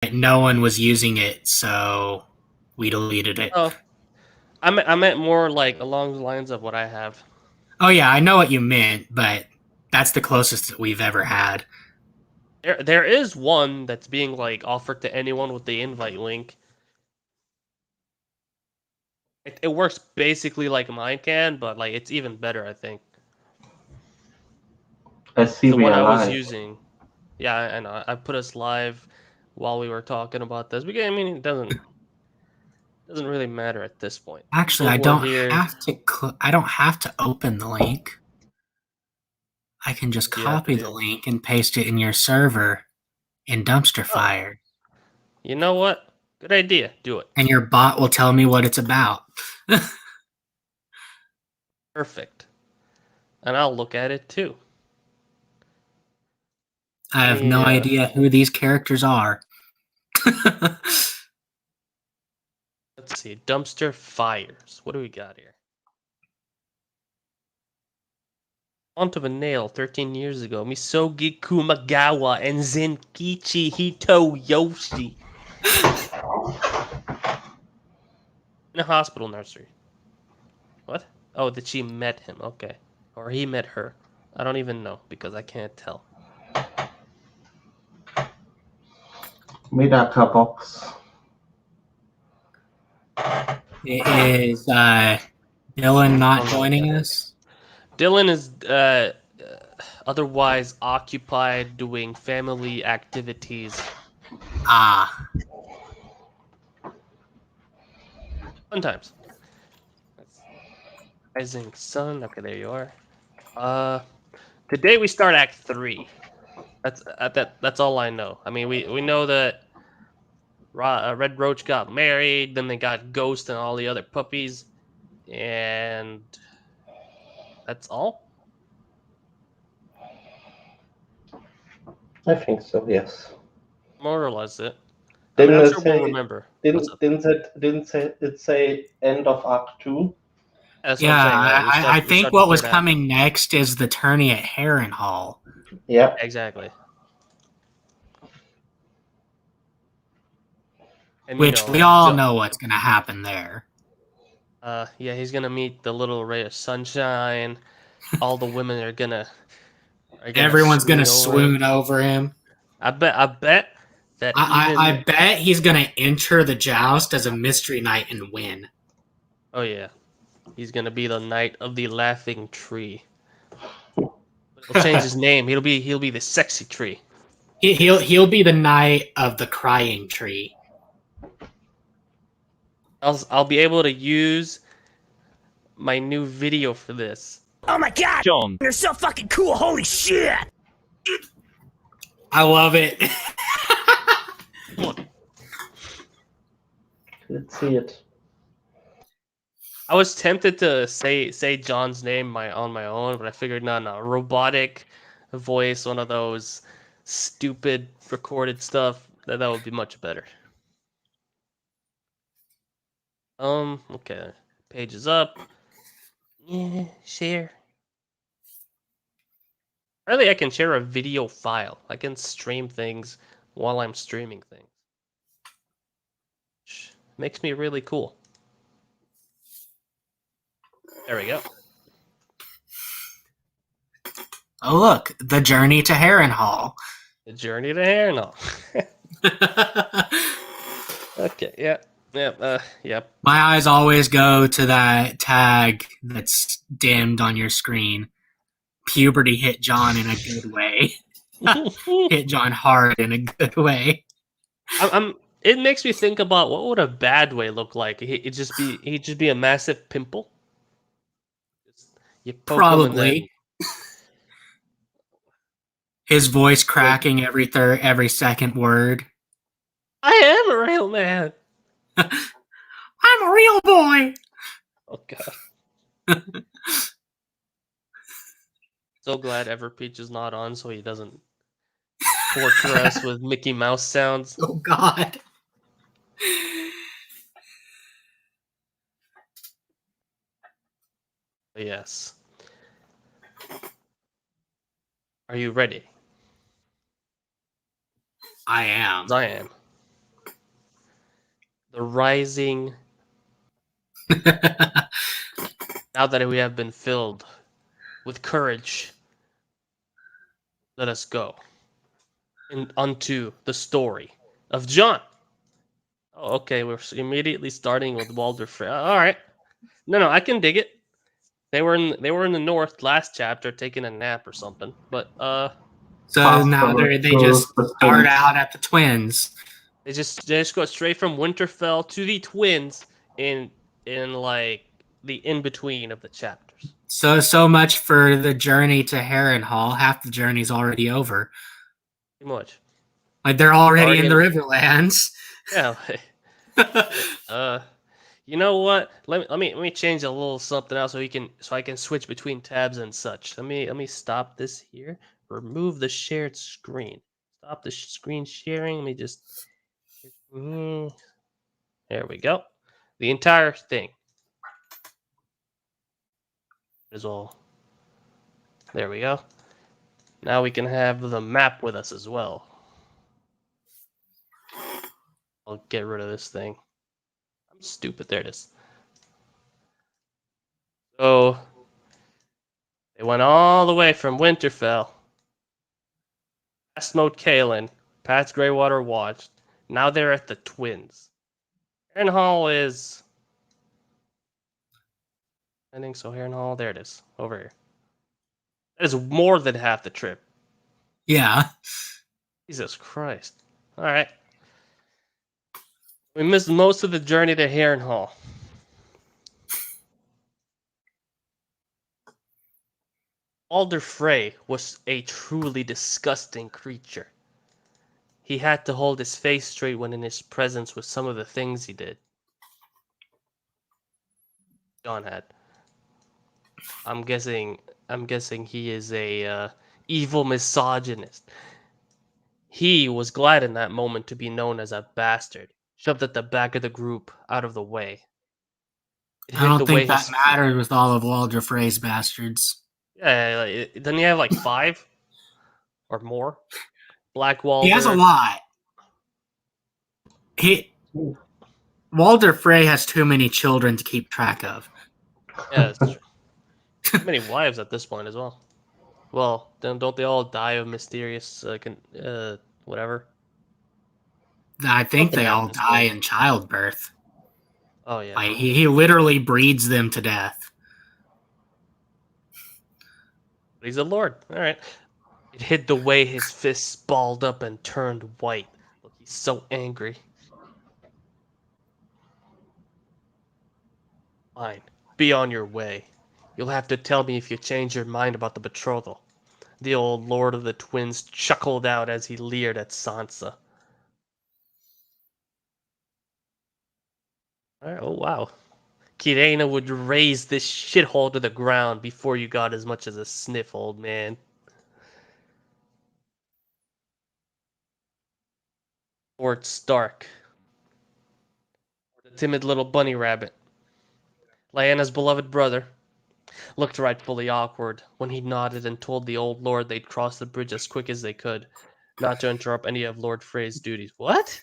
no one was using it, so we deleted it. Oh, I meant more like along the lines of what I have. Oh yeah, I know what you meant, but that's the closest that we've ever had. There is one that's being like offered to anyone with the invite link. It works basically like mine can, but like it's even better, I think. I see The we one are I was live. using, yeah, and I put us live while we were talking about this. I mean, it doesn't really matter at this point. Actually, People I who are don't here, have to. I don't have to open the link. I can just what do you have to copy the do? link and paste it in your server in Dumpster Oh, Fire, you know what? Good idea. Do it. and your bot will tell me what it's about. Perfect. And I'll look at it too. I have no Yeah. idea who these characters are. Let's see. Dumpster fires. What do we got here? Font of a Nail 13 years ago. Misogi Kumagawa and Zenkichi Hitoyoshi. In a hospital nursery. What? Oh, that she met him. Okay. Or he met her. I don't even know because I can't tell. Medaka box. Is Dylan not joining us? Dylan is otherwise occupied doing family activities. Ah, Fun times. Rising Sun. Okay, there you are. Today we start Act 3. That's all I know. I mean, we know that Red Roach got married, then they got Ghost and all the other puppies, and that's all. I think so, yes. More or less it. I mean, I'm sure we'll remember. What's up? Didn't it say end of Act 2? That's what I'm yeah. saying. Yeah, I we think start the what was third act. coming next is the tourney at Harrenhal, Yeah. Exactly. And which we all know what's going to happen there. yeah, he's gonna meet the little ray of sunshine. All the women are gonna Everyone's going to swoon over him. swoon over him. I bet that I even bet he's going to enter the joust as a mystery knight and win. oh yeah, he's gonna be the knight of the laughing tree. He'll change his name. He'll be the sexy tree. He'll be the knight of the crying tree. I'll be able to use my new video for this. Oh my god! John. You're so fucking cool, holy shit! I love it. Let's see it. I was tempted to say John's name on my own, but I figured no, robotic voice, one of those stupid recorded stuff, that would be much better. Okay. Page is up. Yeah, share. Apparently I can share a video file. I can stream things while I'm streaming things. Which makes me really cool. There we go. Oh look, the journey to Harrenhal. The journey to Harrenhal. Okay, yeah. Yep. My eyes always go to that tag that's dimmed on your screen. Puberty hit John in a good way. Hit John hard in a good way. It makes me think about what would a bad way look like. He'd just be a massive pimple. You poke him and then Probably. His voice cracking every second word. I am a real man. I'm a real boy. Oh god. So glad Everpeach is not on so he doesn't torture us with Mickey Mouse sounds. Oh god. Yes. Are you ready? I am. I am. the rising. Now that we have been filled with courage, let us go unto the story of John. Oh, okay, we're immediately starting with Walder Frey. All right, no, I can dig it. They were in the north last chapter, taking a nap or something. But So Fast now forward they to just the start twins. out at the twins. they just go straight from Winterfell to the twins in like the in between of the chapters. So much for the journey to Harrenhal. Half the journey's already over. Pretty much. Like they're already in the in- Riverlands. Yeah. You know what? Let me change a little something else so I can switch between tabs and such. Let me stop this here. Remove the shared screen. Stop the screen sharing. Let me just. There we go. The entire thing is all. There we go. Now we can have the map with us as well. I'll get rid of this thing. I'm stupid. There it is. So they went all the way from Winterfell, past Moat Cailin, past Greywater Watch. Now they're at the Twins. Harrenhal is. I think so. Harrenhal. There it is. Over here. That is more than half the trip. Yeah. Jesus Christ. All right. We missed most of the journey to Harrenhal. Alder Frey was a truly disgusting creature. He had to hold his face straight when in his presence with some of the things he did. John had. I'm guessing he is a evil misogynist. He was glad in that moment to be known as a bastard, shoved at the back of the group, out of the way. It I hid the don't way think that his mattered with all of Walder Frey's bastards. yeah. Doesn't he have like 5 or more? Black He has a Walder. lot. Walder Frey has too many children to keep track of. Yeah, that's true. Too many wives at this point as well. Well, then don't they all die of mysterious whatever? I think Something they all happens to die them. in childbirth. Oh yeah. Like, he literally breeds them to death. He's a lord. All right. It hid the way his fists balled up and turned white. Look, he's so angry. Fine. Be on your way. You'll have to tell me if you change your mind about the betrothal. The old Lord of the Twins chuckled out as he leered at Sansa. All right, oh, wow. Kirena would raze this shithole to the ground before you got as much as a sniff, old man. Fort Stark. The timid little bunny rabbit. Lyanna's beloved brother. Looked rightfully awkward when he nodded and told the old lord they'd cross the bridge as quick as they could, not to interrupt any of Lord Frey's duties. What?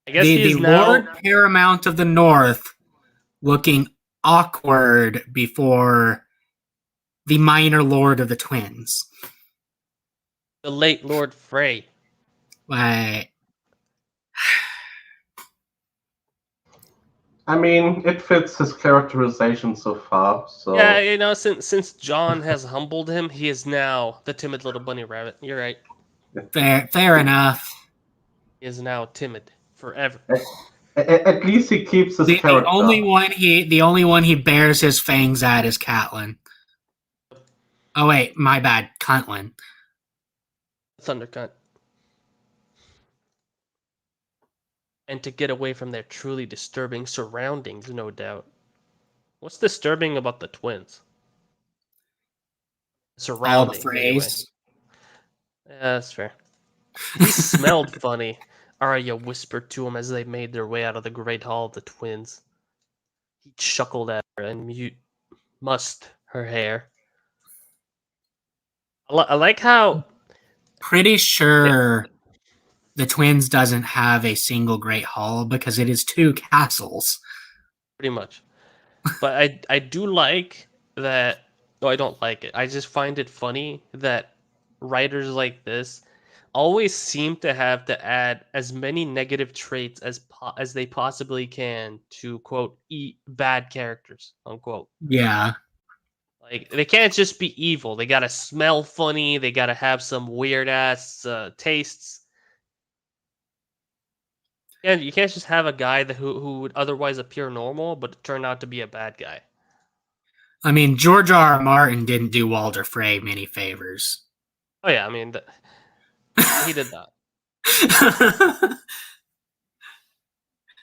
I guess he The is Lord now Paramount of the North looking awkward before the minor lord of the twins. the late Lord Frey. Like, I mean, it fits his characterization so far. So Yeah, you know, since John has humbled him, he is now the timid little bunny rabbit. You're right. fair enough. He is now timid forever. at least he keeps his The character. only one he bears his fangs at is Catelyn. Oh wait, my bad, Catelyn. Thundercut. And to get away from their truly disturbing surroundings, no doubt. What's disturbing about the twins? All the Surroundings, anyway. phrase. Yeah, that's fair. He smelled funny, Arya whispered to him as they made their way out of the Great Hall of the Twins. He chuckled at her and mussed her hair. I like how Pretty sure the Twins doesn't have a single Great Hall because it is 2 castles. Pretty much. But I do like that. No, I don't like it. I just find it funny that writers like this always seem to have to add as many negative traits as they possibly can to quote eat bad characters unquote. Yeah. Like they can't just be evil. They gotta smell funny. They gotta have some weird ass tastes. And you can't just have a guy who would otherwise appear normal but turn out to be a bad guy. I mean, George R. R. Martin didn't do Walder Frey many favors. Oh yeah, I mean he did that.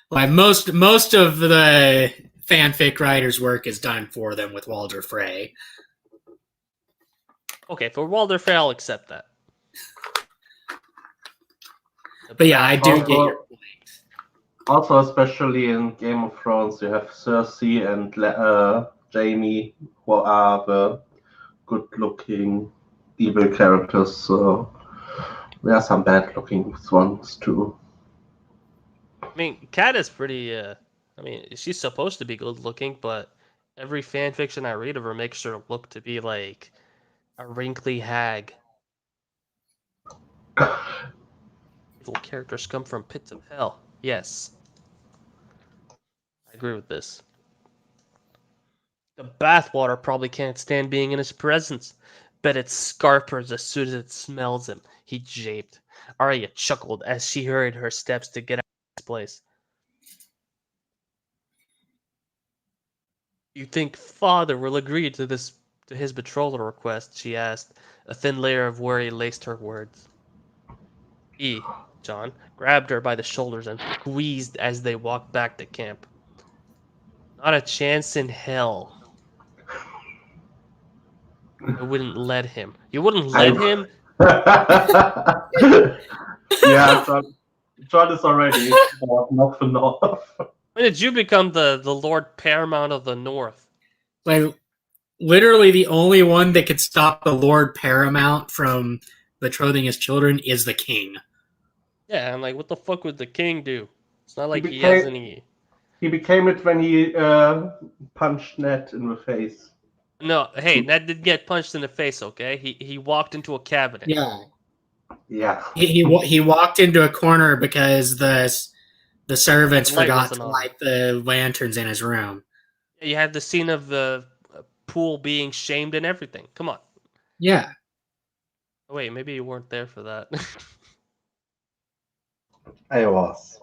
Like most of the fanfic writers' work is done for them with Walder Frey. Okay, for Walder Frey, I'll accept that. But yeah, I do get your point. Also, especially in Game of Thrones, you have Cersei and Jaime, who are the good-looking evil characters. So there are some bad-looking ones too. I mean, Kat is pretty. I mean, she's supposed to be good looking, but every fan fiction I read of her makes her look to be like a wrinkly hag. Evil characters come from pits of hell. Yes, I agree with this. The bathwater probably can't stand being in his presence. Bet it scarpers as soon as it smells him. He japed. Arya chuckled as she hurried her steps to get out of this place. You think father will agree to his betrothal request? She asked. A thin layer of worry laced her words. He, John, grabbed her by the shoulders and squeezed as they walked back to camp. Not a chance in hell. I wouldn't let him. You wouldn't let him? Yeah, John is already not the north. When did you become the Lord Paramount of the North? Like literally the only one that could stop the Lord Paramount from betrothing his children is the king. Yeah, I'm like, what the fuck would the king do? It's not like he became- has any. He became it when he punched Ned in the face. No, hey, Ned did get punched in the face. Okay, he walked into a cabinet. Yeah. Yeah. He walked into a corner because the servants The light forgot wasn't to on. light the lanterns in his room. You had the scene of the pool being shamed and everything. Come on. Yeah. Oh, wait, maybe you weren't there for that. I was.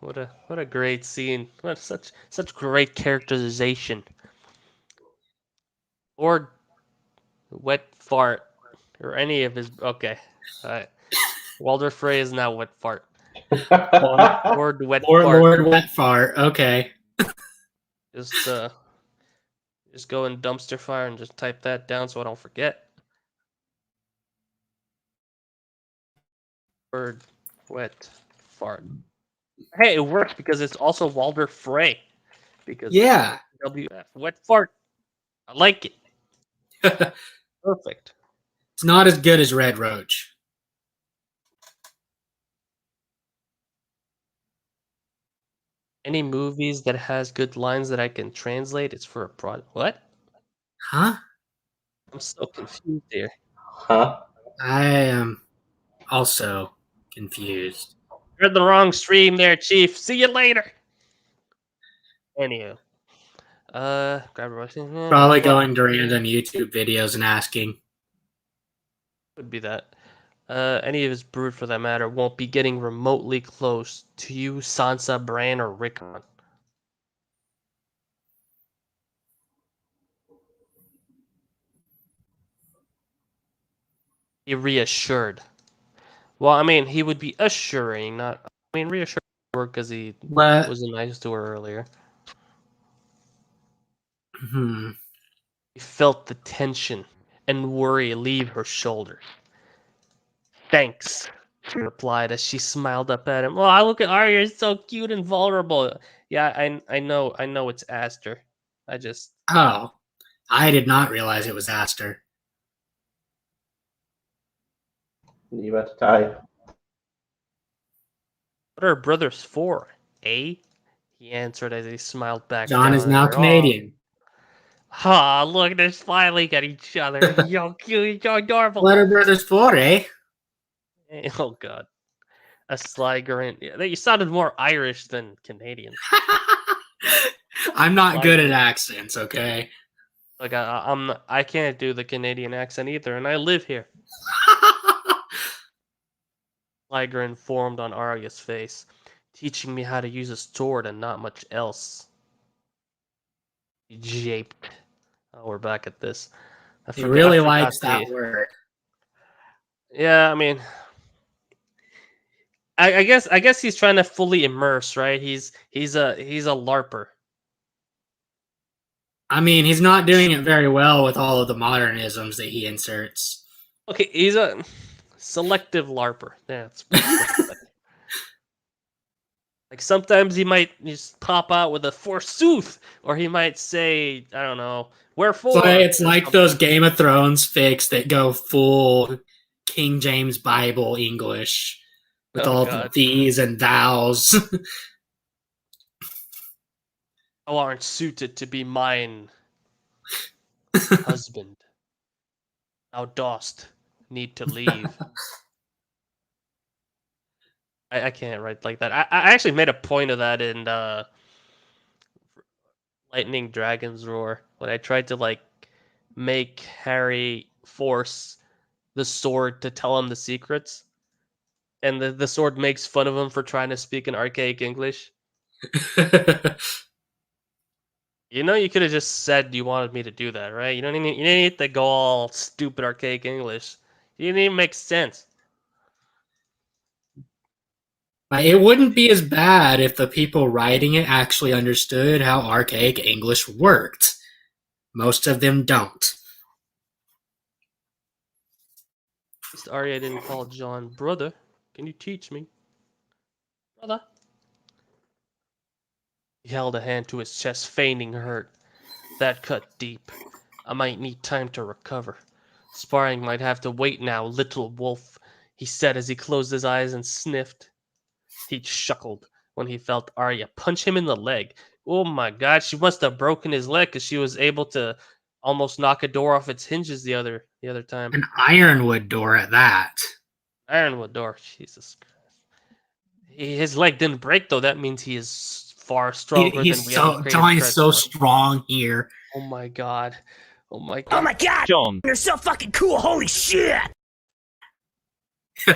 What a great scene. What such great characterization. Or wet fart or any of his. Okay, Walder Frey is now wet fart. Lord wet fart. Lord Wet Fart. Okay. Just go in dumpster fire and just type that down so I don't forget. Word wet fart. Hey, it works because it's also Walder Frey. Because Yeah. WF wet fart. I like it. Perfect. It's not as good as Red Roach. Any movies that has good lines that I can translate, it's for a product. What? Huh? I'm so confused here. Huh? I am also confused. You're in the wrong stream there, Chief. See you later. Anywho. Grab a Russian. Probably going to random YouTube videos and asking. Could be that. Any of his brood, for that matter, won't be getting remotely close to you, Sansa, Bran, or Rickon. He reassured. Well, I mean, he would be assuring, not. I mean, reassuring her because he What? was nice to her earlier. He felt the tension and worry leave her shoulders. Thanks, she replied as she smiled up at him. Well, I look at Arya, you're so cute and vulnerable. Yeah, I know it's Aster. I just Oh. I did not realize it was Aster. Neither did I. What are brothers for, eh? He answered as he smiled back John down is at now her. Canadian. Ah, look, they're smiling at each other. Yo, cute, yo, adorable. What are brothers for, eh? Oh, God. A sly grin. Yeah, you sounded more Irish than Canadian. I'm not Sly good at grin. accents, okay? Like I can't do the Canadian accent either, and I live here. Sly grin formed on Arya's face, teaching me how to use a sword and not much else. He japed. Oh, we're back at this. He really likes the. that word. Yeah, I mean, I guess he's trying to fully immerse, right? He's a LARPer. I mean, he's not doing it very well with all of the modernisms that he inserts. Okay, he's a selective LARPer. Yeah, that's what it's like. Like sometimes he might just pop out with a forsooth, or he might say, I don't know, wherefore. It's or like something. those Game of Thrones fics that go full King James Bible English with Oh, all God. the these and thous. Thou aren't suited to be mine husband. Thou dost need to leave. I can't write like that. I actually made a point of that in Lightning Dragon's Roar when I tried to like make Harry force the sword to tell him the secrets, and the sword makes fun of him for trying to speak in archaic English. You know, you could have just said you wanted me to do that, right? You didn't need to go all stupid archaic English. You didn't even make sense. It wouldn't be as bad if the people writing it actually understood how archaic English worked. Most of them don't. At least Arya didn't call John brother. Can you teach me, brother? He held a hand to his chest, feigning hurt. That cut deep. I might need time to recover. Sparring might have to wait now, little wolf, he said as he closed his eyes and sniffed. He chuckled when he felt Arya punch him in the leg. Oh my God, she must have broken his leg because she was able to almost knock a door off its hinges the other time. An ironwood door at that. Ironwood door, Jesus Christ. His leg didn't break though. That means he is far stronger than we ever created John is credit so for. strong here. Oh my God. Oh my Oh God. my god! John. You're so fucking cool, holy shit!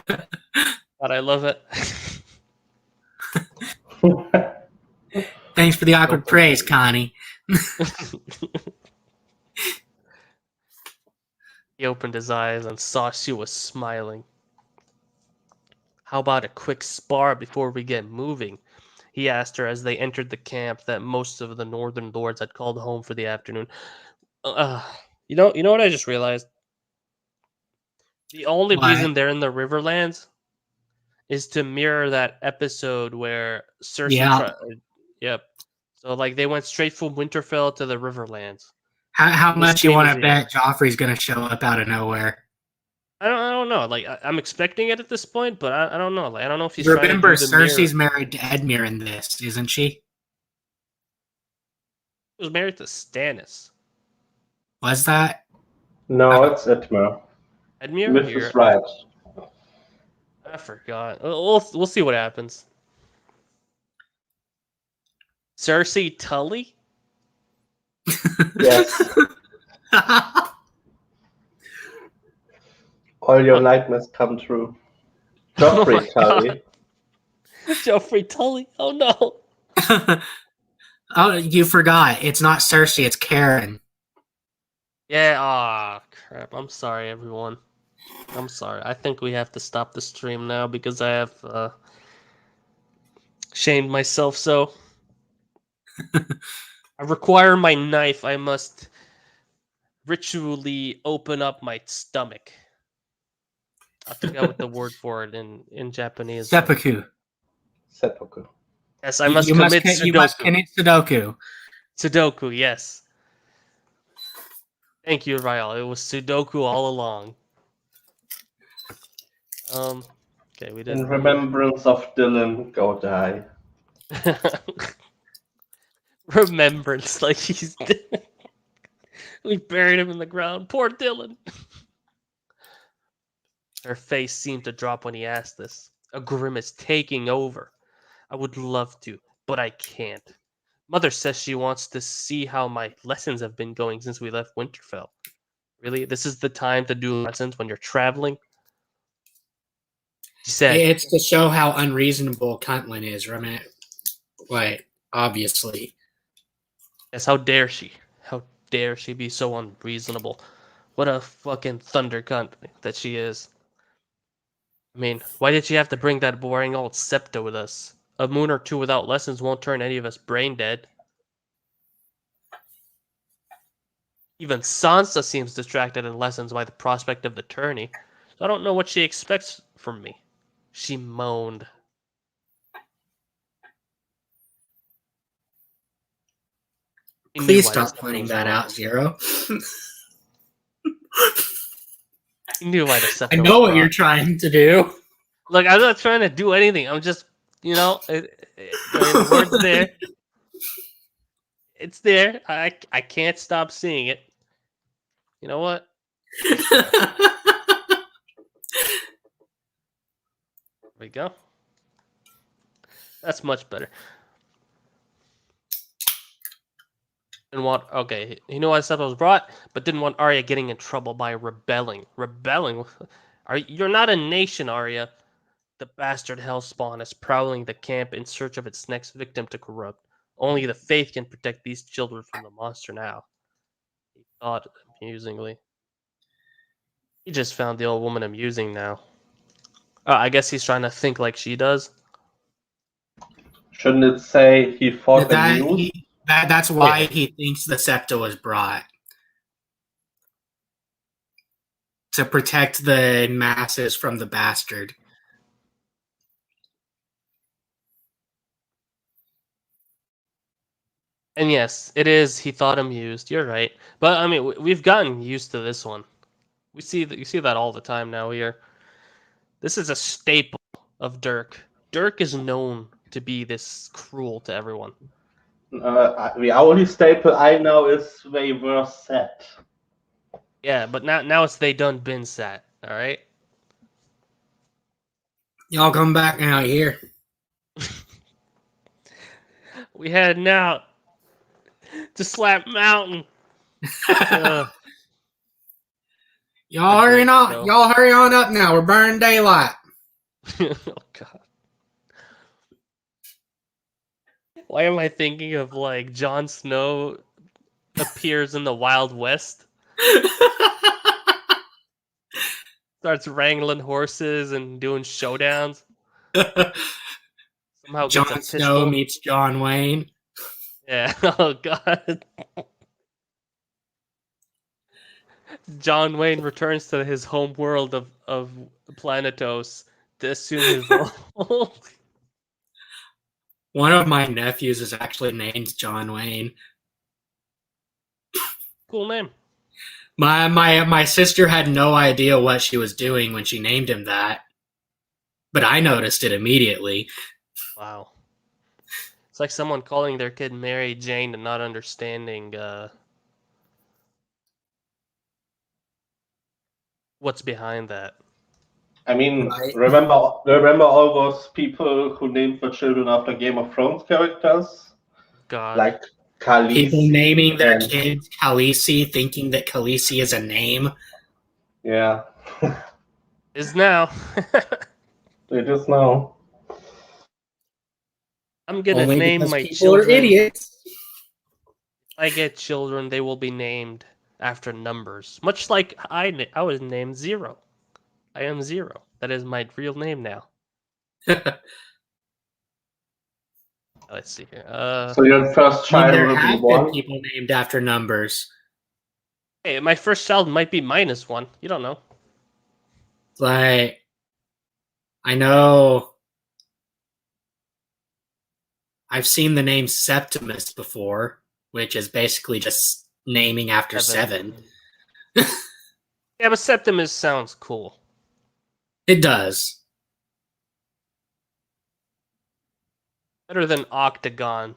God, I love it. Thanks for the awkward praise, Connie. He opened his eyes and saw she was smiling. How about a quick spar before we get moving? He asked her as they entered the camp that most of the northern lords had called home for the afternoon. You know what I just realized? The only What? reason they're in the Riverlands is to mirror that episode where Cersei. Yeah. Yep. So like they went straight from Winterfell to the Riverlands. How The much you same want as to the bet Joffrey's going to show up out of nowhere? I don't know. Like I'm expecting it at this point, but I don't know. Like I don't know if he's Remember, trying to do the Cersei's mirror. married to Edmure in this, isn't she? He was married to Stannis. Was that? No, it's Edmure. Edmure? Myth is right. I forgot. We'll see what happens. Cersei Tully? Yes. All your nightmares come true. Oh my Joffrey Tully. Joffrey Tully? Oh no. Oh, you forgot. It's not Cersei, it's Karen. Yeah, crap. I'm sorry, everyone. I'm sorry. I think we have to stop the stream now because I have shamed myself so. I require my knife. I must ritually open up my stomach. I forgot what the word for it in Japanese. Seppuku. Seppuku. Yes, I must You commit you must Sudoku. commit Sudoku. Sudoku, yes. Thank you, Ryle. It was Sudoku all along. Okay, we did. In remembrance of Dylan, go die. Remembrance, like he's dead. We buried him in the ground. Poor Dylan. Her face seemed to drop when he asked this, a grimace taking over. I would love to, but I can't. Mother says she wants to see how my lessons have been going since we left Winterfell. Really? This is the time to do lessons when you're traveling? She said, It's to show how unreasonable Cuntlin is, right? Like, obviously. yes, how dare she? How dare she be so unreasonable? What a fucking thunder cunt that she is. I mean, why did she have to bring that boring old Septa with us? A moon or two without lessons won't turn any of us brain dead. Even Sansa seems distracted in lessons by the prospect of the tourney, so I don't know what she expects from me. She moaned. He knew Please why the stop Septa pointing was that brought. out, Zero. He knew why the I Septa know was what you're brought. trying to do. Look, I'm not trying to do anything. I'm just, I mean, the word's there. It's there. I can't stop seeing it. You know what? There we go. That's much better. Didn't want he knew why Septa was brought, but didn't want Arya getting in trouble by rebelling. Rebelling? You're not a nation, Arya. The bastard hellspawn is prowling the camp in search of its next victim to corrupt. Only the faith can protect these children from the monster now. He thought amusingly. He just found the old woman amusing now. Oh, I guess he's trying to think like she does. Shouldn't it say he fought amused? That's why yeah. he thinks the Septa was brought. To protect the masses from the bastard. And yes, it is. He thought amused. You're right. But I mean, we've gotten used to this one. We see that. You see that all the time now here. This is a staple of Dirk. Dirk is known to be this cruel to everyone. The only staple I know is they were set. Yeah, but now it's they done been sat. All right. Y'all come back out here. We heading out to Slap Mountain. Y'all hurry on! Y'all hurry on up now. We're burning daylight. Oh God. Why am I thinking of like Jon Snow appears in the Wild West, starts wrangling horses and doing showdowns? Somehow gets a Jon Snow pistol. meets John Wayne. Yeah. Oh God. John Wayne returns to his home world of Planetos to assume his role. One of my nephews is actually named John Wayne. Cool name. My sister had no idea what she was doing when she named him that, but I noticed it immediately. Wow. It's like someone calling their kid Mary Jane and not understanding what's behind that. I mean, Right. remember all those people who named the children after Game of Thrones characters? God. Like Khaleesi. People naming their and- kids Khaleesi, thinking that Khaleesi is a name. Yeah. Is now. It is now. I'm gonna Only name because my people children. are idiots. If I get children, they will be named after numbers. Much like I was named Zero. I am Zero. That is my real name now. Let's see here. So your first child there will be have been one. people named after numbers. Hey, my first child might be -1. You don't know. Like, I know I've seen the name Septimus before, which is basically just naming after seven. Yeah, but Septimus sounds cool. It does. Better than Octagon.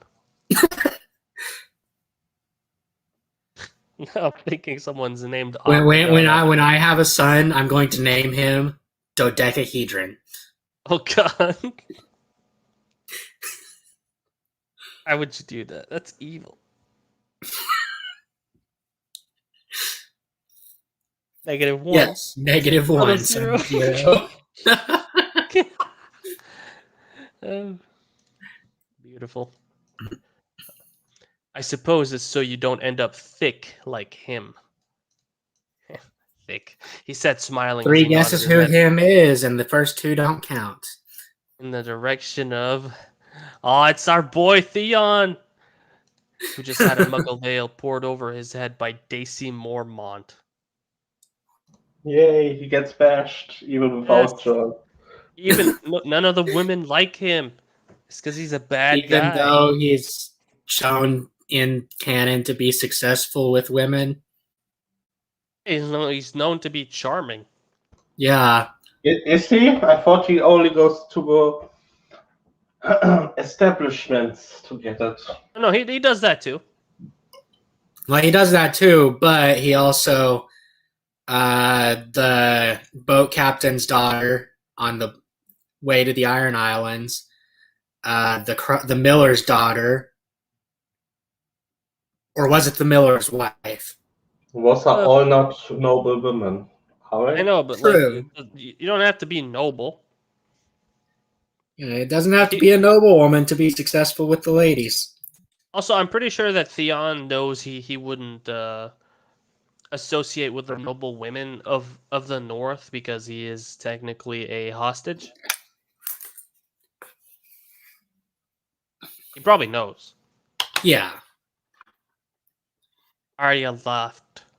I'm thinking someone's named Octagon. When I have a son, I'm going to name him Dodecahedron. Oh god. Why would you do that? That's evil. -1. Yes, -1. 0. 0. Beautiful. I suppose it's so you don't end up thick like him. Thick. He said, smiling. 3 guesses who him is, and the first 2 don't count. In the direction of... Oh, it's our boy Theon! Who just had a muggle veil poured over his head by Daisy Mormont. Yay, he gets bashed, even without John. Even none of the women like him. It's because he's a bad guy. Even though he's shown in canon to be successful with women. He's known to be charming. Yeah. Is he? I thought he only goes to establishments to get it. No, he does that too. Well, he does that too, but he also... the boat captain's daughter on the way to the Iron Islands, the miller's daughter, or was it the miller's wife? Was are all not noble women? I know, but like, you don't have to be noble. It doesn't have to be a noble woman to be successful with the ladies. Also, I'm pretty sure that Theon knows he wouldn't associate with the noble women of the North because he is technically a hostage. He probably knows. Yeah. Arya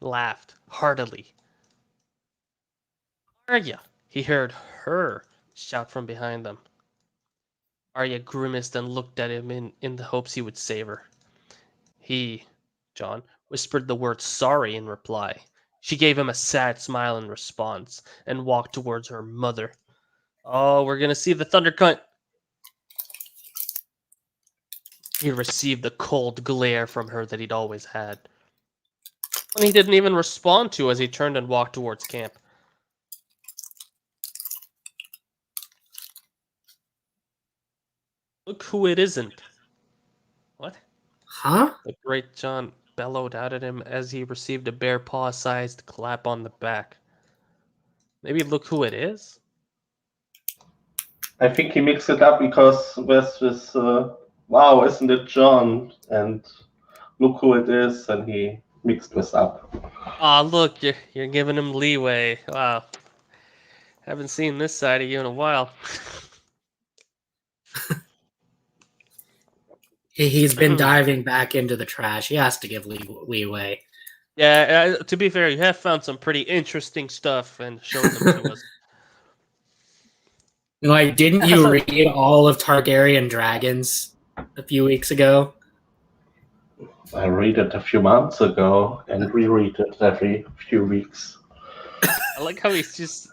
laughed heartily. Arya! He heard her shout from behind them. Arya grimaced and looked at him in the hopes he would save her. He, John, whispered the word sorry in reply. She gave him a sad smile in response and walked towards her mother. Oh, we're gonna see the thunder cunt. He received the cold glare from her that he'd always had. And he didn't even respond to as he turned and walked towards camp. Look who it isn't. What? Huh? The great John bellowed out at him as he received a bear paw-sized clap on the back. Maybe look who it is? I think he mixed it up because there's this, wow, isn't it John? And look who it is, and he mixed this up. Ah, look, you're giving him leeway. Wow. Haven't seen this side of you in a while. He's been diving back into the trash. He has to give leeway. Yeah, to be fair, you have found some pretty interesting stuff and shown them to us. Like, didn't you read all of Targaryen Dragons a few weeks ago? I read it a few months ago and reread it every few weeks. I like how he's just...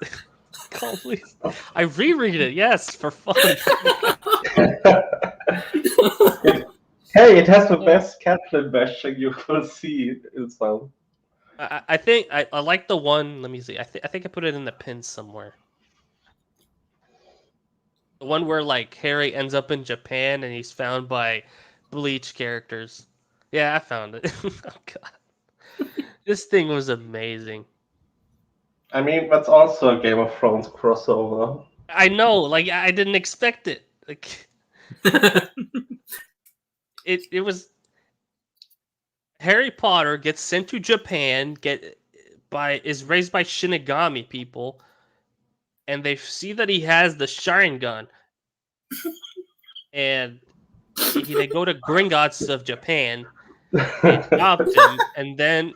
Call, please. I reread it, yes, for fun. Hey, it has the best Catelyn bashing you will see in some. I think I like the one. Let me see. I think I put it in the pin somewhere. The one where like Harry ends up in Japan and he's found by Bleach characters. Yeah, I found it. Oh god, this thing was amazing. I mean, that's also a Game of Thrones crossover. I know, like I didn't expect it. Like it was Harry Potter gets sent to Japan, is raised by Shinigami people, and they see that he has the Sharingan, and they go to Gringotts of Japan, they adopt him, and then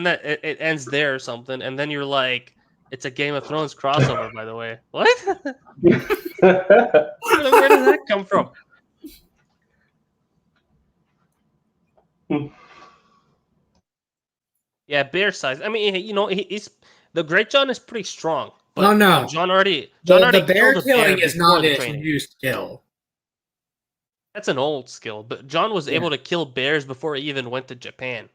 that it ends there or something, and then you're like, it's a Game of Thrones crossover, by the way. What? Where did that come from? Yeah, bear size. I mean, you know, he's the Great John is pretty strong. But no. John already The bear killed a killing bear is not before the his training. new skill. That's an old skill, but John was able to kill bears before he even went to Japan.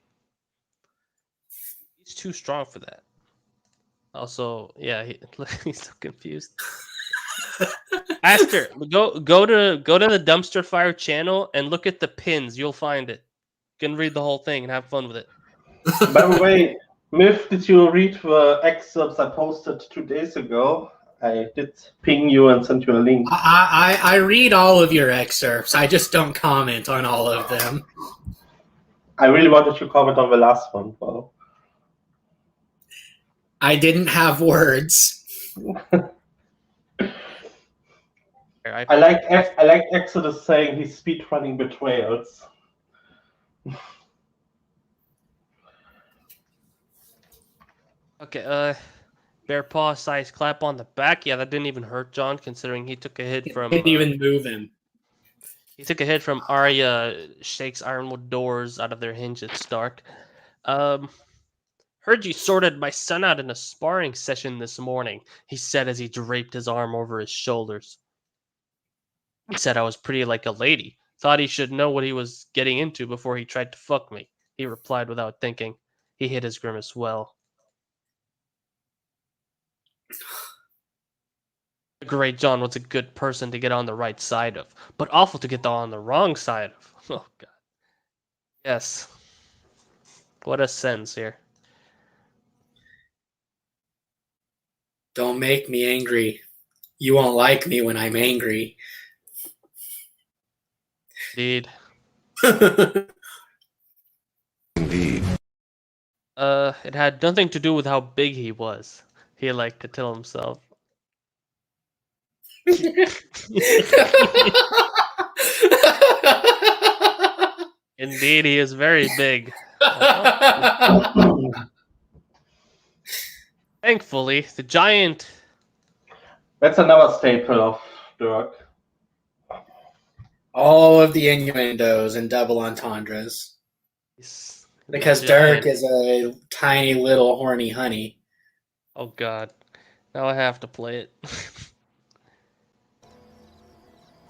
He's too strong for that. Also, yeah, he's so confused. Aster, go to the Dumpster Fire channel and look at the pins. You'll find it. You can read the whole thing and have fun with it. By the way, Myth, did you read the excerpts I posted 2 days ago? I did ping you and send you a link. I read all of your excerpts. I just don't comment on all of them. I really wanted to comment on the last one, though. I didn't have words. I like Exodus saying he's speedrunning betrayals. Okay, bear paw size clap on the back. Yeah, that didn't even hurt John, considering he took a hit from. Didn't even move him. He took a hit from Arya shakes ironwood doors out of their hinge at Stark. Heard you sorted my son out in a sparring session this morning, he said as he draped his arm over his shoulders. He said I was pretty like a lady. Thought he should know what he was getting into before he tried to fuck me, he replied without thinking. He hid his grimace well. The great John was a good person to get on the right side of, but awful to get on the wrong side of. Oh, God. Yes. What a sentence here. Don't make me angry. You won't like me when I'm angry. Indeed. Indeed. It had nothing to do with how big he was, he liked to tell himself. Indeed, he is very big. Thankfully, the giant... That's another staple of Dirk. All of the innuendos and double entendres. Because Dirk is a tiny little horny honey. Oh, God. Now I have to play it.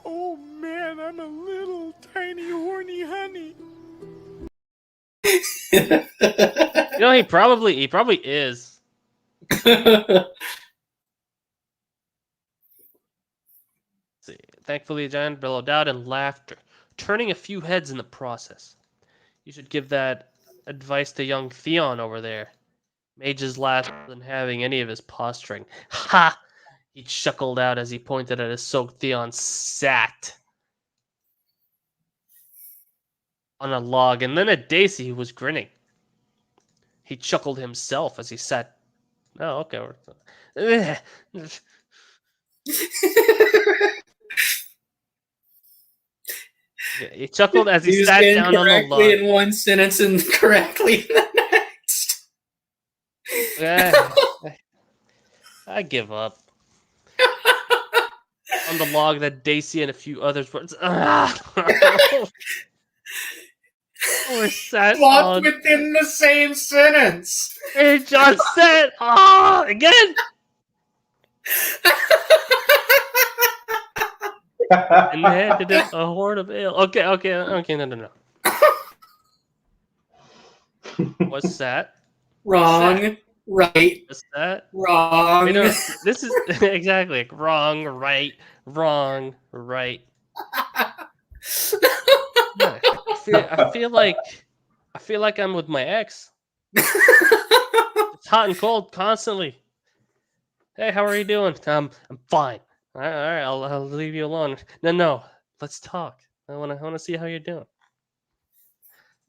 Oh man, I'm a little tiny horny honey. You know, he probably is. See. Thankfully, the giant bellowed out in laughter, turning a few heads in the process. You should give that advice to young Theon over there. Mages last than having any of his posturing. Ha! He chuckled out as he pointed at his soaked Theon sat on a log, and then at Daisy, who was grinning. He chuckled himself as he sat. Oh, okay. He chuckled as he sat down on the log. In one sentence and correctly in the next. I give up. On the log that Daisy and a few others were. We're sat Locked within the same sentence. It just said, again. And they handed him a horn of ale. Okay, no. What's that? Wrong, right. What's that? Wrong. This is exactly like wrong, right. Yeah, I feel like I'm with my ex. It's hot and cold constantly. Hey, how are you doing? I'm fine. All right, I'll leave you alone. No, let's talk. I want to see how you're doing.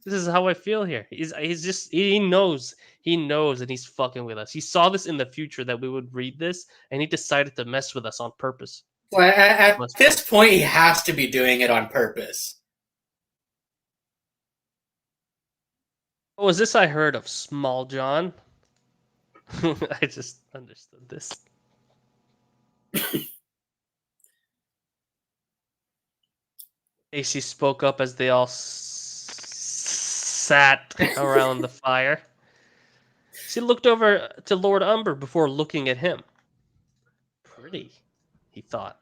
This is how I feel here. He knows, and he's fucking with us. He saw this in the future that we would read this, and he decided to mess with us on purpose. Well, at this point, he has to be doing it on purpose. Oh, was this I heard of Small John? I just understood this. Casey spoke up as they all sat around the fire. She looked over to Lord Umber before looking at him. Pretty, he thought.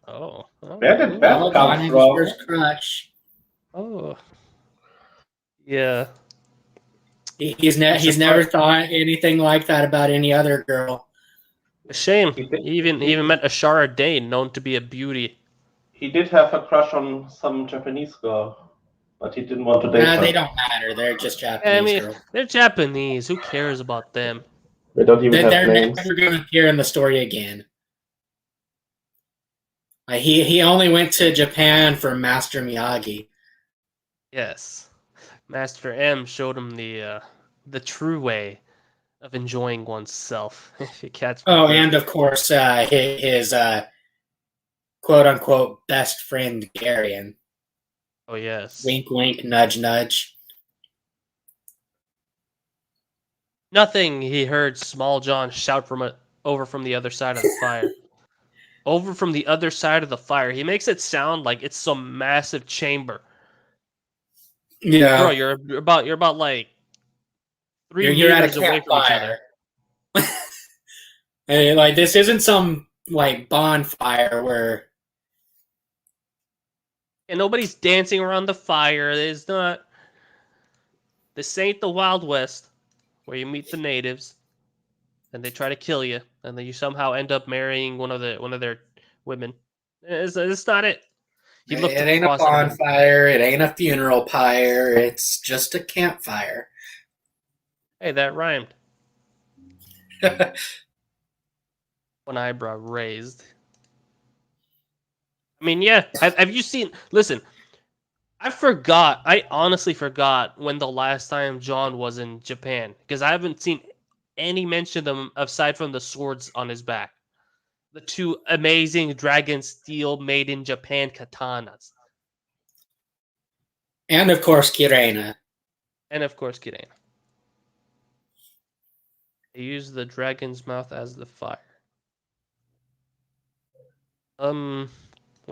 Where did that come from? First crush. Oh. Yeah. He's never thought anything like that about any other girl. A shame. He did, He even met Ashara Dane, known to be a beauty. he did have a crush on some Japanese girl, but he didn't want to date her. They don't matter. They're just I Japanese mean, girls. they're Japanese. Who cares about them? They don't even have They're names. never going to appear in the story again. He only went to Japan for Master Miyagi. Yes. Master M showed him the true way of enjoying oneself. If you catch my Oh, drift. and of course, his quote unquote best friend Garion. Oh yes. Wink, wink, nudge, nudge. Nothing. He heard Small John shout over from the other side of the fire. Over from the other side of the fire. He makes it sound like it's some massive chamber. Yeah, Bro, you're about like 3 you're at a meters away from each other. campfire. And, like, this isn't some like bonfire where And nobody's dancing around the fire. There's not. This ain't the Wild West, where you meet the natives, and they try to kill you, and then you somehow end up marrying one of their women. It's not it. He looked it ain't a across at him. bonfire, it ain't a funeral pyre, it's just a campfire. Hey, that rhymed. One eyebrow raised. I mean, yeah. Have you seen? Listen, I honestly forgot when the last time John was in Japan because I haven't seen any mention of them aside from the swords on his back. The two amazing dragon steel made in Japan katanas. And of course, Kirena. And of course, Kirena. They use the dragon's mouth as the fire. When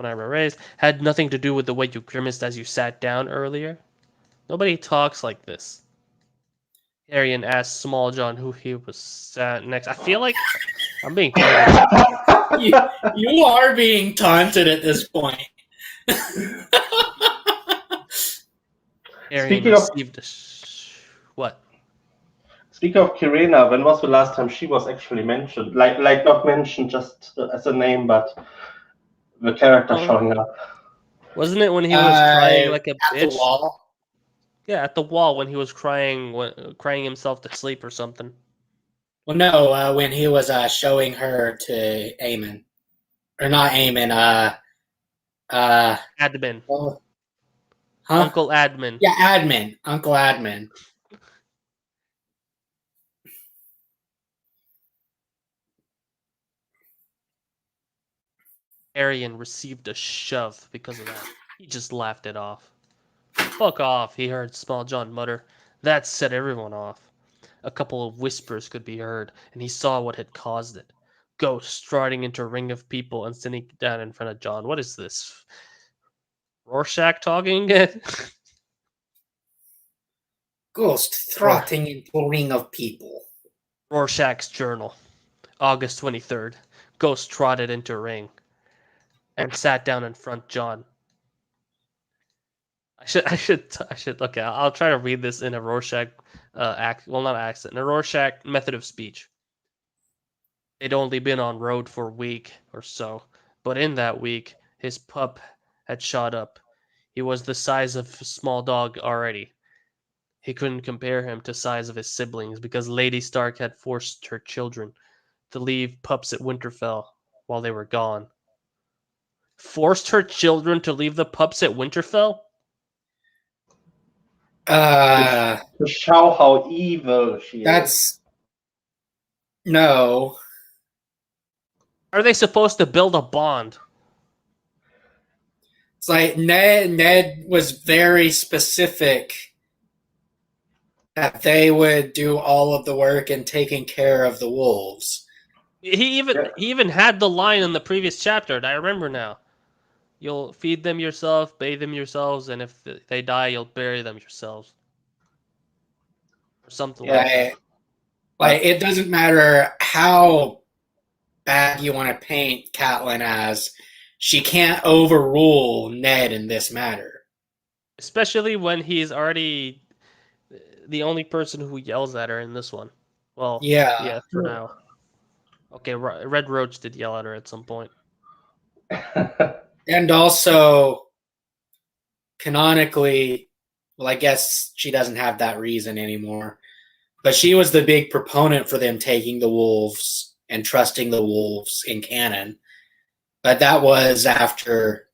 I raised, had nothing to do with the way you grimaced as you sat down earlier. Nobody talks like this. Arian asked Small John who he was sat next. I feel like I'm being taunted. You are being taunted at this point. Arian received what? Speaking of Kirena, when was the last time she was actually mentioned? Like not mentioned just as a name, but the character showing up. Wasn't it when he was crying like a at bitch? the wall? Yeah, at the wall when he was crying himself to sleep or something. Well, no, when he was showing her to Eamon. Or not Eamon, Admin. huh? Uncle Admin. Yeah, Admin. Uncle Admin. Arian received a shove because of that. He just laughed it off. Fuck off, he heard Small John mutter. That set everyone off. A couple of whispers could be heard, and he saw what had caused it. Ghost striding into a ring of people and sitting down in front of John. What is this? Rorschach talking again? Ghost throtting into a ring of people. Rorschach's journal. August 23rd. Ghost trotted into a ring and sat down in front of John. I should look at. I'll try to read this in a Rorschach not accent, in a Rorschach method of speech. They'd only been on road for a week or so, but in that week, his pup had shot up. He was the size of a small dog already. He couldn't compare him to size of his siblings because Lady Stark had forced her children to leave pups at Winterfell while they were gone. Forced her children to leave the pups at Winterfell? To show how evil she is. No. Are they supposed to build a bond? It's like Ned was very specific that they would do all of the work in taking care of the wolves. He even had the line in the previous chapter, and I remember now. You'll feed them yourself, bathe them yourselves, and if they die, you'll bury them yourselves. Or something like that. Like, it doesn't matter how bad you want to paint Catelyn as, she can't overrule Ned in this matter. Especially when he's already the only person who yells at her in this one. Well, Yeah. for now. Okay, Red Roach did yell at her at some point. And also, canonically, well, I guess she doesn't have that reason anymore. But she was the big proponent for them taking the wolves and trusting the wolves in canon. But that was after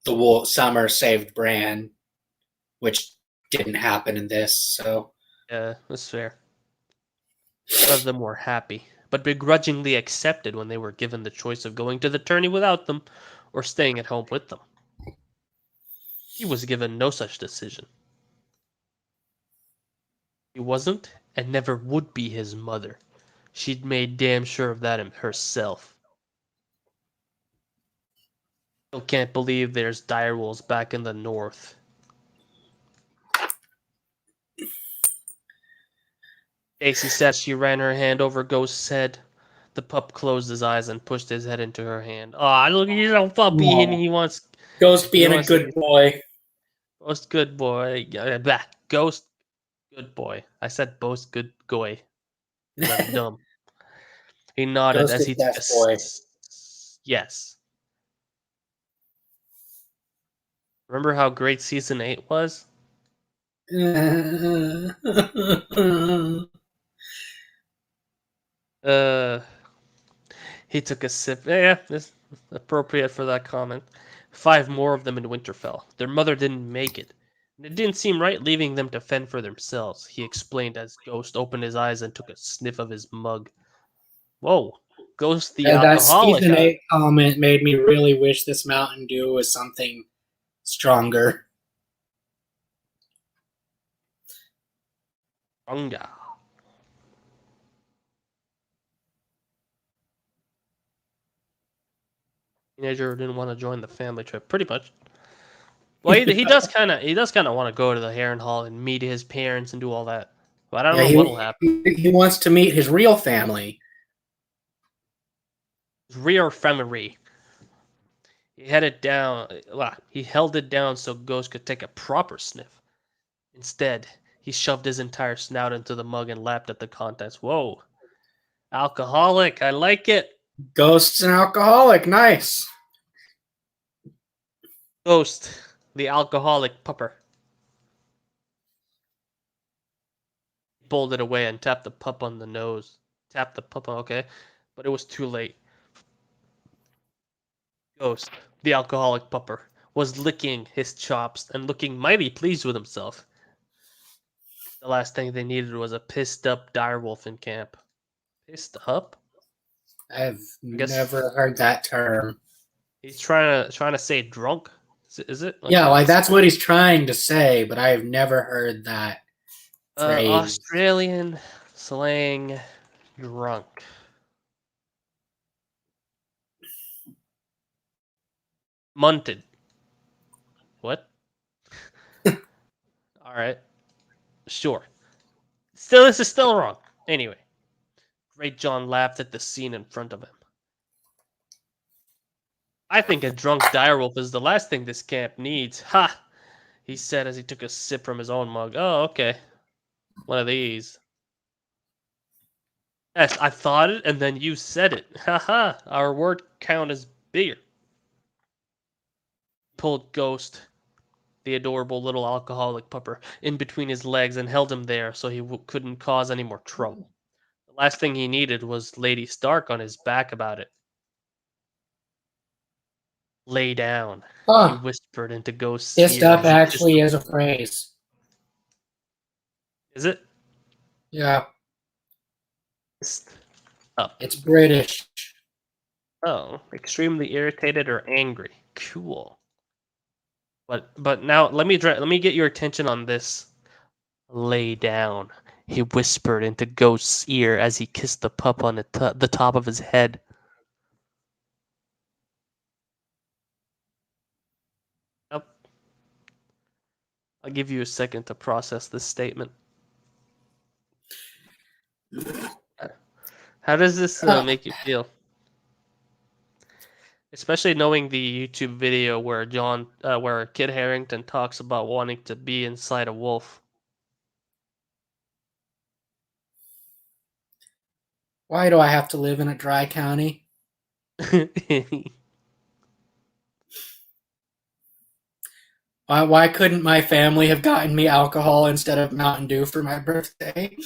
the wolf Summer saved Bran, which didn't happen in this. So Yeah, that's fair. None of them were happy, but begrudgingly accepted when they were given the choice of going to the tourney without them or staying at home with them. He was given no such decision. He wasn't and never would be his mother. She'd made damn sure of that herself. Still can't believe there's direwolves back in the north. Daisy said she ran her hand over Ghost's head. The pup closed his eyes and pushed his head into her hand. Oh, look, he's a puppy, and he wants. Ghost being a wants good boy. Ghost, good boy. Ghost, good boy. I said boast, good boy. I'm dumb. He nodded Ghost as is he took a best boy. yes. Remember how great season 8 was? He took a sip. Yeah, it's appropriate for that comment. 5 more of them in Winterfell. Their mother didn't make it. And it didn't seem right leaving them to fend for themselves, he explained as Ghost opened his eyes and took a sniff of his mug. Whoa, Ghost the That alcoholic. season 8 comment made me really wish this Mountain Dew was something stronger. Unga. Teenager didn't want to join the family trip, pretty much. Well, he does kind of want to go to the Heron Hall and meet his parents and do all that. But I don't know what'll happen. He wants to meet his real family. Rear family. He headed down. Well, he held it down so Ghost could take a proper sniff. Instead, he shoved his entire snout into the mug and lapped at the contents. Whoa, alcoholic! I like it. Ghost's an alcoholic. Nice. Ghost, the alcoholic pupper. He pulled it away and tapped the pup on the nose. Tapped the pup, okay, but it was too late. Ghost, the alcoholic pupper, was licking his chops and looking mighty pleased with himself. The last thing they needed was a pissed up direwolf in camp. Pissed up? I've guess- never heard that term. He's trying to say drunk. Is it? Yeah, like that's what he's trying to say, but I have never heard that phrase. Australian slang drunk. Munted. What? All right. Sure. This is still wrong. Anyway, Great John laughed at the scene in front of him. I think a drunk direwolf is the last thing this camp needs. Ha! He said as he took a sip from his own mug. Oh, okay. One of these. Yes, I thought it, and then you said it. Haha, our word count is bigger. Pulled Ghost, the adorable little alcoholic pupper, in between his legs and held him there so he couldn't cause any more trouble. The last thing he needed was Lady Stark on his back about it. Lay down, he whispered into Ghost's ear. This stuff actually is a phrase. Is it? Yeah. Up. It's British. Oh, extremely irritated or angry. Cool. But now let me get your attention on this. Lay down, he whispered into Ghost's ear as he kissed the pup on the top of his head. Yep. I'll give you a second to process this statement. How does this make you feel? Especially knowing the YouTube video where where Kid Harington talks about wanting to be inside a wolf. Why do I have to live in a dry county? Why couldn't my family have gotten me alcohol instead of Mountain Dew for my birthday?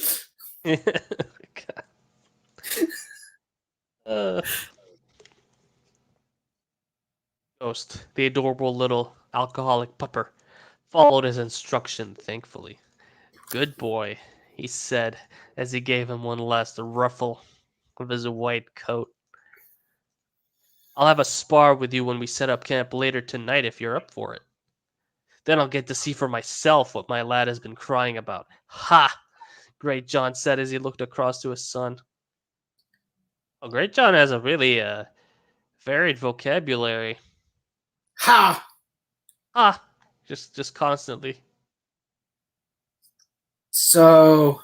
Ghost, the adorable little alcoholic pupper, followed his instruction thankfully. Good boy, he said as he gave him one last ruffle of his white coat. I'll have a spar with you when we set up camp later tonight if you're up for it. Then I'll get to see for myself what my lad has been crying about. Ha! Great John said as he looked across to his son. Oh, Great John has a really varied vocabulary. Ha! Ah, just constantly. So,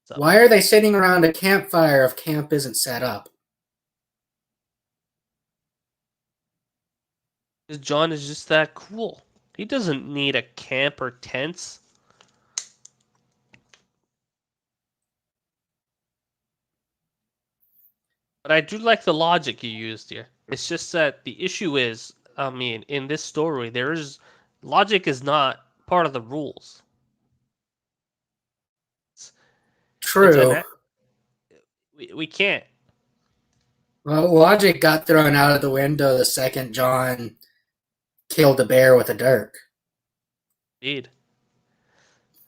So, why are they sitting around a campfire if camp isn't set up? John is just that cool. He doesn't need a camp or tents. But I do like the logic you used here. It's just that the issue is, I mean, in this story, logic is not part of the rules. It's True. an we can't. Well, logic got thrown out of the window the second John killed a bear with a dirk. Indeed.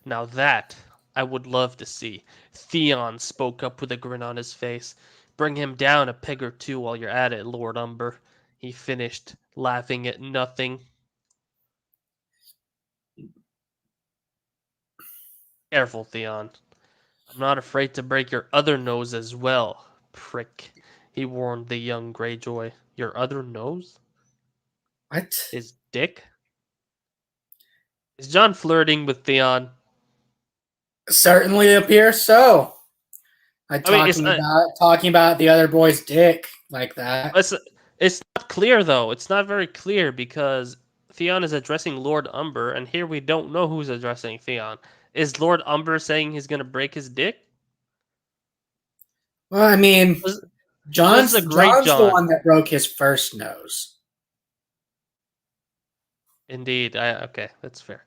Now that I would love to see. Theon spoke up with a grin on his face. Bring him down a peg or two while you're at it, Lord Umber. He finished, laughing at nothing. Careful, Theon. I'm not afraid to break your other nose as well, prick. He warned the young Greyjoy. Your other nose? What? His dick? Is John flirting with Theon? Certainly appears so. Talking about the other boy's dick like that. It's not clear though. It's not very clear because Theon is addressing Lord Umber, and here we don't know who's addressing Theon. Is Lord Umber saying he's gonna break his dick? Well, I mean, John's a great the John. one that broke his first nose. Indeed. Okay, that's fair.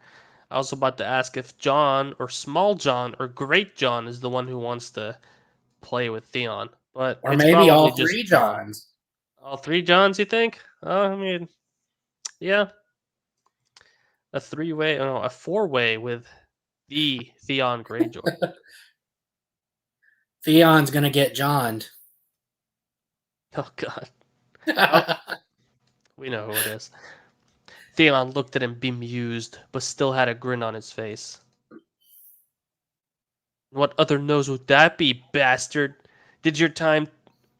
I was about to ask if John or Small John or Great John is the one who wants to play with Theon, but Or it's maybe probably all just three John. Johns. All three Johns, you think? I mean, yeah. A four-way with the Theon Greyjoy. Theon's gonna get Johned. Oh, God. Oh, we know who it is. Theon looked at him bemused, but still had a grin on his face. What other nose would that be, bastard? Did your time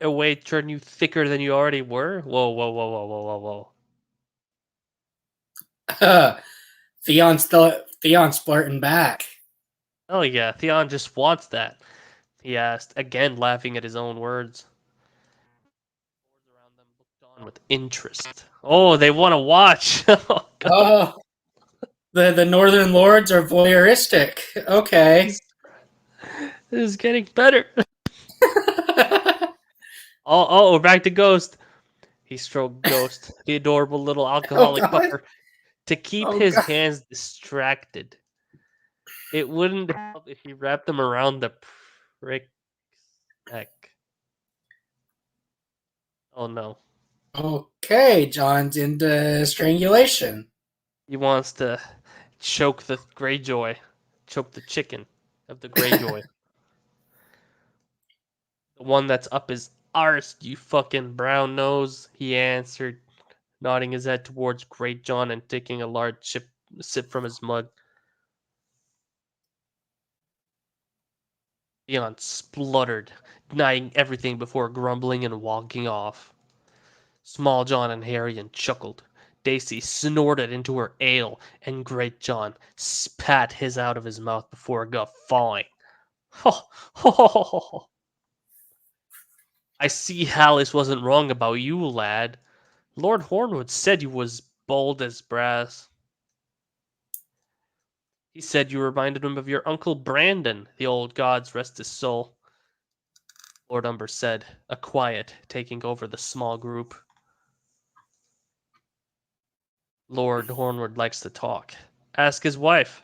away turn you thicker than you already were? Whoa, whoa, whoa, whoa, whoa, whoa, whoa. Theon's flirting back. Oh yeah, Theon just wants that. He asked, again laughing at his own words. Around them looked on with interest. Oh, they want to watch. Oh, God. Oh, the Northern Lords are voyeuristic. Okay. This is getting better. Oh, we're back to Ghost. He stroked Ghost, the adorable little alcoholic pupper, to keep his hands distracted. It wouldn't help if he wrapped them around the prick's neck. Oh no. Okay, John's into strangulation. He wants to choke the Greyjoy. Choke the chicken of the Greyjoy. The one that's up his arse, you fucking brown nose, he answered, nodding his head towards Great John and taking a large sip from his mug. Theon spluttered, denying everything before grumbling and walking off. Small John and Harrion chuckled. Daisy snorted into her ale, and Great John spat his out of his mouth before guffawing. Ho, ho, ho, ho, ho. I see Hallis wasn't wrong about you, lad. Lord Hornwood said you was bold as brass. He said you reminded him of your Uncle Brandon, the old gods rest his soul. Lord Umber said, a quiet taking over the small group. Lord Hornwood likes to talk. Ask his wife.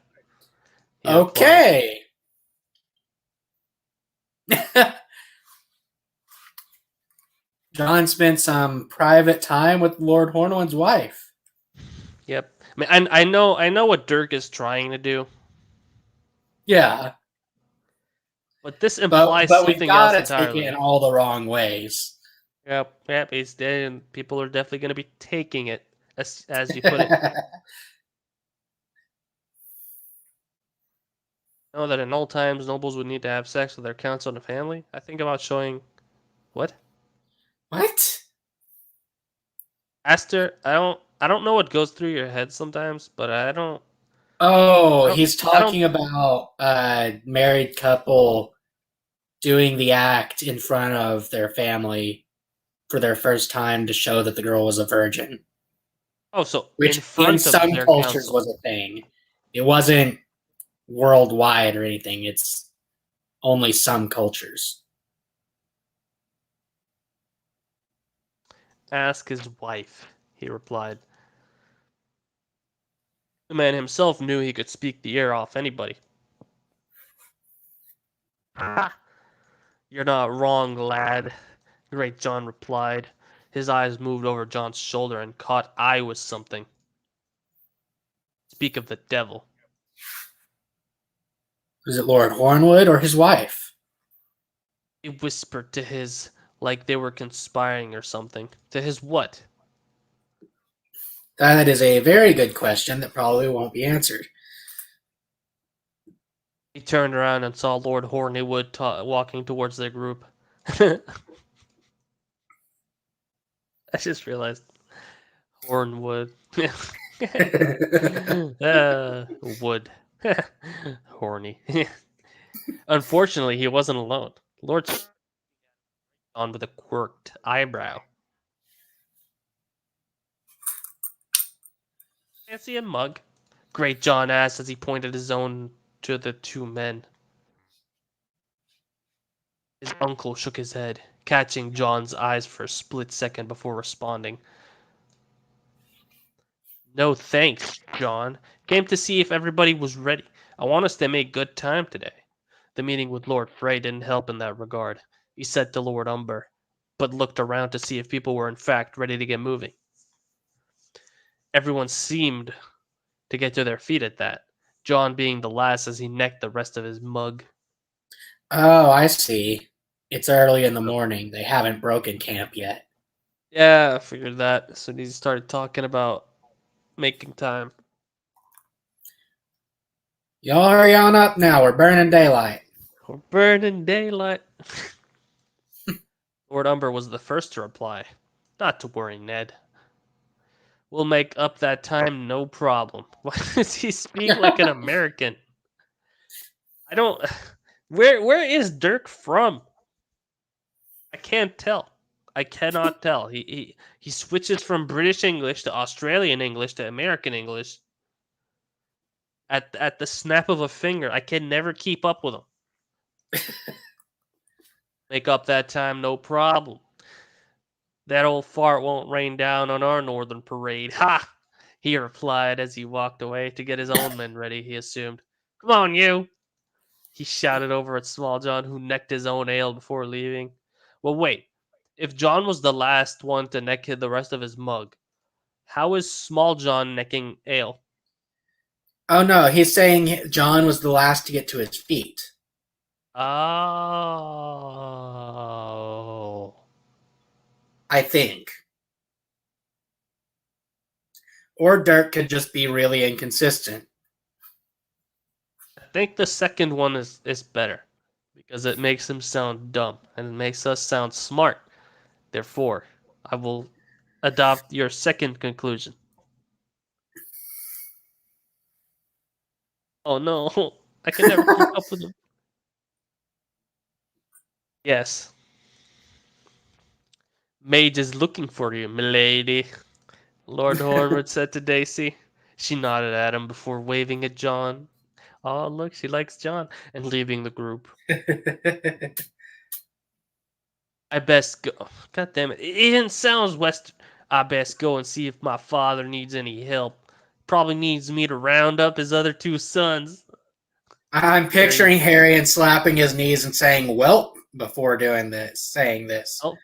He replied. Okay. John spent some private time with Lord Hornwood's wife. Yep. I mean, I know what Dirk is trying to do, Yeah, but this but implies we've something got else to take it entirely. in all the wrong ways. Yep. He's dead, and people are definitely going to be taking it, as you put it. Know that in old times nobles would need to have sex with their council and family. I think about showing. What? What? Aster, I don't know what goes through your head sometimes, but Oh, I don't he's I don't talking about a married couple doing the act in front of their family for their first time to show that the girl was a virgin, Oh, so in which in front of some their cultures council. was a thing. It wasn't worldwide or anything. It's only some cultures. Ask his wife, he replied. The man himself knew he could speak the ear off anybody. Ha! You're not wrong, lad, Great John replied. His eyes moved over John's shoulder and caught eye with something. Speak of the devil. Was it Lord Hornwood or his wife? He whispered to his, like they were conspiring or something. To his what? That is a very good question that probably won't be answered. He turned around and saw Lord Hornywood walking towards their group. I just realized Hornwood. Wood. Horny. Unfortunately, he wasn't alone. Lord on with a quirked eyebrow. Fancy a mug? Great John asked as he pointed his own to the two men. His uncle shook his head, catching John's eyes for a split second before responding. No thanks, John. Came to see if everybody was ready. I want us to make good time today. The meeting with Lord Frey didn't help in that regard, he said to Lord Umber, but looked around to see if people were in fact ready to get moving. Everyone seemed to get to their feet at that, John being the last as he necked the rest of his mug. Oh, I see. It's early in the morning. They haven't broken camp yet. Yeah, I figured that. So he started talking about making time. Y'all hurry on up now. We're burning daylight. We're burning daylight. Lord Umber was the first to reply. Not to worry, Ned. We'll make up that time, no problem. Why does he speak like an American? I don't. Where is Dirk from? I can't tell. I cannot tell. He switches from British English to Australian English to American English at the snap of a finger. I can never keep up with him. Make up that time, no problem. That old fart won't rain down on our northern parade. Ha! He replied as he walked away to get his own men ready, he assumed. Come on, you! He shouted over at Small John, who necked his own ale before leaving. Well, wait. If John was the last one to neck the rest of his mug, how is Small John necking ale? Oh no, he's saying John was the last to get to his feet. Oh. I think. Or Dirk could just be really inconsistent. I think the second one is better because it makes him sound dumb and it makes us sound smart. Therefore, I will adopt your second conclusion. Oh no, I can never keep up with him. Yes. Mage is looking for you, milady, Lord Hornwood said to Daisy. She nodded at him before waving at John. Oh, look, she likes John, and leaving the group. I best go. God damn it. It didn't sound West. I best go and see if my father needs any help. Probably needs me to round up his other 2 sons. I'm picturing Harry and slapping his knees and saying, "Well," before saying this. Oh,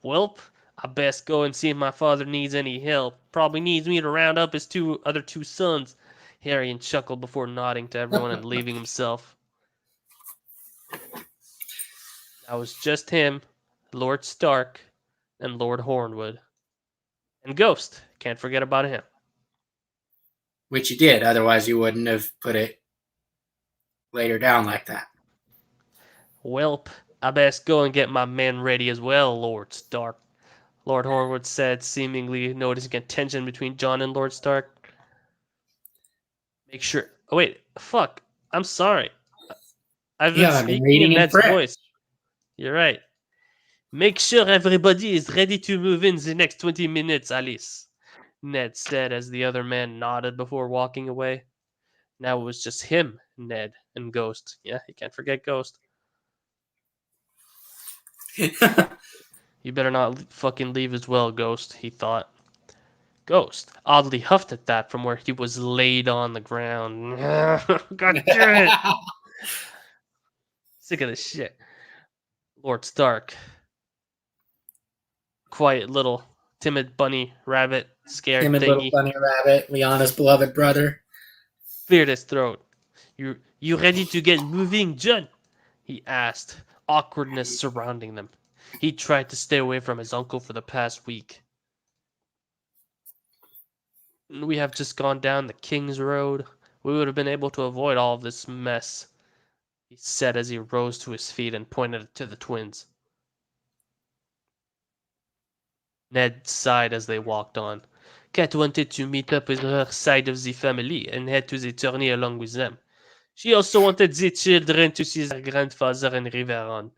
Welp, I best go and see if my father needs any help. Probably needs me to round up his other two sons. Harry chuckled before nodding to everyone and leaving himself. That was just him, Lord Stark, and Lord Hornwood. And Ghost, can't forget about him. Which you did, otherwise you wouldn't have put it later down like that. Welp, I best go and get my men ready as well, Lord Stark, Lord Hornwood said, seemingly noticing a tension between John and Lord Stark. Make sure. Oh, wait. Fuck. I'm sorry. I've been I've been speaking reading in in Ned's French. voice. You're right. Make sure everybody is ready to move in the next 20 minutes, Alice, Ned said as the other man nodded before walking away. Now it was just him, Ned, and Ghost. Yeah, you can't forget Ghost. You better not fucking leave as well, Ghost, he thought. Ghost oddly huffed at that from where he was laid on the ground. God damn it! Sick of this shit. Lord Stark. Quiet little timid bunny rabbit scared Timid little thingy. bunny rabbit, Liana's beloved brother. Cleared his throat. You ready to get moving, John? He asked, awkwardness surrounding them. He tried to stay away from his uncle for the past week. We have just gone down the King's Road. We would have been able to avoid all of this mess, he said as he rose to his feet and pointed to the twins. Ned sighed as they walked on. Kat wanted to meet up with her side of the family and head to the tourney along with them. She also wanted the children to see their grandfather in Riveron.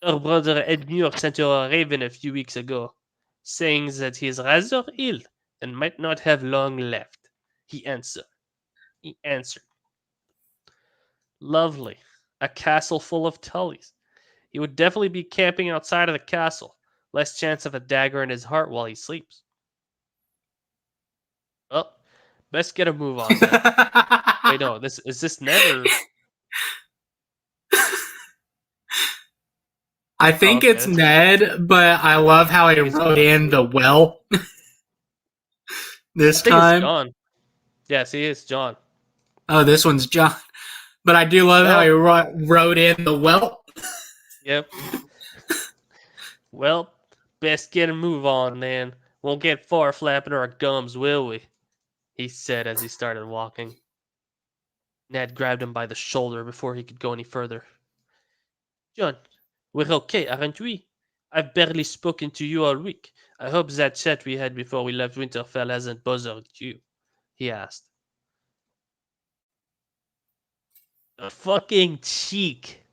Her brother Edmure sent her a raven a few weeks ago, saying that he is rather ill and might not have long left. He answered. Lovely. A castle full of tullies. He would definitely be camping outside of the castle. Less chance of a dagger in his heart while he sleeps. Oh, best get a move on then. Wait, no, is this Ned or? I think okay. it's Ned, but I love how he wrote in the well this I think it's time. John. Yeah, see, it's John. Oh, this one's John. But I do love how he wrote in the well. Yep. Well, best get a move on then. Won't get far flapping our gums, will we? He said as he started walking. Ned grabbed him by the shoulder before he could go any further. John, we're okay, aren't we? I've barely spoken to you all week. I hope that chat we had before we left Winterfell hasn't bothered you, he asked. The fucking cheek.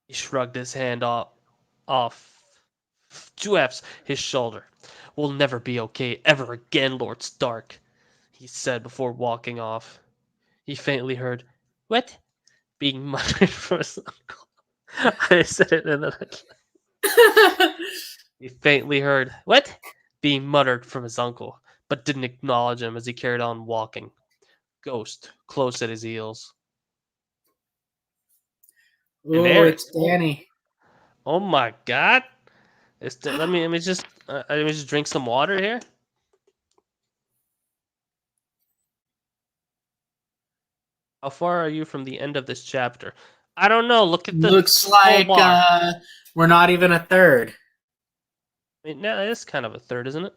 He shrugged his hand off Juef's his shoulder. We'll never be okay ever again, Lord Stark, he said before walking off. He faintly heard, "What?" being muttered from his uncle. I said it in the He faintly heard, "What?" being muttered from his uncle, but didn't acknowledge him as he carried on walking. Ghost close at his heels. Oh, it's Danny. Oh my god! Let me just drink some water here. How far are you from the end of this chapter? I don't know. Look at the Looks like bar. we're not even a third. I mean, no, it's kind of a third, isn't it?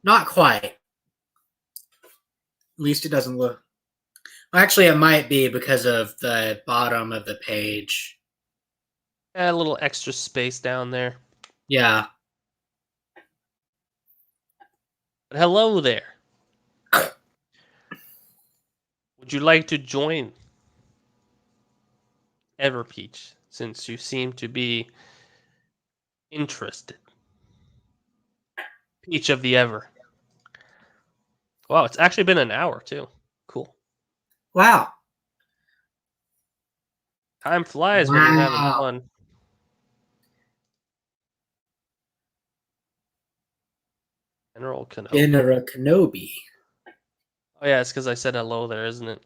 Not quite. At least it doesn't look. Actually, it might be because of the bottom of the page. A little extra space down there. Yeah. But hello there. Would you like to join Ever Peach, since you seem to be interested. Peach of the Ever. Wow, it's actually been an hour too. Cool. Wow. Time flies when you're having Wow. fun. General Kenobi. General Kenobi. Oh yeah, it's because I said hello there, isn't it?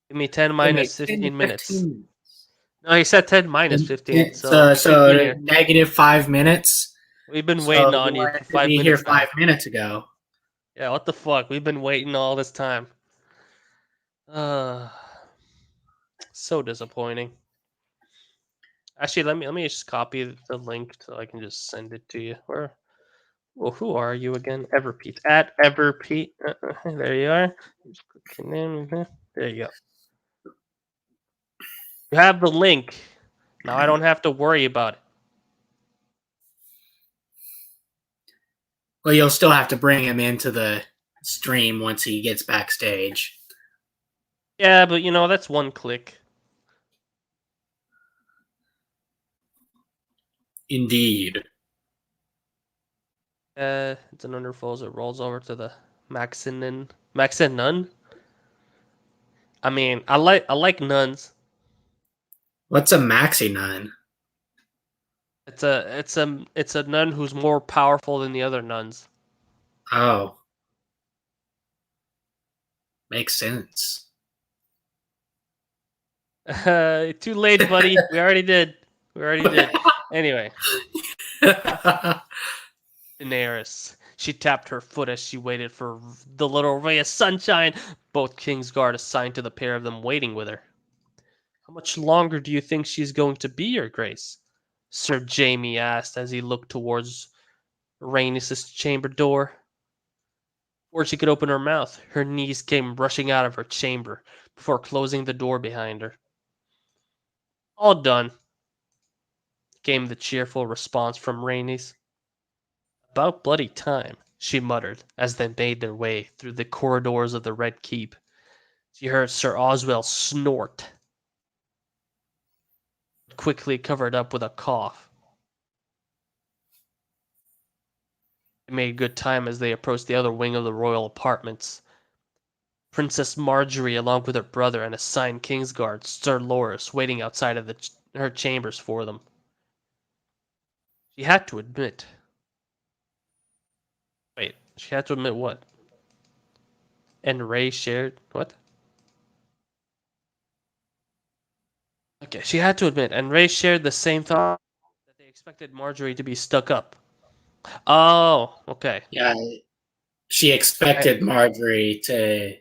Give me 10 minus 15 minutes. No, he said 10 minus 15. So So 15 here. negative 5 minutes. We've been So waiting on you wanted for to 5 be minutes. here 5 minutes ago. Yeah, what the fuck? We've been waiting all this time. So disappointing. Actually, let me just copy the link so I can just send it to you. Where? Well, who are you again? Everpeat. At Everpeat. There you are. Just clicking in. There you go. You have the link. Now I don't have to worry about it. Well, you'll still have to bring him into the stream once he gets backstage. Yeah, but that's one click. Indeed. It's an underflows. It rolls over to the Maxin Nun. I mean, I like nuns. What's a maxi nun? It's a nun who's more powerful than the other nuns. Oh. Makes sense. Too late, buddy. We already did. Anyway, Daenerys. She tapped her foot as she waited for the little ray of sunshine. Both Kingsguard assigned to the pair of them waiting with her. How much longer do you think she's going to be, Your Grace? Sir Jaime asked as he looked towards Rhaenys' chamber door. Before she could open her mouth, her niece came rushing out of her chamber before closing the door behind her. All done, came the cheerful response from Rhaenys. About bloody time, she muttered as they made their way through the corridors of the Red Keep. She heard Sir Oswell snort, quickly covered up with a cough. They made good time as they approached the other wing of the royal apartments. Princess Marjorie, along with her brother and assigned Kingsguard, Sir Loras, waiting outside of her chambers for them. She had to admit. Wait, she had to admit what? And Ray shared what? Okay, she had to admit, and Ray shared the same thought that they expected Marjorie to be stuck up. Oh, okay. Yeah. She expected Marjorie to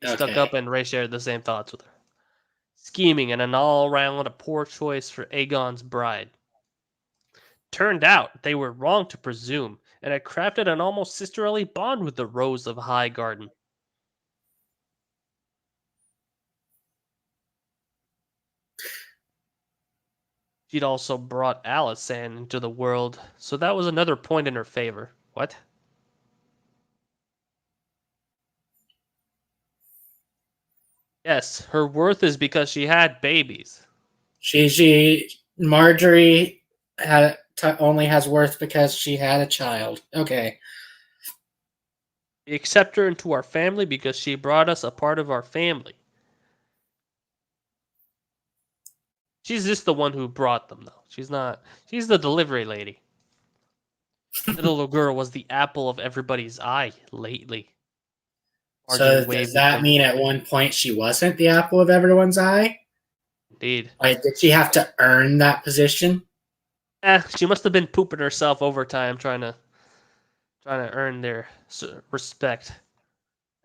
Stuck up, and Ray shared the same thoughts with her. Scheming and an all-around a poor choice for Aegon's bride. Turned out they were wrong to presume, and had crafted an almost sisterly bond with the Rose of Highgarden. She'd also brought Alysanne into the world, so that was another point in her favor. What? Yes, her worth is because she had babies. Marjorie only has worth because she had a child. Okay. We accept her into our family because she brought us a part of our family. She's just the one who brought them, though. She's not. She's the delivery lady. The little girl was the apple of everybody's eye lately. So does that mean at one point she wasn't the apple of everyone's eye? Indeed. Like, did she have to earn that position? She must have been pooping herself overtime trying to earn their respect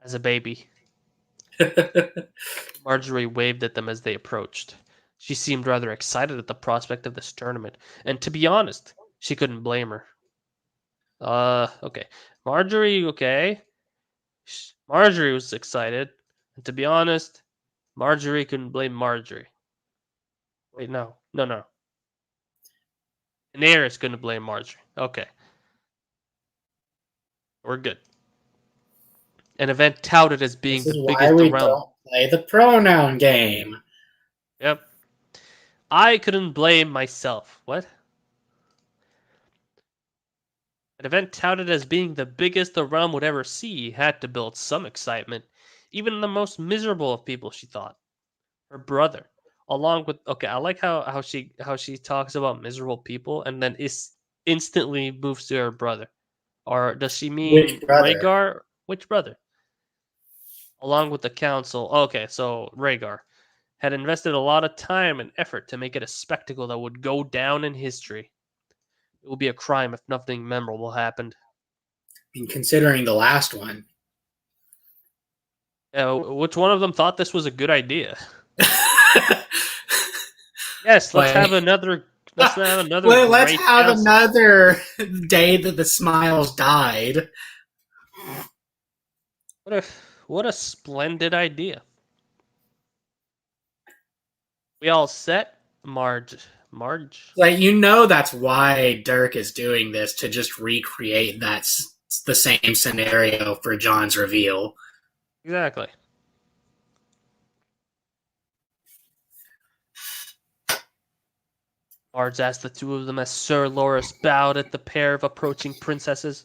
as a baby. Marjorie waved at them as they approached. She seemed rather excited at the prospect of this tournament, and to be honest, she couldn't blame her. Okay. Marjorie, okay. Marjorie was excited, and to be honest, Marjorie couldn't blame Marjorie. Wait, no. Daenerys couldn't blame Marjorie. Okay. We're good. An event touted as being the biggest around. Play the pronoun game. Yep. I couldn't blame myself. What? An event touted as being the biggest the realm would ever see had to build some excitement, even in the most miserable of people, she thought. Her brother. Along with I like how she talks about miserable people and then is instantly moves to her brother. Or does she mean Which brother? Rhaegar? Which brother? Along with the council. Okay, so Rhaegar had invested a lot of time and effort to make it a spectacle that would go down in history. It would be a crime if nothing memorable happened. And considering the last one. Which one of them thought this was a good idea? Yes, let's have another. Let's have another. Well, let's great have council. another day that the Smiles died. What a splendid idea. We all set? Marge. Like, that's why Dirk is doing this, to just recreate the same scenario for John's reveal. Exactly. Marge asked the two of them as Sir Loras bowed at the pair of approaching princesses.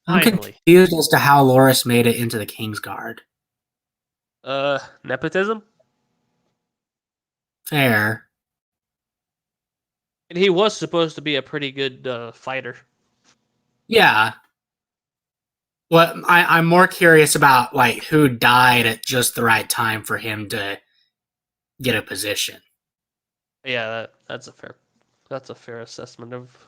I'm Finally. confused as to how Loras made it into the Kingsguard. Nepotism? Fair. And he was supposed to be a pretty good fighter. Yeah. Well, I'm more curious about like who died at just the right time for him to get a position. Yeah, that's a fair assessment of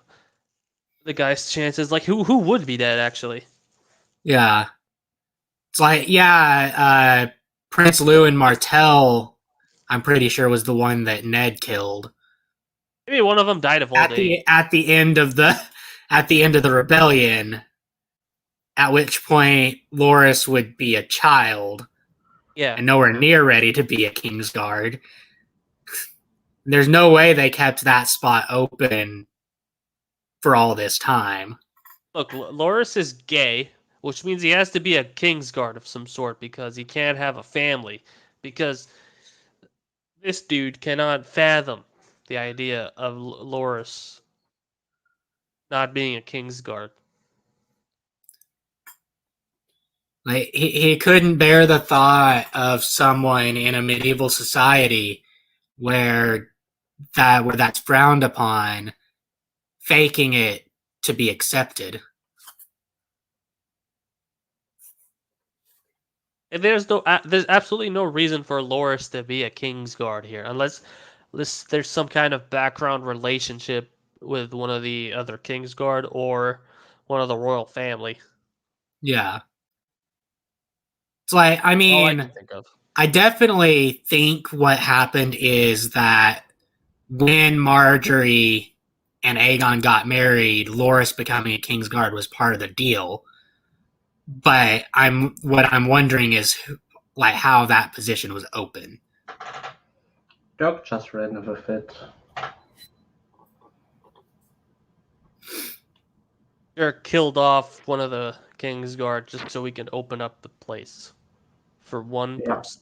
the guy's chances. Like who would be dead actually? Yeah. It's like, Prince Lewin Martell, I'm pretty sure, was the one that Ned killed. Maybe one of them died of old age. At the end of the rebellion, at which point Loras would be a child. Yeah. And nowhere near ready to be a Kingsguard. There's no way they kept that spot open for all this time. Look, Loras is gay, which means he has to be a Kingsguard of some sort because he can't have a family. Because this dude cannot fathom the idea of Loras not being a Kingsguard. Like, he couldn't bear the thought of someone in a medieval society where that's frowned upon, faking it to be accepted. And there's absolutely no reason for Loras to be a Kingsguard here, unless there's some kind of background relationship with one of the other Kingsguard or one of the royal family. Yeah. It's like, I mean, all I can think of. I definitely think what happened is that when Marjorie and Aegon got married, Loras becoming a Kingsguard was part of the deal. But what I'm wondering is like how that position was open. Doc just ran with it. Eric killed off one of the Kingsguard just so we can open up the place for one person.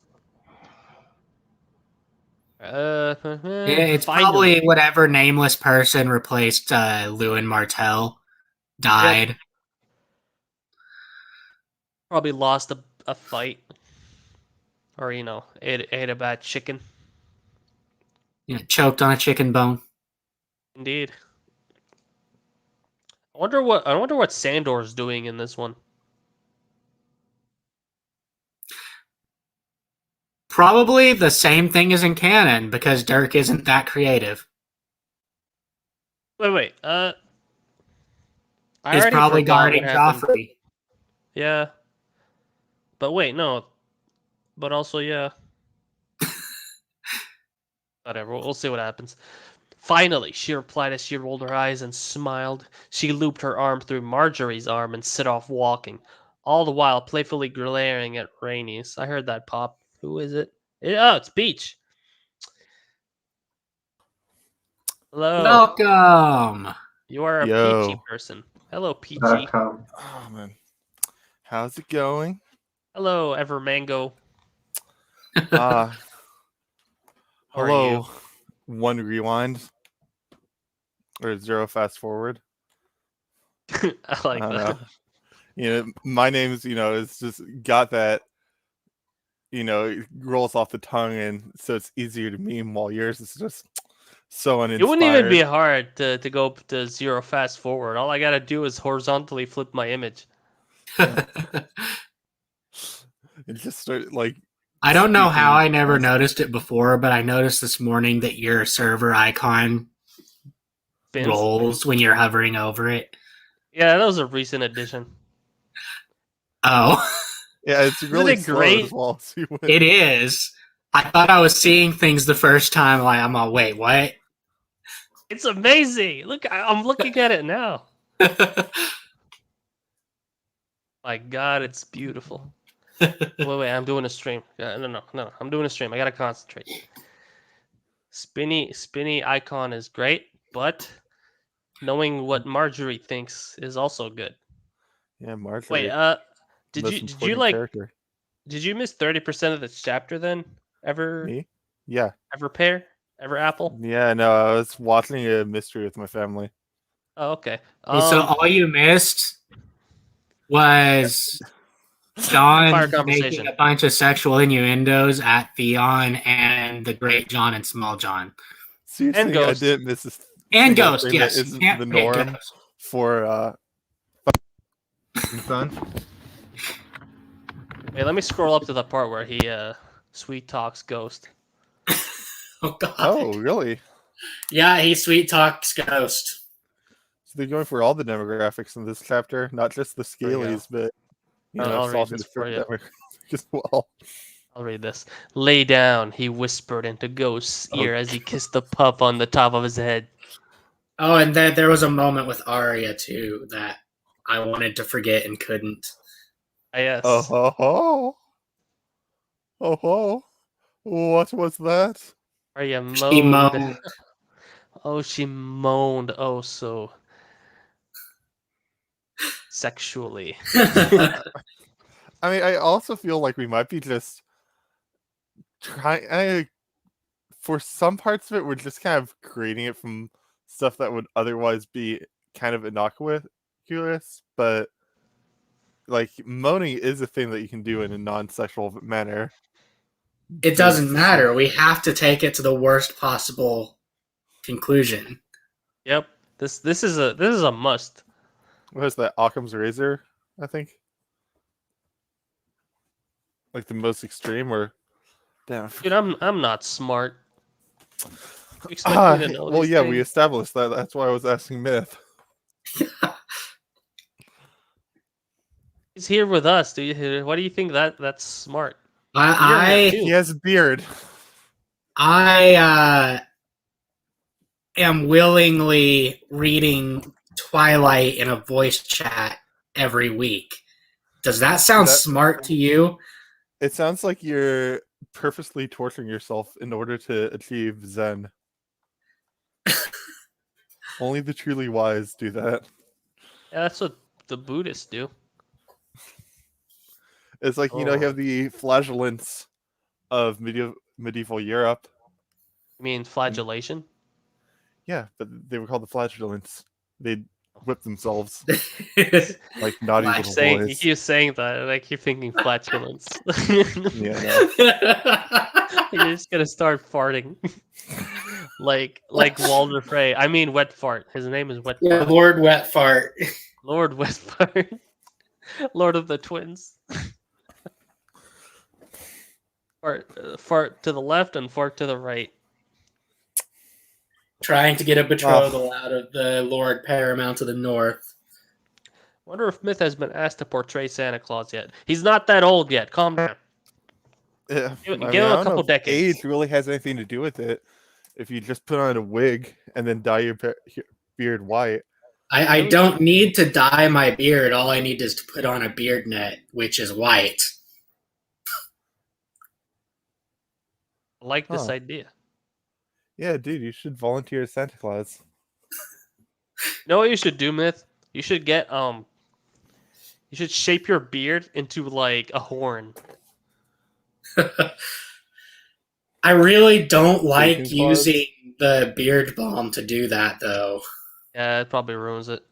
It's probably whatever nameless person replaced Lewin Martell died. Yep. Probably lost a fight. Or, ate a bad chicken. Yeah, choked on a chicken bone. Indeed. I wonder what Sandor's doing in this one. Probably the same thing as in canon, because Dirk isn't that creative. Wait. He's probably guarding Joffrey. Yeah. But wait, no. But also, yeah. Whatever, we'll see what happens. Finally, she replied as she rolled her eyes and smiled. She looped her arm through Marjorie's arm and set off walking, all the while playfully glaring at Rhaenys. I heard that pop. Who is it? Oh, it's Peach. Hello. Welcome. You are a peachy person. Hello, Peachy. Welcome. Oh, man. How's it going? Hello, Evermango. How are you? Hello, one rewind or zero fast forward. I like I don't that. know. My name's it's just got that. It rolls off the tongue, and so it's easier to meme. While yours is just so It wouldn't even be uninspired. hard to go up to zero fast forward. All I gotta do is horizontally flip my image. It just started like. I don't know how I speaking never nice. noticed it before, but I noticed this morning that your server icon Fins. rolls when you're hovering over it. Yeah, that was a recent addition. Oh, Yeah, it's really it slow great? as well. So it is. I thought I was seeing things the first time. Like, I'm all, wait, what? It's amazing. Look, I'm looking at it now. My God, it's beautiful. Wait, I'm doing a stream. No, I'm doing a stream. I gotta concentrate. Spinny icon is great, but knowing what Marjorie thinks is also good. Yeah, Marjorie. Wait, did most you important character. did you miss 30% of this chapter then? Me? Yeah. Ever pear? Ever apple? Yeah, no, I was watching a mystery with my family. Oh, okay. So all you missed was John Fire making conversation. a bunch of sexual innuendos at Theon and the Great John and Small John. So you're saying I Ghost. didn't miss a And single Ghost, thing yes. that You isn't can't the forget norm Ghost. for fun? Wait, let me scroll up to the part where he sweet talks Ghost. Oh, God. Oh, really? Yeah, he sweet talks Ghost. So they're going for all the demographics in this chapter, not just the There we go. scalies, but I'll read solving this the for you. demographic as well. I'll read this. Lay down, he whispered into Ghost's ear as he Okay. kissed the pup on the top of his head. Oh, and there was a moment with Arya, too, that I wanted to forget and couldn't. Yes. Oh ho ho! Oh ho! What was that? Arya She moaned. moaned. Oh, she moaned. Oh, so sexually. I mean, I also feel like we might be just trying. For some parts of it, we're just kind of creating it from stuff that would otherwise be kind of innocuous, but like moaning is a thing that you can do in a non-sexual manner. It doesn't matter. We have to take it to the worst possible conclusion. Yep. This is a must. What is that? Occam's razor, I think. Like the most extreme, or damn. Dude, I'm not smart. You expect me to know Well, these yeah, things? we established that. That's why I was asking Myth. He's here with us. What do you think that's smart? He has a beard. I am willingly reading Twilight in a voice chat every week. Does that sound smart to you? It sounds like you're purposely torturing yourself in order to achieve Zen. Only the truly wise do that. Yeah, that's what the Buddhists do. It's like, you have the flagellants of medieval Europe. You mean flagellation? Yeah, but they were called the flagellants. They'd whip themselves like naughty little boys. You keep saying that, and I keep thinking flatulence. Yeah, no. You're just gonna start farting, like Walder Frey. I mean, Wet Fart. His name is Wet Fart. Yeah, Lord Wet Fart. Lord Wet Fart. Lord of the Twins. Fart to the left and fart to the right. Trying to get a betrothal out of the Lord Paramount to the north. Wonder if Myth has been asked to portray Santa Claus yet. He's not that old yet. Calm down. Yeah, Give him I a don't couple know if decades. age really has anything to do with it. If you just put on a wig and then dye your beard white. I don't need to dye my beard. All I need is to put on a beard net, which is white. I like this idea. Yeah, dude, you should volunteer as Santa Claus. You know what you should do, Myth? You should get you should shape your beard into like a horn. I really don't like Bacon claws? using the beard balm to do that, though. Yeah, it probably ruins it.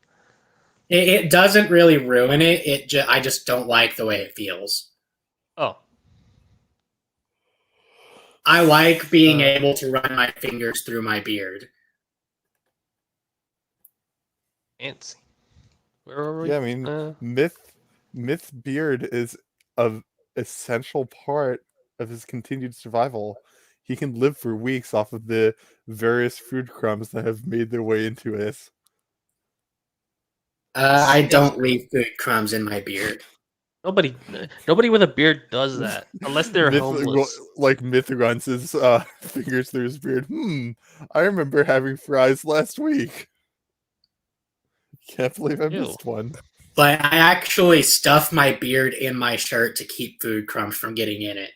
It doesn't really ruin it. I just don't like the way it feels. Oh, I like being Uh, able to run my fingers through my beard. fancy. Where were we? Yeah, I mean, Myth's beard is an essential part of his continued survival. He can live for weeks off of the various food crumbs that have made their way into it. I don't leave food crumbs in my beard. Nobody with a beard does that unless they're homeless. Myth runs his fingers through his beard. I remember having fries last week. Can't believe I Ew. missed one. But I actually stuff my beard in my shirt to keep food crumbs from getting in it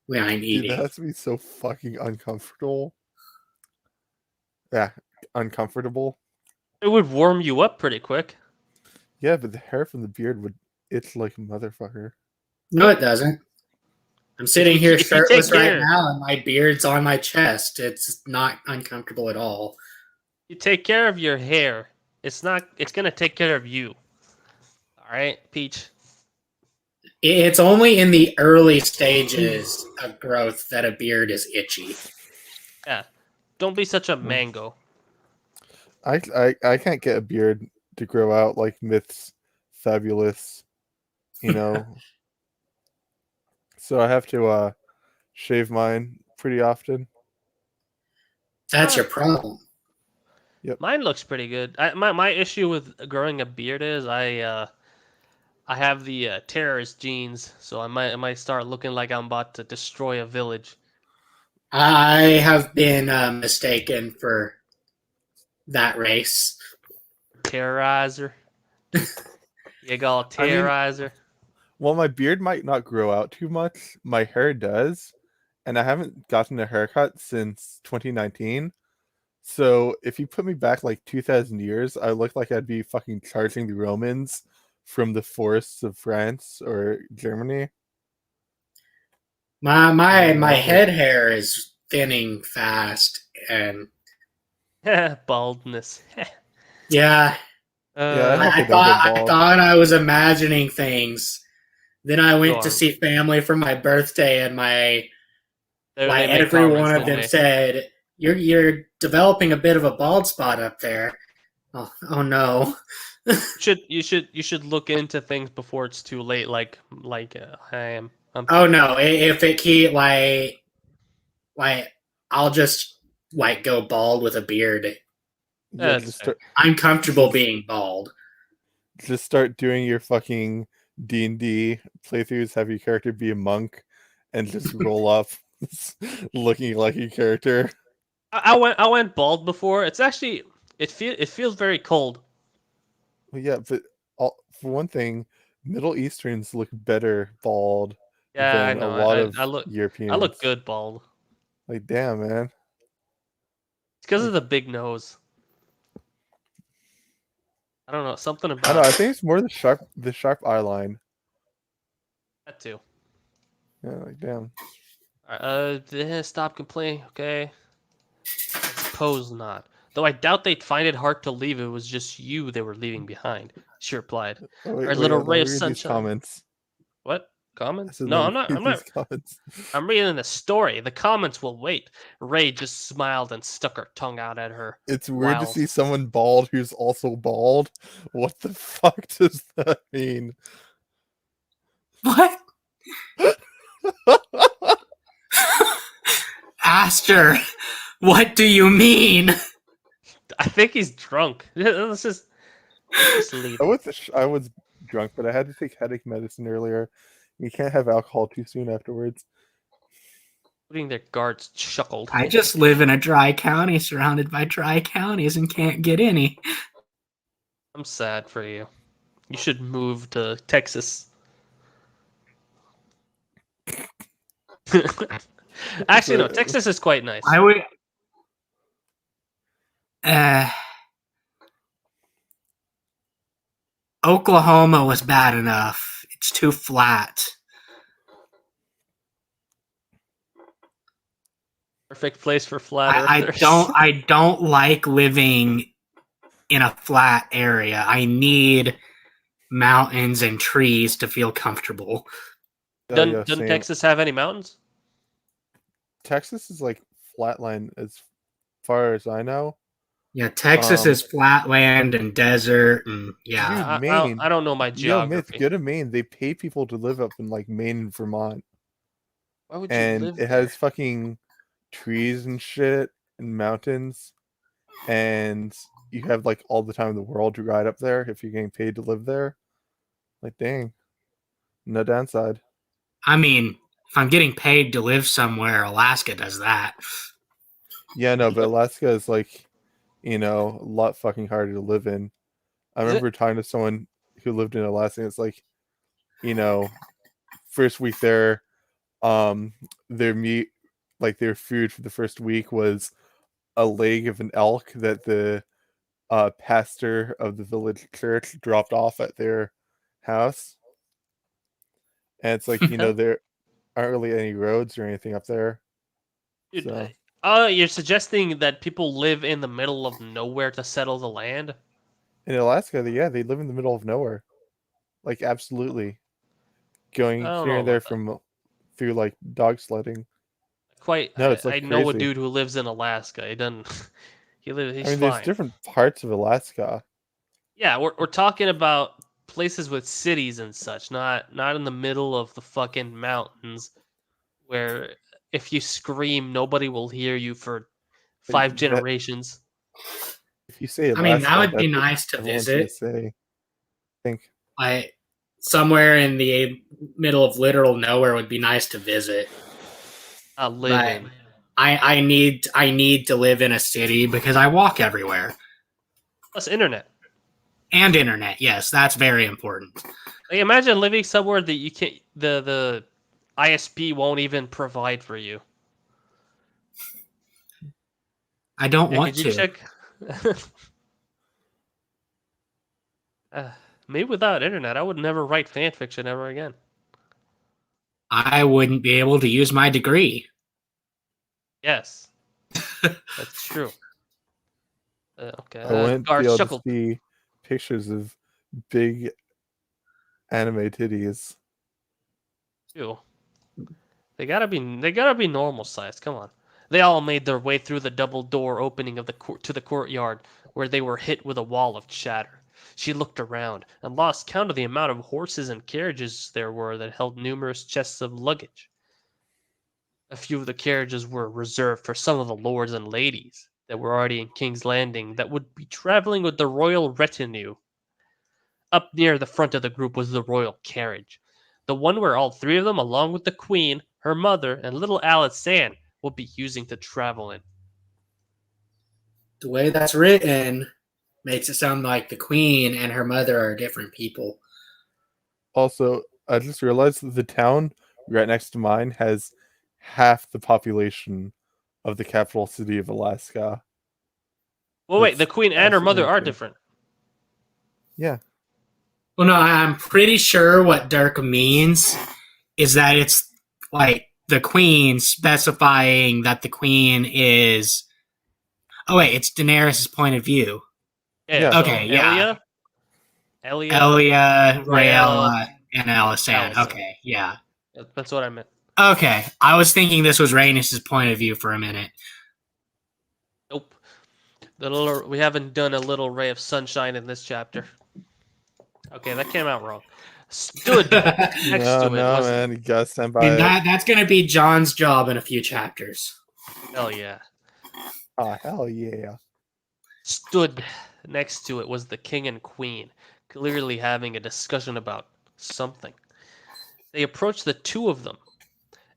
when I'm Dude, eating. that has to be so fucking uncomfortable. Yeah, uncomfortable. It would warm you up pretty quick. Yeah, but the hair from the beard would itch like a motherfucker. No, it doesn't. I'm sitting here If you take shirtless right care- now, and my beard's on my chest. It's not uncomfortable at all. You take care of your hair. It's gonna take care of you. All right, Peach. It's only in the early stages of growth that a beard is itchy. Yeah. Don't be such a mango. I can't get a beard to grow out like Myth's fabulous, so I have to shave mine pretty often. That's your problem. Mine looks pretty good. My issue with growing a beard is I have the terrorist genes, so I might start looking like I'm about to destroy a village. I have been mistaken for that race. Terrorizer. You got terrorizer. Well, my beard might not grow out too much. My hair does, and I haven't gotten a haircut since 2019. So if you put me back like 2,000 years, I look like I'd be fucking charging the Romans from the forests of France or Germany. My head hair is thinning fast, and Baldness. yeah, Yeah, I hope I I don't get bald. thought I was imagining things. Then I went Go to on. see family for my birthday, and They make every comments, one of don't them they? said, "You're developing a bit of a bald spot up there." Oh no! You should look into things before it's too late. Like I am. Oh no! If it keep I'll just go bald with a beard. Yeah, That's just fair. I'm comfortable being bald. start doing your fucking D&D playthroughs. Have your character be a monk, and just roll up looking like your character. I went bald before. It's actually it feels very cold. Well, yeah, but for one thing, Middle Easterns look better bald Yeah, I than a know. lot of I look Europeans. I look good bald. Like, damn, man. It's because of the big nose. I don't know, something I about know. I think it's more the sharp eye line. that too. Yeah, like damn. Stop complaining, okay? Suppose not. Though I doubt they'd find it hard to leave. It was just you they were leaving behind. She replied. Oh, wait, Our little no, ray of read these sunshine. comments. What? I Comments? said, No, no, I'm not. read I'm not. these comments. I'm reading the story. The comments will wait. Ray just smiled and stuck her tongue out at her. It's weird to Wow. see someone bald who's also bald. What the fuck does that mean? What? Aster, what do you mean? I think he's drunk. Let's just leave. I was drunk, but I had to take headache medicine earlier. You can't have alcohol too soon afterwards. Including their guards chuckled. I just live in a dry county surrounded by dry counties and can't get any. I'm sad for you. You should move to Texas. Actually, no. Texas is quite nice. I would. Oklahoma was bad enough. It's too flat. Perfect place for flat I earthers. don't like living in a flat area. I need mountains and trees to feel comfortable. Oh, yeah, Doesn't same. Texas have any mountains? Texas is like flatland as far as I know. Yeah, Texas is flat land and desert, and yeah. Dude, Maine. I don't know my Yo, Myth, geography. go to Maine. They pay people to live up in like Maine and Vermont. Why would you And live it there? has fucking trees and shit and mountains. And you have like all the time in the world to ride up there if you're getting paid to live there. Like, dang. No downside. I mean, if I'm getting paid to live somewhere, Alaska does that. Yeah, no, but Alaska is like, a lot fucking harder to live in. I remember talking to someone who lived in Alaska, and it's like, first week there, their meat, like their food for the first week was a leg of an elk that the pastor of the village church dropped off at their house. And it's like, there aren't really any roads or anything up there. Dude, So. you're suggesting that people live in the middle of nowhere to settle the land? In Alaska, they live in the middle of nowhere. Like, absolutely. Going I don't here know and there about through like dog sledding. No, it's I like know a crazy. dude who lives in Alaska. He doesn't. He's There's fine. different parts of Alaska. Yeah, we're talking about places with cities and such, not in the middle of the fucking mountains, where if you scream, nobody will hear you for 5 generations. If you say Alaska, I mean, that would be that's what nice to everyone's gonna visit. say. I think. Somewhere in the middle of literal nowhere would be nice to visit. Live in. I need to live in a city because I walk everywhere. Plus internet. And internet, yes, that's very important. Like, imagine living somewhere that you can't. The ISP won't even provide for you. I don't want Could you to. check? Maybe without internet, I would never write fan fiction ever again. I wouldn't be able to use my degree. Yes, that's true. Okay. I wouldn't be able chuckled. to see pictures of big anime titties. Ew. They gotta be normal sized. Come on. They all made their way through the double door opening of to the courtyard, where they were hit with a wall of chatter. She looked around and lost count of the amount of horses and carriages there were that held numerous chests of luggage. A few of the carriages were reserved for some of the lords and ladies that were already in King's Landing that would be traveling with the royal retinue. Up near the front of the group was the royal carriage, the one where all three of them, along with the queen, her mother, and little Alice Ann, will be using to travel in. The way that's written makes it sound like the queen and her mother are different people. Also, I just realized that the town right next to mine has half the population of the capital city of Alaska. Well, wait, the queen and her mother are different. Yeah. Well, no, I'm pretty sure what Dirk means is that it's like the queen specifying that the queen is. Oh wait, it's Daenerys' point of view. Yeah. Okay. Yeah. Elia, Rhaella, and Alysanne. Alysanne. Okay. Yeah. That's what I meant. Okay. I was thinking this was Rhaenys' point of view for a minute. Nope. We haven't done a little ray of sunshine in this chapter. Okay, that came out wrong. Stood next to it. No, man, you gotta stand by I mean, that's gonna be John's job in a few chapters. Hell yeah. Oh, hell yeah. Stood next to it was the king and queen, clearly having a discussion about something. They approached the two of them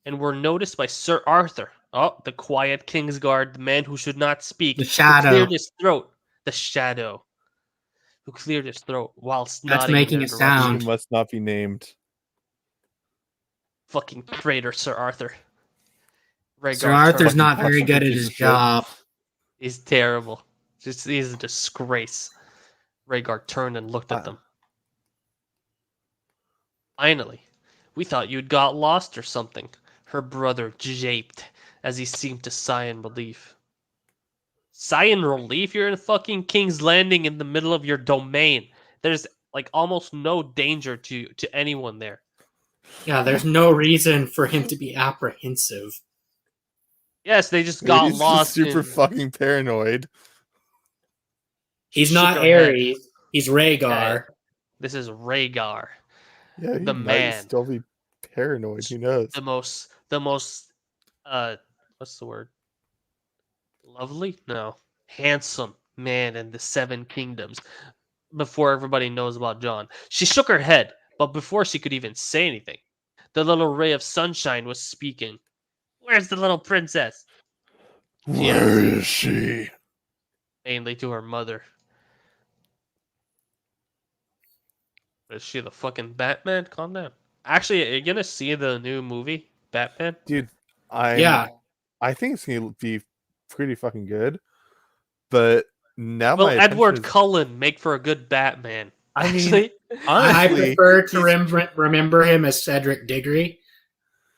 and were noticed by Sir Arthur. Oh, the quiet Kingsguard, the man who should not speak. The shadow. Who cleared his throat. The shadow. Who cleared his throat whilst That's nodding making in a their sound. direction. He must not be named. Fucking traitor, Sir Arthur. Sir Arthur's not very good at his job. He's terrible. He's a disgrace. Rhaegar turned and looked at them. Finally, we thought you'd got lost or something. Her brother japed as he seemed to sigh in relief. Sigh in relief? You're in fucking King's Landing in the middle of your domain. There's like almost no danger to anyone there. Yeah, there's no reason for him to be apprehensive. Yes, they just got He's lost. just super in... fucking paranoid. He's Shook not her head. Ares. He's Rhaegar. This is Rhaegar, Yeah, he the might man, still be paranoid. Who knows? the most, what's the word? Lovely? No, handsome man in the Seven Kingdoms. Before everybody knows about Jon, she shook her head, but before she could even say anything, the little ray of sunshine was speaking. Where's the little princess? She Where asked, is she? mainly to her mother. Is she the fucking Batman? Calm down. Actually, are you gonna see the new movie, Batman? Dude, Yeah. I think it's gonna be pretty fucking good. But now Will my Edward attention is- Cullen make for a good Batman? I mean, Actually, I honestly, prefer to he's- remember him as Cedric Diggory.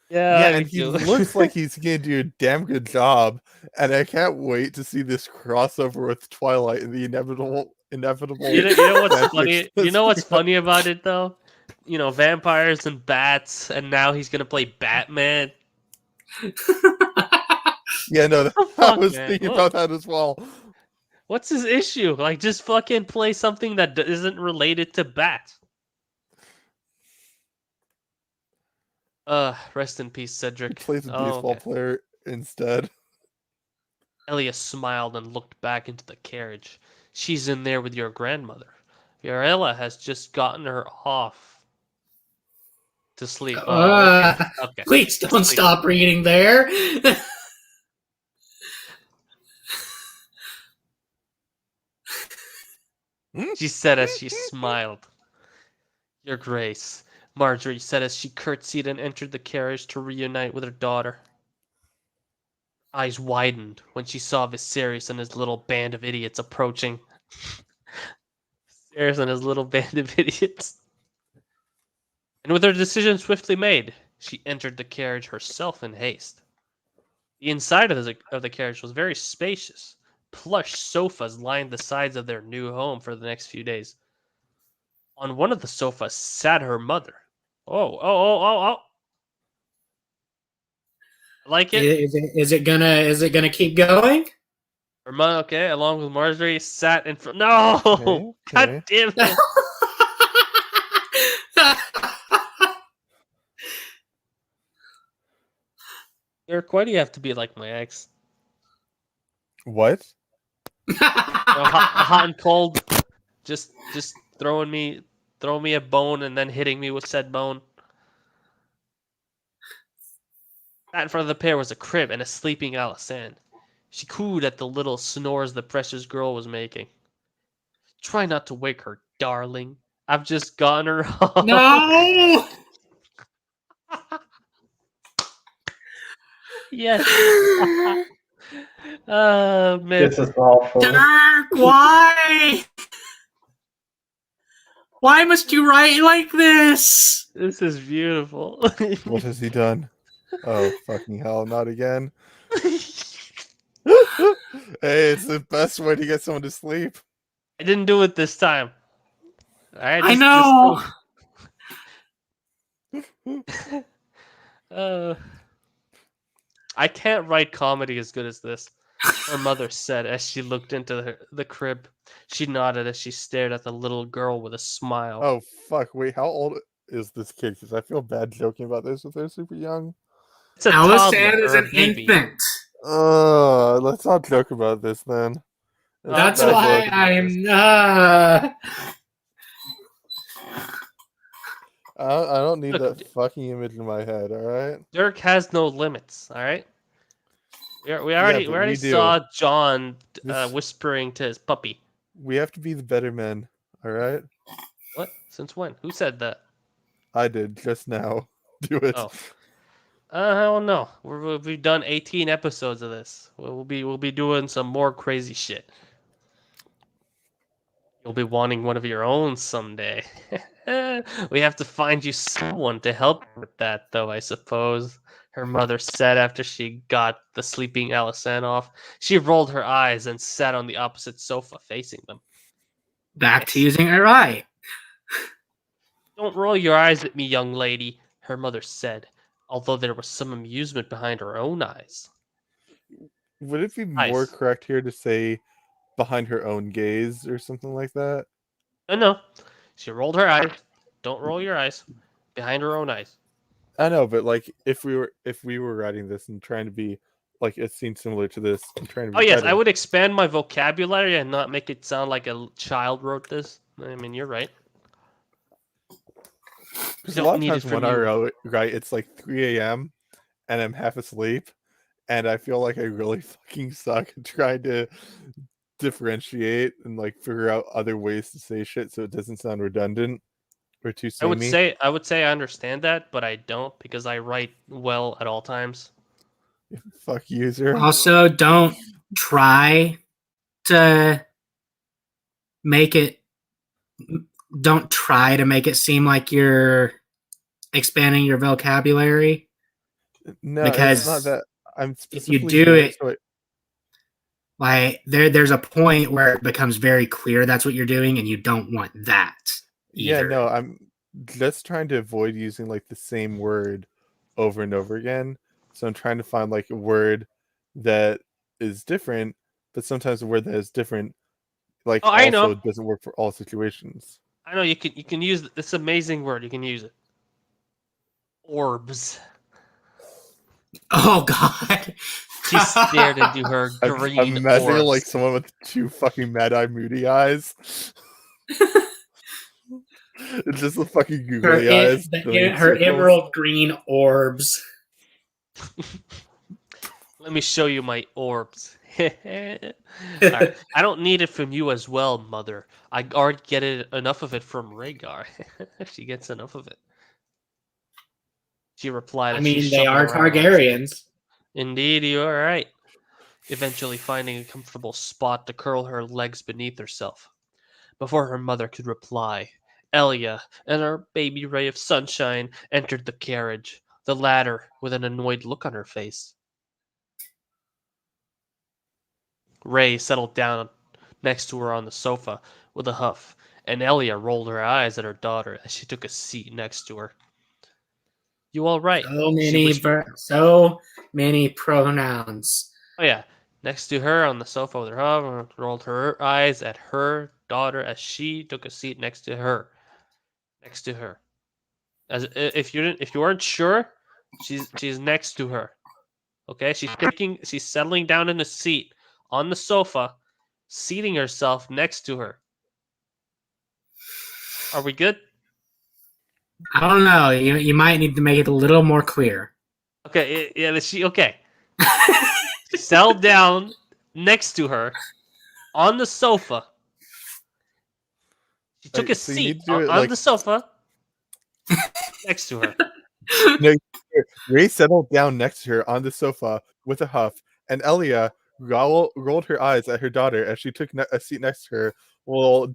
yeah, me and he too. looks like he's gonna do a damn good job, and I can't wait to see this crossover with Twilight and the inevitable. You know what's fanfics funny? that's You know what's gonna- funny about it though? You know, vampires and bats, and now he's gonna play Batman. Yeah, no, the I fuck, was man? thinking What? about that as well. What's his issue? Like, just fucking play something that isn't related to bats. Rest in peace, He Cedric. plays a Oh, baseball okay. player instead. Elias smiled and looked back into the carriage. She's in there with your grandmother. Yarella has just gotten her off to sleep. Oh, okay. Okay. Please don't Sleep. stop reading there. She said as she smiled. Your Grace, Marjorie said as she curtsied and entered the carriage to reunite with her daughter. Eyes widened when she saw Viserys and his little band of idiots approaching. Viserys and his little band of idiots. And with her decision swiftly made, she entered the carriage herself in haste. The inside of the carriage was very spacious. Plush sofas lined the sides of their new home for the next few days. On one of the sofas sat her mother. Oh. Like it? Is it gonna keep going? Her mother, okay, along with Marjorie, sat in front. No! Okay. God damn it! Eric, why do you have to be like my ex? What? Hot and cold, just throwing me a bone and then hitting me with said bone. Sat in front of the pair was a crib and a sleeping Alysanne. She cooed at the little snores the precious girl was making. Try not to wake her, darling. I've just gotten her home. No. Yes. Oh man. This is awful. Dirk, why? Why must you write like this? This is beautiful. What has he done? Oh, fucking hell, not again. Hey, it's the best way to get someone to sleep. I didn't do it this time. Alright, I know. I can't write comedy as good as this, her mother said as she looked into the crib. She nodded as she stared at the little girl with a smile. Oh, fuck, wait, how old is this kid? Because I feel bad joking about this if they're super young. It's a Alysanne toddler is or an a baby. infant. Let's not joke about this then. That's bad why joke about I'm. this. I don't need Look, that fucking image in my head, alright? Dirk has no limits. All right. We already but we do. saw John This- whispering to his puppy. We have to be the better men, alright? What? Since when? Who said that? I did, just now. Do it. Oh. I don't know. We've done 18 episodes of this. We'll be doing some more crazy shit. You'll be wanting one of your own someday. We have to find you someone to help with that, though, I suppose. her mother said after she got the sleeping Alisan off. She rolled her eyes and sat on the opposite sofa facing them. Back to Yes. using her eye. Don't roll your eyes at me, young lady, her mother said, although there was some amusement behind her own eyes. Would it be Nice. more correct here to say behind her own gaze or something like that? No. She rolled her eyes. Don't roll your eyes. Behind her own eyes. I know, but like if we were writing this and trying to be like it seems similar to this and trying to be Oh yes, better, I would expand my vocabulary and not make it sound like a child wrote this. I mean, you're right. because a Don't lot of need it times from when I you. write, it's like 3 a.m. and I'm half asleep, and I feel like I really fucking suck at trying to differentiate and like figure out other ways to say shit so it doesn't sound redundant or too I would samey. say I understand that, but I don't because I write well at all times. Fuck user. Also, don't try to make it. Don't try to make it seem like you're expanding your vocabulary. No, because it's not that. I'm if you specifically do doing it, so like there's a point where it becomes very clear that's what you're doing, and you don't want that yeah, either. no, I'm just trying to avoid using like the same word over and over again. So I'm trying to find like a word that is different, but sometimes a word that is different like Oh, I also know. doesn't work for all situations. I know you can use this amazing word. You can use it. Orbs. Oh God! She stared into her I'm green imagining orbs. like someone with two fucking mad-eye moody eyes. It's just the fucking googly eyes. doing her circles. emerald green orbs. Let me show you my orbs. Alright. I don't need it from you as well, mother. I already get enough of it from Rhaegar. She gets enough of it. She replied I as she mean, they shuffled are around. Targaryens. Indeed, you are right. Eventually finding a comfortable spot to curl her legs beneath herself. Before her mother could reply, Elia and her baby ray of sunshine entered the carriage, the latter with an annoyed look on her face. Ray settled down next to her on the sofa with a huff, and Elia rolled her eyes at her daughter as she took a seat next to her. You all right? So many pronouns. Oh yeah, next to her on the sofa with her huff, rolled her eyes at her daughter as she took a seat next to her. As if you weren't sure, she's next to her. Okay, she's settling down in a seat on the sofa, seating herself next to her. Are we good? I don't know. You might need to make it a little more clear. Okay, yeah, okay. Settled down next to her on the sofa. She took a So you need seat to do it on like the sofa next to her. no, Ray settled down next to her on the sofa with a huff, and Elia rolled her eyes at her daughter as she took a seat next to her, while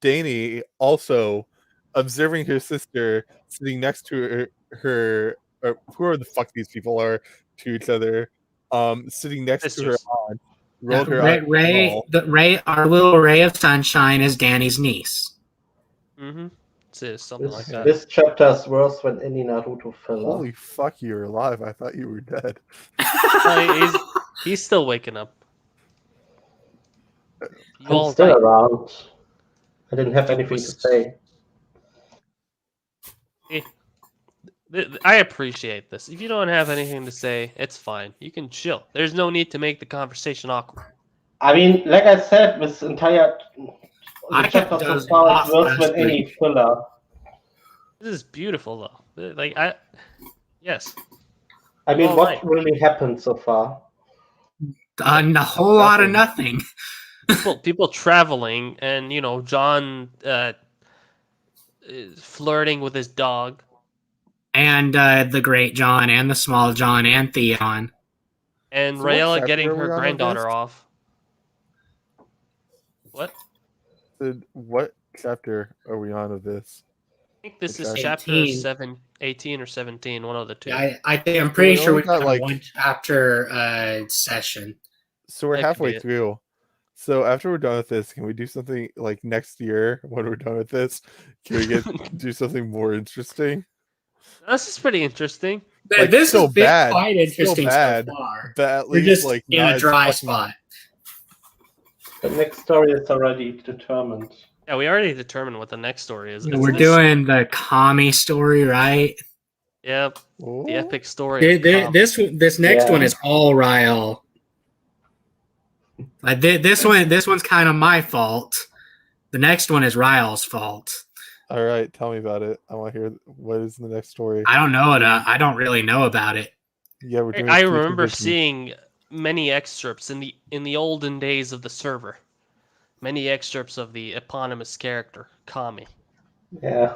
Dany also observing her sister sitting next to her whoever the fuck these people are to each other, sitting next to her Sisters. aunt, rolled her eyes. Our little ray of sunshine is Danny's niece. Mm-hmm. It's something like that. This chapter is worse than any Naruto filler. Holy fuck, you're alive! I thought you were dead. He's still waking up. I'm still around. I didn't have anything to say. I appreciate this. If you don't have anything to say, it's fine. You can chill. There's no need to make the conversation awkward. I mean, like I said, this entire chapter so far is worse than any filler. This is beautiful, though. Yes. I mean, what really happened so far? A whole lot of nothing. People traveling, and John flirting with his dog, and the Great John, and the Small John, and Theon, and Rhaella getting her granddaughter off. What? What chapter are we on of this? think this is Okay. chapter 18. 18 or 17, one of the two. Yeah, I think I'm pretty we sure only we've got, got like- one chapter session. So we're That could be halfway it. through. So after we're done with this, can we do something like next year when we're done with this? Can we do something more interesting? This is pretty interesting. Like, This still has been bad, quite still interesting bad, so far. but at We're least just like in not a as dry fucking- spot. The next story is already determined. Yeah, we already determined what the next story is. It's We're this- doing the Kami story, right? Yep, Oh. the epic story. Of Kami. This next Yeah. one is all Ryle. Like this one's kind of my fault. The next one is Ryle's fault. All right, tell me about it. I want to hear what is the next story. I don't know it. I don't really know about it. Yeah, we're doing. I three remember divisions. seeing many excerpts in the olden days of the server. Many excerpts of the eponymous character Kami. Yeah.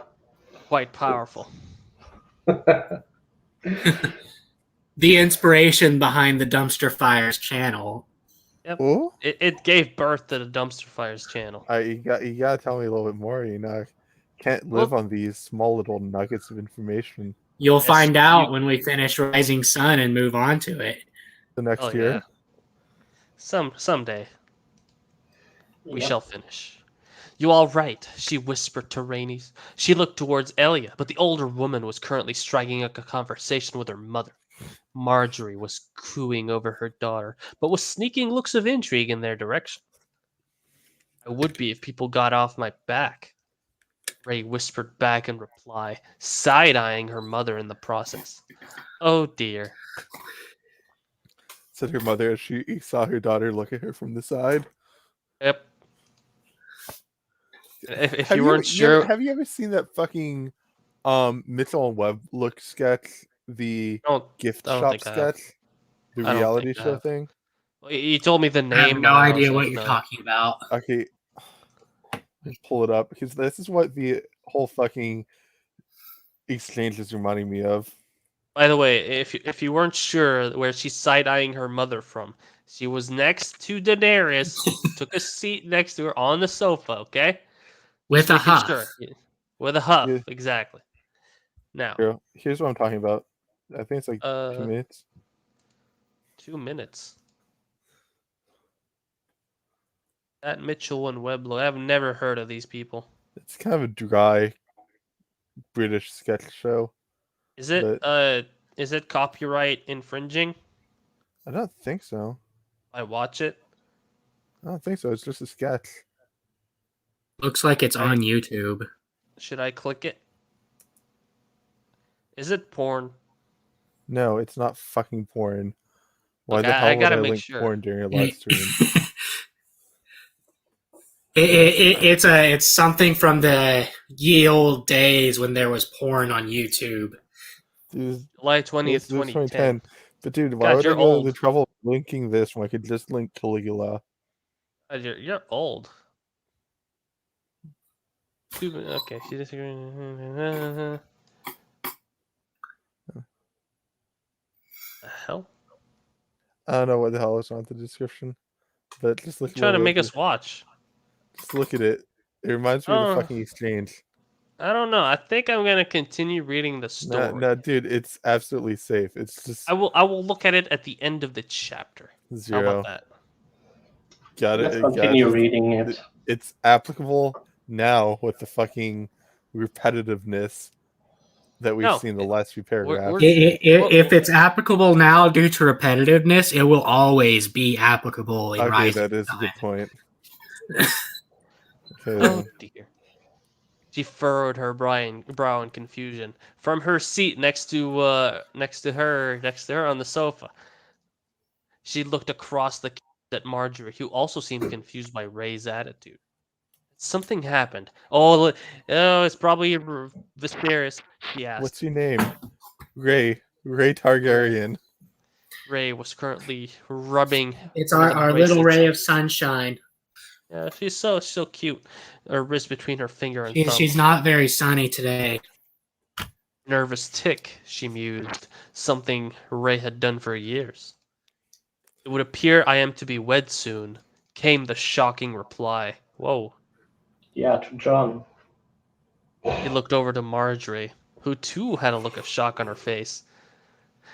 Quite powerful. The inspiration behind the Dumpster Fires channel. Oh, It gave birth to the Dumpster Fires channel. you gotta tell me a little bit more. You know, I can't live on these small little nuggets of information. You'll Yes, find out when we finish Rising Sun and move on to it. The next Oh, year. yeah. Someday we Yep. shall finish. You all right? She whispered to Rainey's. She looked towards Elia, but the older woman was currently striking up a conversation with her mother. Marjorie was cooing over her daughter, but with sneaking looks of intrigue in their direction. I would be if people got off my back, Ray whispered back in reply, side-eyeing her mother in the process. Oh dear. Said her mother as she saw her daughter look at her from the side. Yep. If Have you weren't sure, have you ever seen that fucking Mitchell and Webb look sketch, the gift I don't shop think I have. sketch, the I don't reality think I show have. thing? You told me the name. I have no and I was idea like, what you're no. talking about. Okay, let's pull it up because this is what the whole fucking exchange is reminding me of. By the way, if you weren't sure where she's side-eyeing her mother from, she was next to Daenerys, took a seat next to her on the sofa, okay? With Just a making huff. sure. With a huff, Yeah. exactly. Now, Girl, here's what I'm talking about. I think it's like 2 minutes. 2 minutes. That Mitchell and Webb, I've never heard of these people. It's kind of a dry British sketch show. Is it copyright infringing? I don't think so. I watch it. I don't think so. It's just a sketch. Looks like it's on YouTube. Should I click it? Is it porn? No, it's not fucking porn. Why Look, the hell I would gotta I make link sure. porn during a live stream? It's something from the ye old days when there was porn on YouTube. Dude, July this 20th, is 2010. But dude, why God, would I you're go to old. the trouble of linking this when I could just link Caligula? You're old. Okay, she disagrees. The hell? I don't know what the hell is on the description, but just look. Trying to at make it. us watch. Just look at it. It reminds me of Oh. the fucking exchange. I don't know. I think I'm gonna continue reading the story. No, dude, it's absolutely safe. It's just I will look at it at the end of the chapter. How zero. about that? Got Let's it. continue Got it. reading it. It's applicable now with the fucking repetitiveness that we've No, seen the last few paragraphs. If it's applicable now due to repetitiveness, it will always be applicable in Okay, Rising that is a good Sun. point. Okay, Oh then. dear. She furrowed her brow in confusion. From her seat next to her on the sofa, she looked across the kitchen at Marjorie, who also seemed confused by Ray's attitude. Something happened. Oh, it's probably Viserys. She asked. What's your name? Ray Targaryen. Ray was currently rubbing. It's one of our the little bracelets. ray of sunshine. Yeah, she's so cute. Her wrist between her finger and thumb. She's not very sunny today. Nervous tick, she mused. Something Ray had done for years. It would appear I am to be wed soon, came the shocking reply. Whoa. Yeah, to John. He looked over to Marjorie, who too had a look of shock on her face.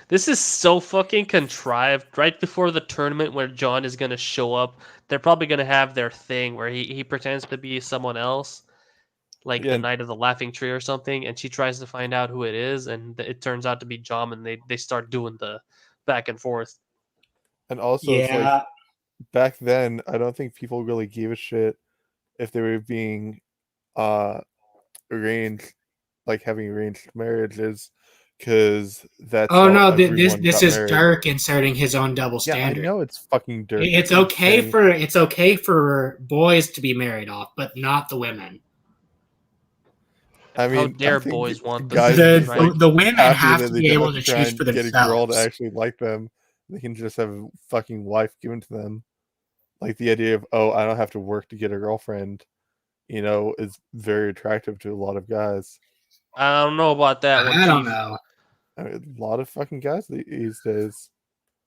This is so fucking contrived. Right before the tournament where John is going to show up, they're probably going to have their thing where he pretends to be someone else, like Yeah. the Knight of the Laughing Tree or something, and she tries to find out who it is, and it turns out to be John, and they start doing the back and forth. And also, it's like Yeah. back then, I don't think people really gave a shit if they were being arranged, like having arranged marriages, because that's Oh how no, everyone this got is married. Dirk inserting his own double Yeah, I standard. know it's fucking Dirk. It's He's okay saying- it's okay for boys to be married off, but not the women. I mean, How dare I think boys want this? guys The, just, right? the women happy have that to they be don't able have to to try choose and for get a girl to themselves. actually like them. They can just have a fucking wife given to them. Like the idea of, oh, I don't have to work to get a girlfriend, is very attractive to a lot of guys. I don't know about that one, I don't Chief. know. I mean, a lot of fucking guys these days.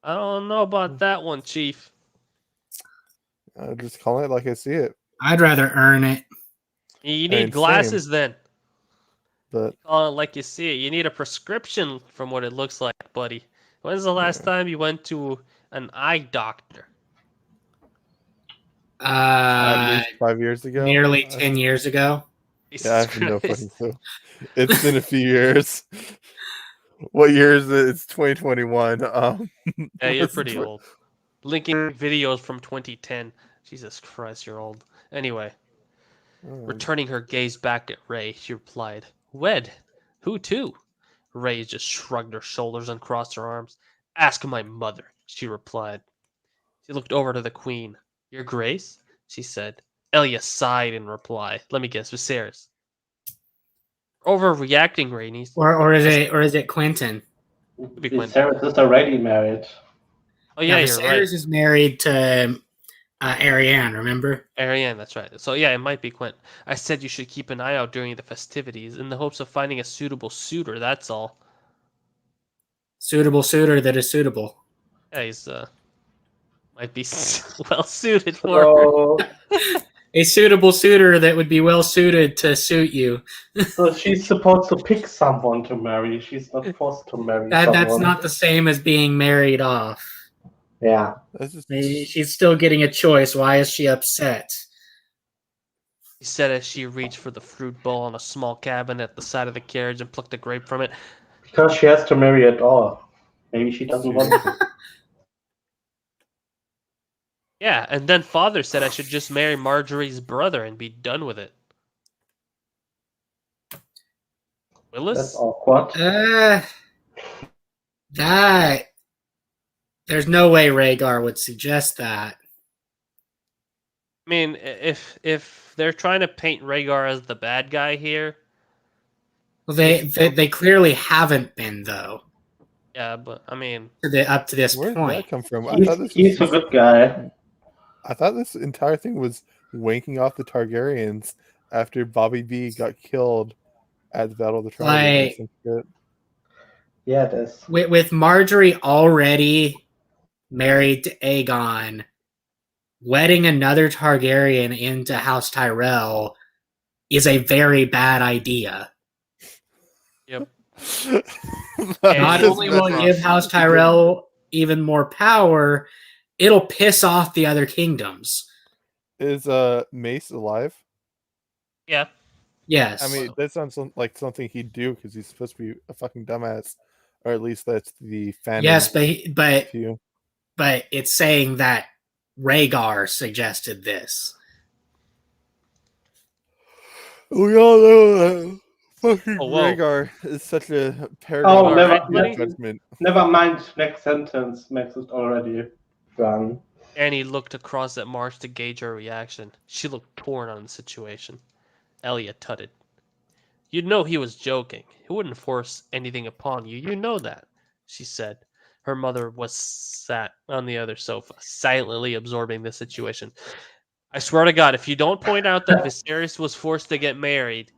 I don't know about that one, Chief. Just call it like I see it. I'd rather earn it. You I mean, need glasses then. But Call it like you see it. You need a prescription from what it looks like, buddy. When's the last time you went to an eye doctor? at least 5 years ago, Nearly 10 years ago. Yeah, I have no fucking clue. It's been a few years. What year is it? It's 2021. Yeah, you're what's the pretty old. Linking videos from 2010. Jesus Christ, you're old. Anyway, returning her gaze back at Ray, she replied, "Wed? Who to?" Ray just shrugged her shoulders and crossed her arms. "Ask my mother," she replied. She looked over to the queen. "Your grace?" she said. Elia sighed in reply. "Let me guess, Viserys." Overreacting, Rainey's. Or is it Quentin? Be Quentin. Viserys is already married. Oh yeah, you're right. Viserys is married to Ariane, remember? Ariane, that's right. So yeah, it might be Quentin. "I said you should keep an eye out during the festivities in the hopes of finding a suitable suitor, that's all." Suitable suitor that is suitable. Yeah, he's might be well suited for her. So, A suitable suitor that would be well suited to suit you. so she's supposed to pick someone to marry. She's not forced to marry someone. That's not the same as being married off. Yeah. That's just, She's still getting a choice. Why is she upset? He said as she reached for the fruit bowl on a small cabinet at the side of the carriage and plucked a grape from it. Because she has to marry at all. Maybe she doesn't want to. Yeah, and then father said I should just marry Marjorie's brother and be done with it. Willis? That's awkward. That there's no way Rhaegar would suggest that. I mean, if they're trying to paint Rhaegar as the bad guy here, Well, they clearly haven't been though. yeah, but I mean, Up to this where did point. that come from? I thought this He's a was good guy. I thought this entire thing was wanking off the Targaryens after Bobby B got killed at the Battle of the Trident or Like- some shit. Yeah, it is. With Marjorie already married to Aegon, wedding another Targaryen into House Tyrell is a very bad idea. yep. Not Just only will it messing- give House Tyrell even more power, it'll piss off the other kingdoms. Is Mace alive? Yeah. Yes. I mean, that sounds like something he'd do because he's supposed to be a fucking dumbass, or at least that's the fan. yes, but view. but it's saying that Rhaegar suggested this. We all know that fucking Oh, whoa. Rhaegar is such a Oh, paragon never, Alright, buddy. of judgment. never mind. Next sentence makes it already done. Annie looked across at Marge to gauge her reaction. She looked torn on the situation. Elia tutted. "You'd know he was joking. He wouldn't force anything upon you. You know that," she said. Her mother was sat on the other sofa, silently absorbing the situation. "I swear to God, if you don't point out that Viserys was forced to get married,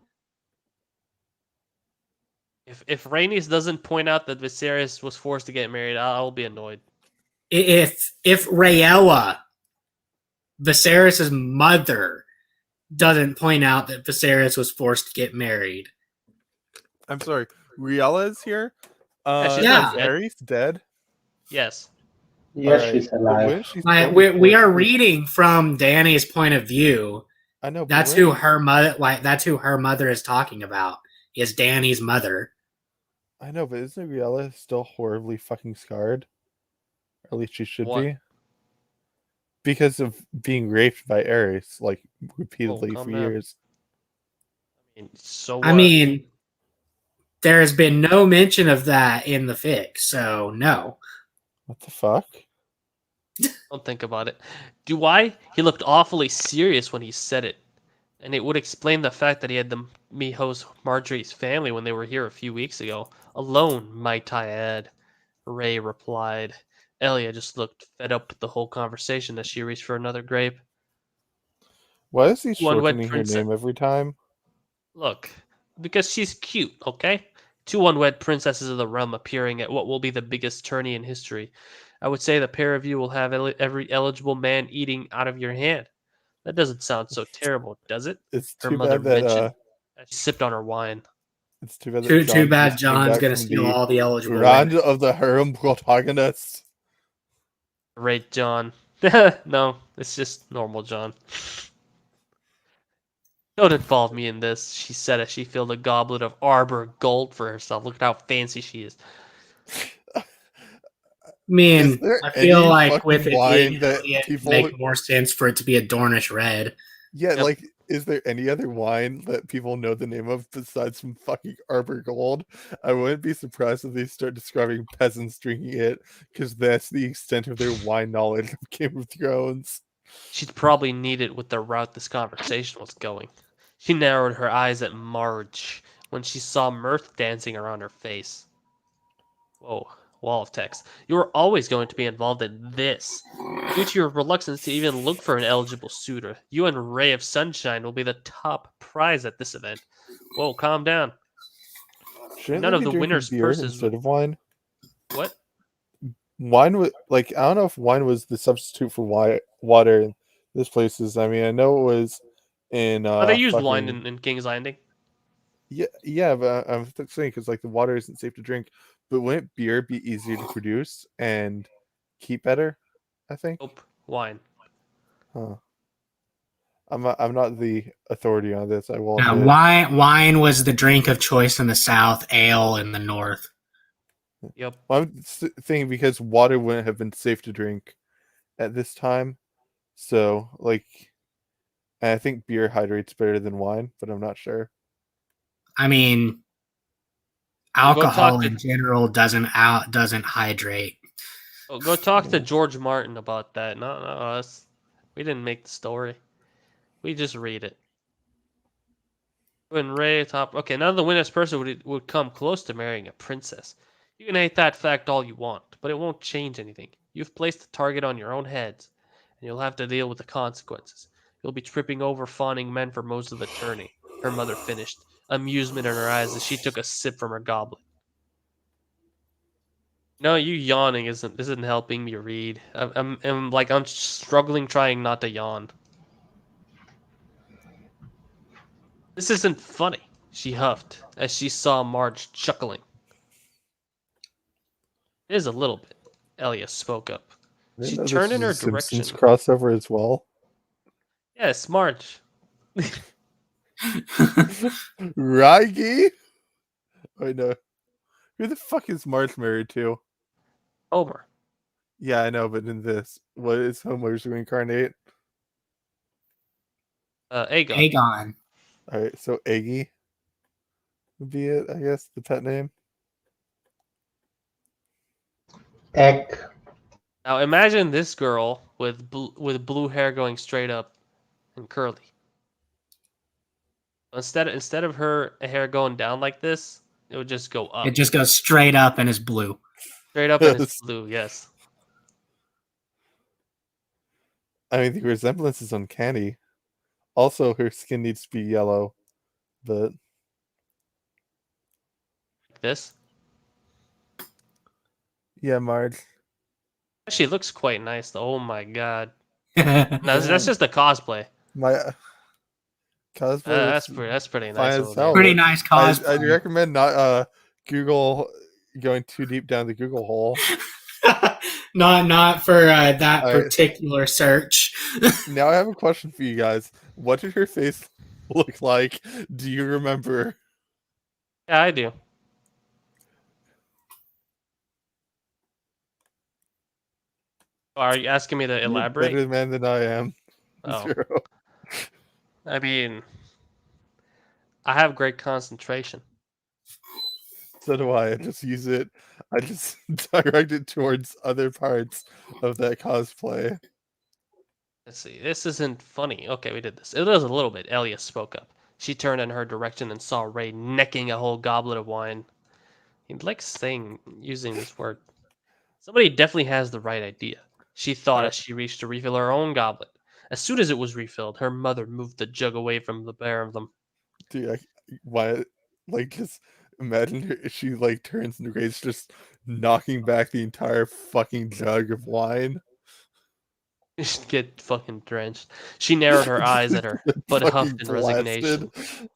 if Rhaenys doesn't point out that Viserys was forced to get married, I'll be annoyed." If Rhaella, Viserys' mother, doesn't point out that Viserys was forced to get married. I'm sorry. Riella is here. she's not Is dead. Aerys dead? Yes. Yes, Alright, she's but alive. when she's We are reading from Dany's point of view. I know. But That's who her mother. That's who her mother is talking about. Is Dany's mother? I know, but isn't Riella still horribly fucking scarred? Or at least she should What? be. Because of being raped by Aerys, like, repeatedly calm for down. years. So I what? mean, there has been no mention of that in the fic, so no. What the fuck? Don't think about it. Do I? He looked awfully serious when he said it. And it would explain the fact that he had me host Marjorie's family when they were here a few weeks ago. Alone, might I add. Ray replied. Elia just looked fed up with the whole conversation as she reached for another grape. Why is he One wed shortening her princess. name every time? Look, because she's cute, okay? 2 unwed princesses of the realm appearing at what will be the biggest tourney in history. I would say the pair of you will have every eligible man eating out of your hand. That doesn't sound so terrible, does it? It's Her too mother bad that mentioned as she sipped on her wine. it's too bad that Too John bad just came John's back gonna from steal the all the eligible round women. of the harem protagonist. Great, John. No, it's just normal, John. Don't involve me in this, she said as she filled a goblet of Arbor Gold for herself. Look at how fancy she is. I mean, there I feel any like with fucking it being wine that Elliot, it would people- make more sense for it to be a Dornish red. Yeah, Yep. like, is there any other wine that people know the name of besides from fucking Arbor Gold? I wouldn't be surprised if they start describing peasants drinking it, because that's the extent of their wine knowledge of Game of Thrones. She'd probably need it with the route this conversation was going. She narrowed her eyes at Marge when she saw mirth dancing around her face. Whoa, wall of text. You are always going to be involved in this. Due to your reluctance to even look for an eligible suitor, you and Ray of Sunshine will be the top prize at this event. Whoa, calm down. Shouldn't None they of be the drinking winners' beer purses instead of wine? What? Wine was like, I don't know if wine was the substitute for water in this places. I mean, I know it was in Oh, they used wine fucking- in King's Landing. yeah, but I'm saying because like the water isn't safe to drink, but wouldn't beer be easier to produce and keep better? I think. Nope, wine. Huh. I'm not the authority on this. I will Now, admit. wine was the drink of choice in the South, ale in the North. Yep. Well, I'm thinking because water wouldn't have been safe to drink at this time, so like, I think beer hydrates better than wine, but I'm not sure. I mean, Well, go alcohol talk to- in general doesn't hydrate. Oh, go talk to George Martin about that. Not us. We didn't make the story. We just read it. When Ray top. Okay, none of the winners person would come close to marrying a princess. You can hate that fact all you want, but it won't change anything. You've placed the target on your own heads, and you'll have to deal with the consequences. You'll be tripping over fawning men for most of the tourney. Her mother finished, amusement in her eyes as she took a sip from her goblet. No, you yawning isn't helping me read. I'm struggling trying not to yawn. This isn't funny, she huffed as she saw Marge chuckling. It is a little bit, Elia spoke up. I didn't She know this turned in was her a Simpsons direction. crossover as well. Yes, Marge. Raggy? Wait, no. Who the fuck is Marge married to? Homer. Yeah, I know, but in this, what is Homer's reincarnate? Aegon. Aegon. Alright, so Eggy would be it, I guess, the pet name. Egg. Now imagine this girl with blue hair going straight up and curly. Instead of her hair going down like this, it would just go up. It just goes straight up and is blue. Straight up and it's blue, yes. I mean, the resemblance is uncanny. Also, her skin needs to be yellow, but Like this. yeah, Marge. She looks quite nice though. Oh my god. I No, that's just a cosplay. My Cosplay That's pretty fine nice. as Over hell. there. Pretty nice cosplay. I'd recommend not Google going too deep down the Google hole. not for that All right. particular search. Now I have a question for you guys. What did her face look like? Do you remember? Yeah, I do. Are you asking me to You're a elaborate? better man than I am. Oh. Zero. I mean, I have great concentration. So do I. I just use it. I just direct it towards other parts of that cosplay. Let's see. This isn't funny. Okay, we did this. It was a little bit. Elia spoke up. She turned in her direction and saw Ray necking a whole goblet of wine. He likes using this word. Somebody definitely has the right idea. She thought as she reached to refill her own goblet. As soon as it was refilled, her mother moved the jug away from the pair of them. Dude, why? Like, just imagine she like turns and Ray's just knocking back the entire fucking jug of wine. She'd get fucking drenched. She narrowed her eyes at her, but Fucking huffed in resignation blasted.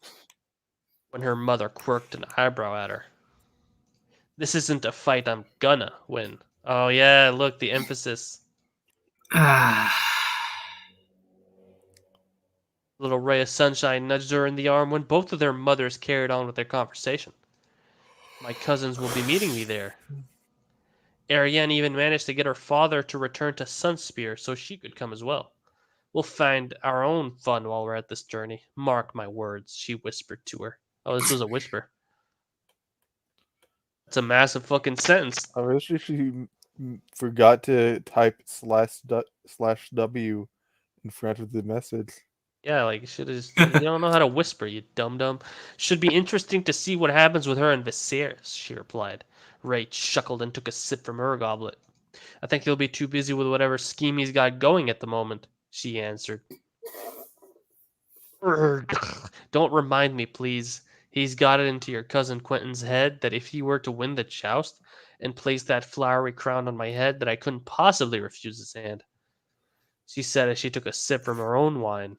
when her mother quirked an eyebrow at her. This isn't a fight I'm gonna win. Oh yeah, look, the emphasis. Little ray of sunshine nudged her in the arm when both of their mothers carried on with their conversation. My cousins will be meeting me there. Ariane even managed to get her father to return to Sunspear so she could come as well. We'll find our own fun while we're at this journey. Mark my words, she whispered to her. Oh, this was a whisper. It's a massive fucking sentence. I wish she forgot to type /W in front of the message. Yeah, like you should have. You don't know how to whisper, you dum dum. Should be interesting to see what happens with her and Viserys, she replied. Ray chuckled and took a sip from her goblet. I think he'll be too busy with whatever scheme he's got going at the moment, she answered. Don't remind me, please. He's got it into your cousin Quentin's head that if he were to win the joust and place that flowery crown on my head, that I couldn't possibly refuse his hand. She said as she took a sip from her own wine.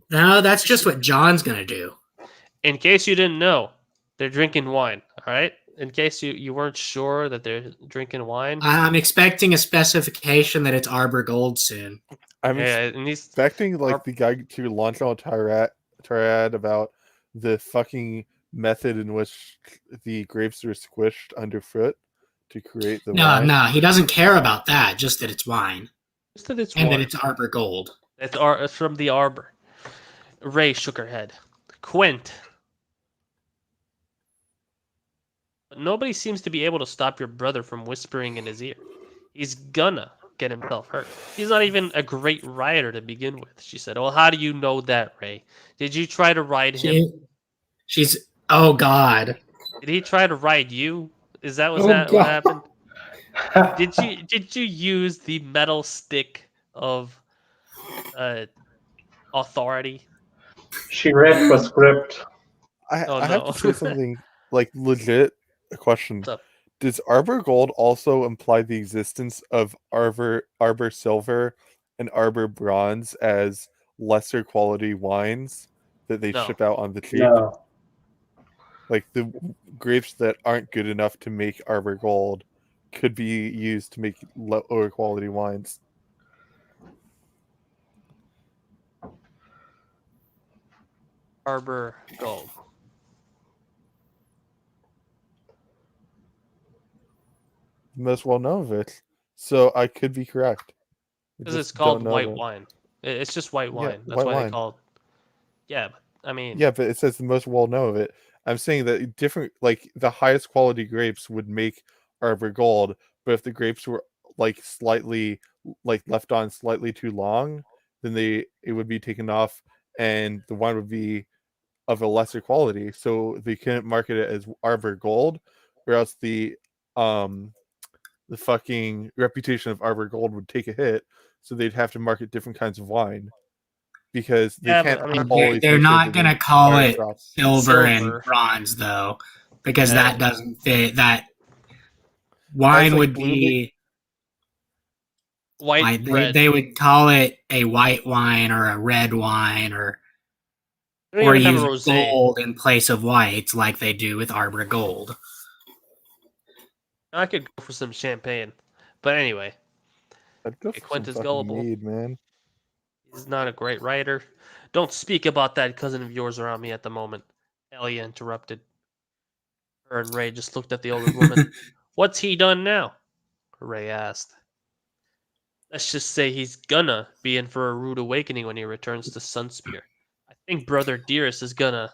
No, that's just what John's gonna do. In case you didn't know, they're drinking wine, all right? In case you weren't sure that they're drinking wine. I'm expecting a specification that it's Arbor Gold soon. I'm expecting like the guy to launch on a tirade about the fucking method in which the grapes are squished underfoot to create the wine. No, he doesn't care about that. Just that it's wine. Just that it's and wine. that it's Arbor Gold. It's from the Arbor. Ray shook her head. Quint. But nobody seems to be able to stop your brother from whispering in his ear. He's gonna get himself hurt. He's not even a great rider to begin with, she said. Well, how do you know that, Ray? Did you try to ride him? Oh, God. Did he try to ride you? What happened? Did you use the metal stick of authority? She read the script. I have to say something like legit. A question: does Arbor Gold also imply the existence of Arbor Silver and Arbor Bronze as lesser quality wines that they ship out on the cheap? No. Like the grapes that aren't good enough to make Arbor Gold could be used to make lower quality wines. Arbor Gold. Most well known of it, so I could be correct. Because it's called white wine. It's just white wine. That's why they call it. Yeah, but I mean. Yeah, but it says the most well known of it. I'm saying that different, like the highest quality grapes would make Arbor Gold, but if the grapes were like slightly like left on slightly too long, then it would be taken off, and the wine would be of a lesser quality. So they couldn't market it as Arbor Gold, or else the fucking reputation of Arbor Gold would take a hit. So they'd have to market different kinds of wine because they can't. They're not going to call it silver and bronze though, because that doesn't fit. That wine would be white. They would call it a white wine or a red wine or They don't Or even have a use rosé. gold in place of white, like they do with Arbor Gold. I could go for some champagne. But anyway, I'd go for some Quentin's fucking gullible. mead, man. He's not a great writer. Don't speak about that cousin of yours around me at the moment. Elia interrupted. Her and Ray just looked at the older woman. What's he done now? Ray asked. Let's just say he's gonna be in for a rude awakening when he returns to Sunspear. I think Brother Dearest is gonna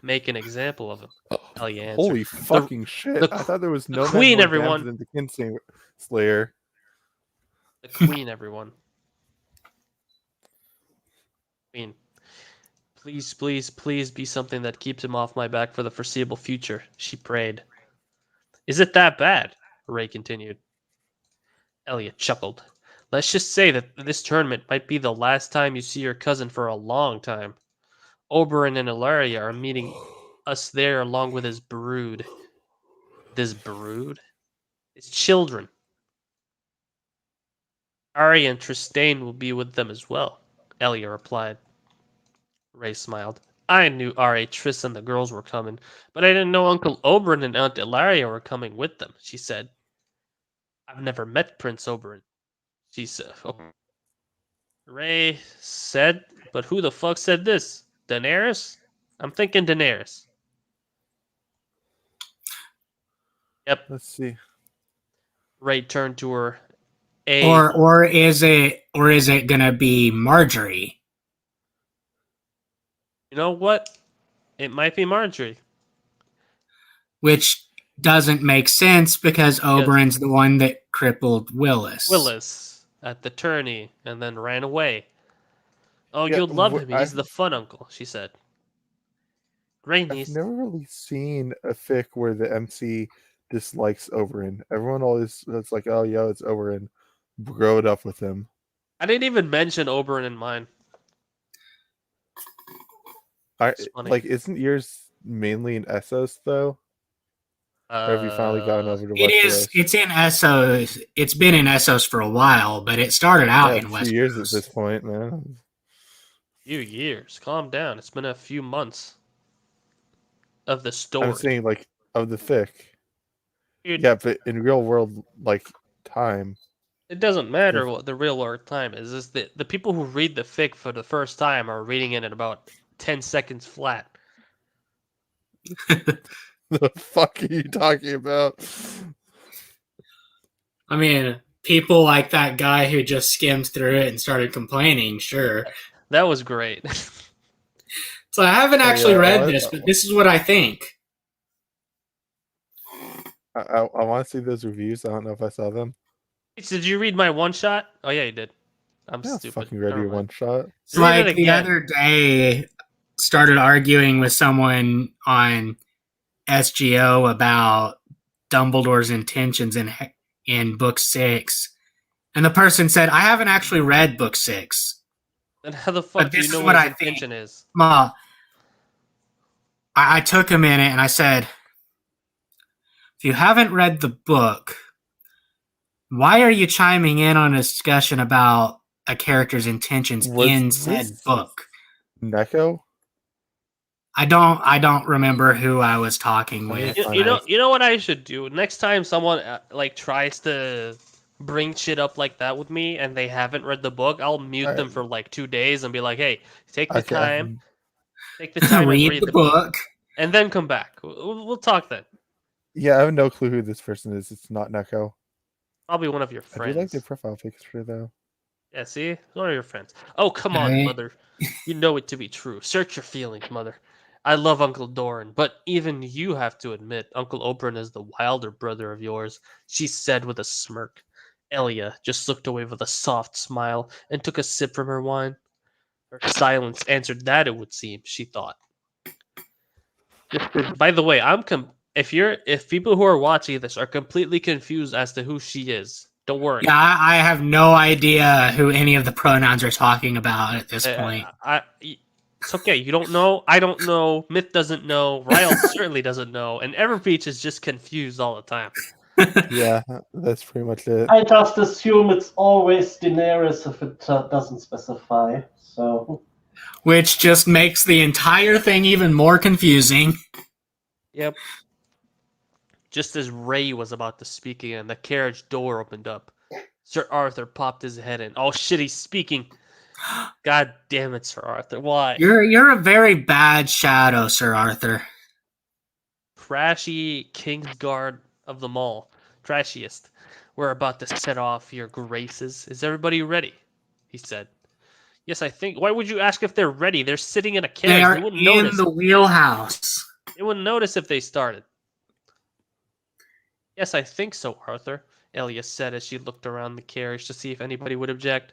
make an example of him. Elia answered. Holy fucking shit! the I thought there was no man queen, more everyone. damned than the Kinsing Slayer. The queen, everyone. Queen. Please, please, please be something that keeps him off my back for the foreseeable future, she prayed. Is it that bad? Ray continued. Elliot chuckled. Let's just say that this tournament might be the last time you see your cousin for a long time. Oberyn and Ilaria are meeting us there along with his brood. This brood? His children. Arya and Trystane will be with them as well, Elia replied. Ray smiled. I knew Arya, Triss, and the girls were coming, but I didn't know Uncle Oberyn and Aunt Ilaria were coming with them, she said. I've never met Prince Oberyn, she said. Oh. Ray said, but who the fuck said this? Daenerys? I'm thinking Daenerys. Yep. Let's see. Ray turned to her. Or is it gonna be Marjorie? You know what? It might be Marjorie. Which doesn't make sense because Oberyn's the one that crippled Willis. Willis at the tourney and then ran away. Oh, Yeah, you'll love him. He's the fun uncle, she said. I've never really seen a fic where the MC dislikes Oberyn. Everyone always it's like, oh, yo, it's Oberyn. Grow it up with him. I didn't even mention Oberyn in mine. Like, isn't yours mainly in Essos though? Or have you finally gotten over to Westeros? It's in Essos. It's been in Essos for a while, but it started out in a Westeros. few years at this point, man. Few years. Calm down. It's been a few months of the story. I'm saying, like, of the fic. Dude, yeah, but in real world, like, time. It doesn't matter what the real world time is. It's the people who read the fic for the first time are reading it in about 10 seconds flat. The fuck are you talking about? I mean, people like that guy who just skimmed through it and started complaining, sure. That was great. So I haven't actually read this, but this is what I think. I want to see those reviews. I don't know if I saw them. Did you read my one shot? Oh yeah, you did. I'm stupid. Fucking read your one shot. It's like the other day, started arguing with someone on SGO about Dumbledore's intentions in book 6, and the person said, "I haven't actually read book 6." Then how the fuck do you know what his I intention think. is? Ma, I took a minute and I said, if you haven't read the book, why are you chiming in on a discussion about a character's intentions in said book? Neko? I don't remember who I was talking with. You know what I should do? Next time someone like tries to bring shit up like that with me and they haven't read the book, I'll mute them for like 2 days and be like, "Hey, take the time read the book, and then come back. We'll talk then." Yeah, I have no clue who this person is. It's not Neko. Probably one of your friends. I do like their profile picture though. Yeah, see? One of your friends. Oh, come on, mother. You know it to be true. Search your feelings, mother. I love Uncle Doran, but even you have to admit Uncle Oberyn is the wilder brother of yours, she said with a smirk. Elia just looked away with a soft smile and took a sip from her wine. Her silence answered that, it would seem, she thought. By the way, if people who are watching this are completely confused as to who she is, don't worry. Yeah, I have no idea who any of the pronouns are talking about at this point. It's okay. You don't know. I don't know. Myth doesn't know. Ryle certainly doesn't know. And Everpeach is just confused all the time. Yeah, that's pretty much it. I just assume it's always Daenerys if it doesn't specify. So which just makes the entire thing even more confusing. Yep. Just as Ray was about to speak again, the carriage door opened up. Sir Arthur popped his head in. Oh shit, he's speaking. God damn it, Sir Arthur. Why? You're a very bad shadow, Sir Arthur. Trashy Kingsguard of them all. Trashiest. We're about to set off, your graces. Is everybody ready? He said. Yes, I think. Why would you ask if they're ready? They're sitting in a carriage. They are They wouldn't in notice. the wheelhouse. They wouldn't notice if they started. Yes, I think so, Arthur, Elias said as she looked around the carriage to see if anybody would object.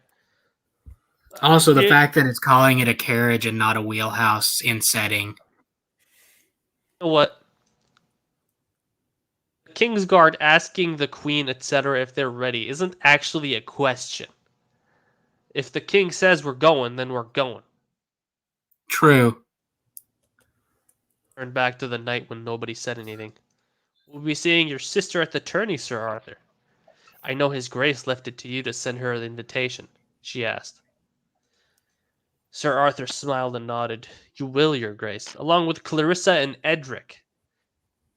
Also, the fact that it's calling it a carriage and not a wheelhouse in setting. You know what? Kingsguard asking the queen, etc., if they're ready isn't actually a question. If the king says we're going, then we're going. True. Turn back to the night when nobody said anything. We'll be seeing your sister at the tourney, Sir Arthur. I know his grace left it to you to send her the invitation, she asked. Sir Arthur smiled and nodded. You will, your grace, along with Clarissa and Edric.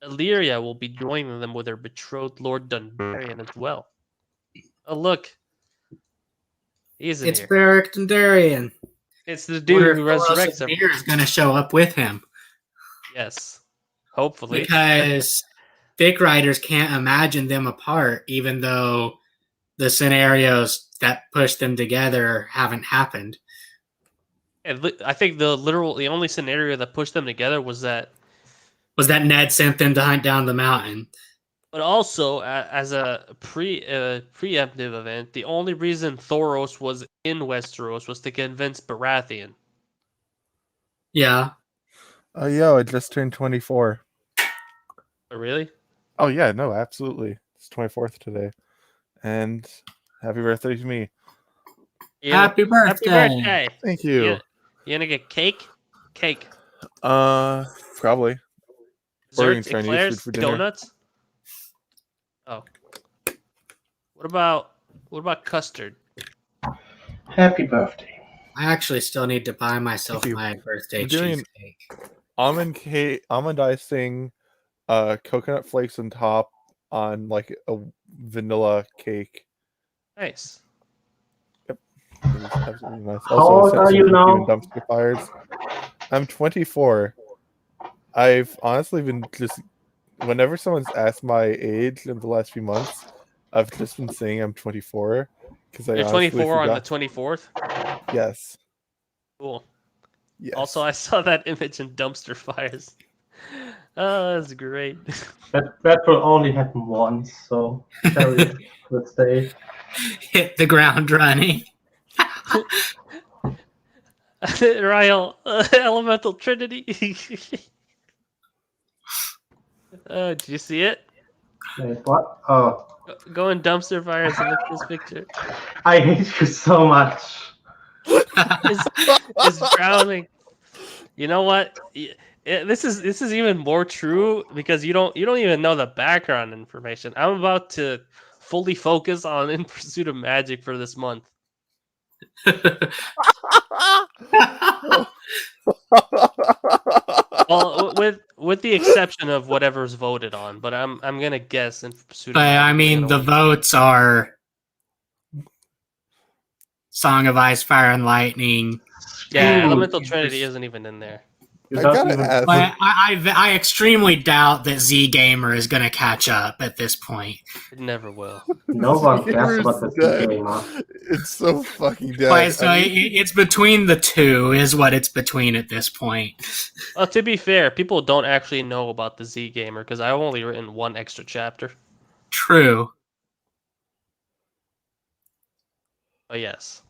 Illyria will be joining them with her betrothed Lord Dundarian as well. Oh, look. He's in It's here. Beric Dondarrion. It's the dude who Phyllis resurrects him. Amir is going to show up with him. Yes. Hopefully. Because fic writers can't imagine them apart, even though the scenarios that push them together haven't happened. I think the only scenario that pushed them together was that Ned sent them to hunt down the mountain. But also, as a preemptive event, the only reason Thoros was in Westeros was to convince Baratheon. Yeah. Oh, yo, it just turned 24. Oh, really? Oh, yeah, no, absolutely. It's 24th today. And happy birthday to me. Happy birthday. Happy birthday. Thank you. You gonna get cake? Cake. Probably. Desserts, Chinese eclairs, food for dinner. donuts? Oh. What about custard? Happy birthday. I actually still need to buy myself Thank you. my birthday I'm doing cheesecake. Almond icing, coconut flakes on top on like a vanilla cake. Nice. It was absolutely nice. How Also, old are you now? Dumpster fires. I'm 24. I've honestly been just whenever someone's asked my age in the last few months, I've just been saying I'm 24 because I You're honestly 24 on the forgot. 24th? Yes. Cool. Yes. Also, I saw that image in dumpster fires. Oh, that's great. That will only happen once, so Sherry, let's stay. Hit the ground running. Ryle, Elemental Trinity. Did you see it? Wait, what? Oh, Go in dumpster fires and look at this picture. I hate you so much. It's drowning. You know what? This is even more true because you don't even know the background information. I'm about to fully focus on In Pursuit of Magic for this month. Well, with the exception of whatever's voted on, but I'm gonna guess In Pursuit of But Magic. I mean, the votes are Song of Ice, Fire, and Lightning. Yeah, Ooh, Elemental Trinity isn't even in there. You I don't gotta even- ask. But I extremely doubt that Z Gamer is going to catch up at this point. It never will. No one cares about Gamer's this dead. gamer. It's so fucking dead. But so I mean, it's between the two, is what it's between at this point. Well, to be fair, people don't actually know about the Z Gamer because I've only written one extra chapter. True. But yes,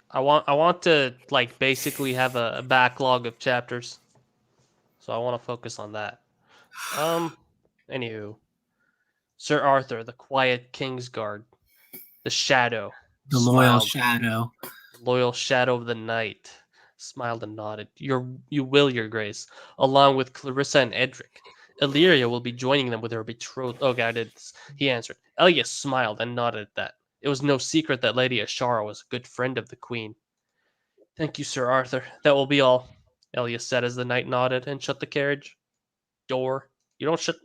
I want to like basically have a backlog of chapters, so I want to focus on that. Anywho, Sir Arthur, the quiet Kingsguard, the shadow, The loyal smiled. shadow. Loyal shadow of the night, smiled and nodded. You will, your grace, along with Clarissa and Edric. Illyria will be joining them with her betrothed. Oh, God, he answered. Elias smiled and nodded at that. It was no secret that Lady Ashara was a good friend of the queen. Thank you, Sir Arthur. That will be all, Elias said as the knight nodded and shut the carriage door. You don't shut...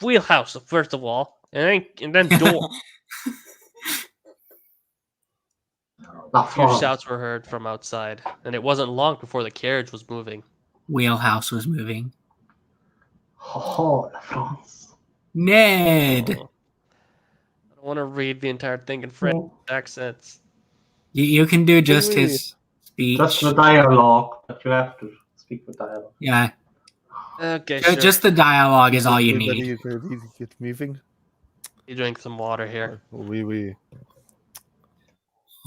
Wheelhouse, first of all, and then door. La A few France. shouts were heard from outside, and it wasn't long before the carriage was moving. Wheelhouse was moving. Oh, La France. Ned! Oh. I don't want to read the entire thing in French accents. You can do just Oui, oui. his speech. Just the dialogue, but you have to speak the dialogue. Yeah. Okay, sure. Just the dialogue is all you Everybody need. is ready to get moving. You drink some water here. Oui, oui.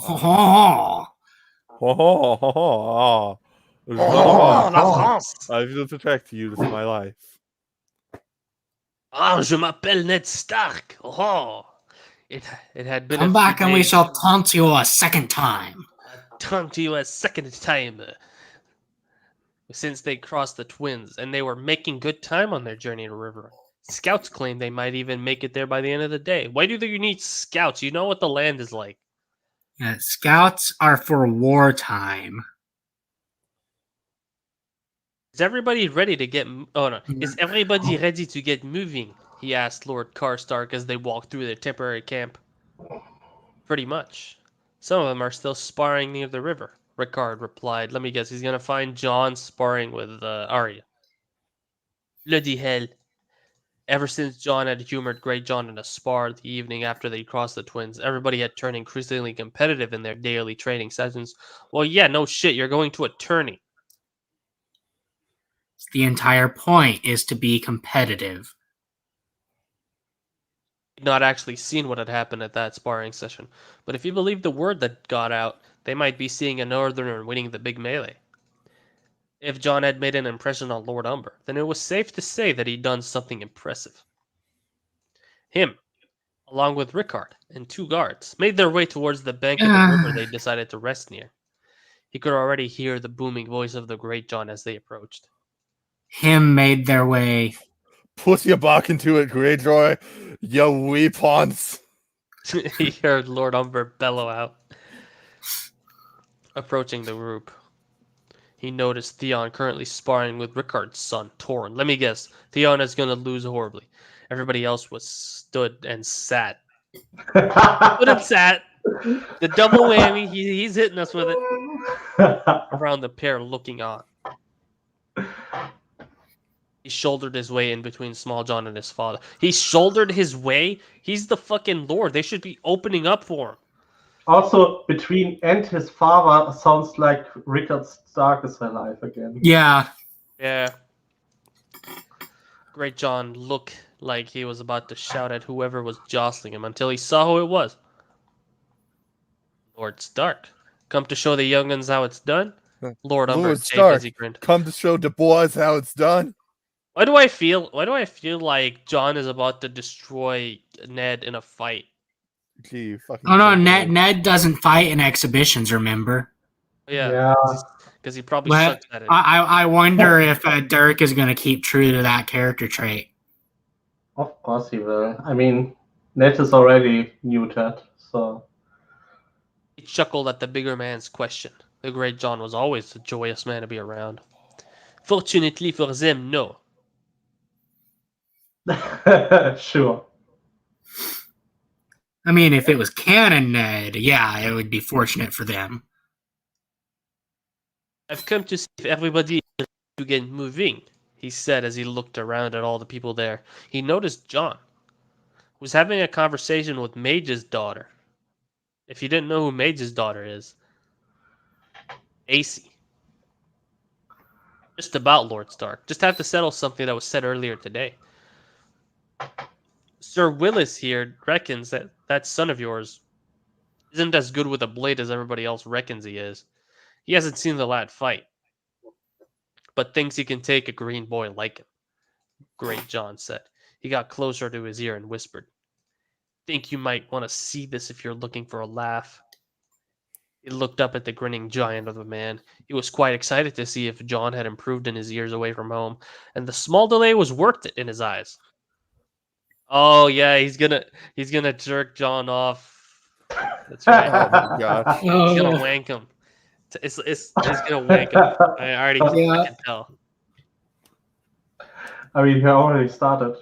Ho, ho, ho. Ho, ho, ho, ho. Oh, la oh. France! I will protect you with my life. Ah, je m'appelle Ned Stark. Oh, it had been Come a back few and we days. shall taunt you a second time. Come to you a second time since they crossed the Twins, and they were making good time on their journey to River. Scouts claim they might even make it there by the end of the day. Why do you need scouts? You know what the land is like. Yeah, scouts are for wartime. Is everybody ready to get? Oh no! Is everybody ready to get moving? He asked Lord Karstark as they walked through their temporary camp. Pretty much. Some of them are still sparring near the river. Rickard replied. Let me guess. He's gonna find John sparring with Arya. Bloody hell! Ever since John had humored Great John in a spar the evening after they crossed the Twins, everybody had turned increasingly competitive in their daily training sessions. Well, yeah, no shit. You're going to a tourney. The entire point is to be competitive. Not actually seen what had happened at that sparring session, but if you believe the word that got out, they might be seeing a northerner winning the big melee. If John had made an impression on Lord Umber, then it was safe to say that he'd done something impressive. Him, along with Rickard and 2 guards, made their way towards the bank of the river they decided to rest near. He could already hear the booming voice of the Great John as they approached. Him made their way. Put your back into it, Greyjoy. You wee pawns. He heard Lord Umber bellow out. Approaching the group, he noticed Theon currently sparring with Rickard's son, Torrhen. Let me guess, Theon is going to lose horribly. Everybody else was stood and sat. Stood and sat. The double whammy, he's hitting us with it. Around the pair looking on. He shouldered his way in between Small John and his father. He shouldered his way? He's the fucking lord. They should be opening up for him. Also, between and his father sounds like Rickard Stark is alive again. Yeah. Yeah. Great John looked like he was about to shout at whoever was jostling him until he saw who it was. Lord Stark. Come to show the young'uns how it's done? Lord Umber Lord gaped Stark, as he grinned. come to show the boys how it's done. Why do I feel like John is about to destroy Ned in a fight? Gee, you fucking Oh no, fucking- Ned doesn't fight in exhibitions, remember? Yeah. Because he probably Well, sucks at it. I wonder if Dirk is going to keep true to that character trait. Of course he will. I mean, Ned is already neutered, so. He chuckled at the bigger man's question. The Great John was always a joyous man to be around. Fortunately for them, no. Sure. I mean, if it was canon Ned, yeah, it would be fortunate for them. I've come to see if everybody is ready to get moving, he said as he looked around at all the people there. He noticed John was having a conversation with Mage's daughter. If you didn't know who Mage's daughter is, AC. Just about Lord Stark. Just have to settle something that was said earlier today. Sir Willis here reckons that that son of yours isn't as good with a blade as everybody else reckons he is. He hasn't seen the lad fight, but thinks he can take a green boy like him. Great John said. He got closer to his ear and whispered, think you might want to see this if you're looking for a laugh. He looked up at the grinning giant of a man. He was quite excited to see if John had improved in his years away from home, and the small delay was worth it in his eyes. Oh yeah, he's gonna jerk John off. That's right. Oh my god. He's gonna wank him. It's gonna wank him. I already Yeah. I can tell. I mean, he already started.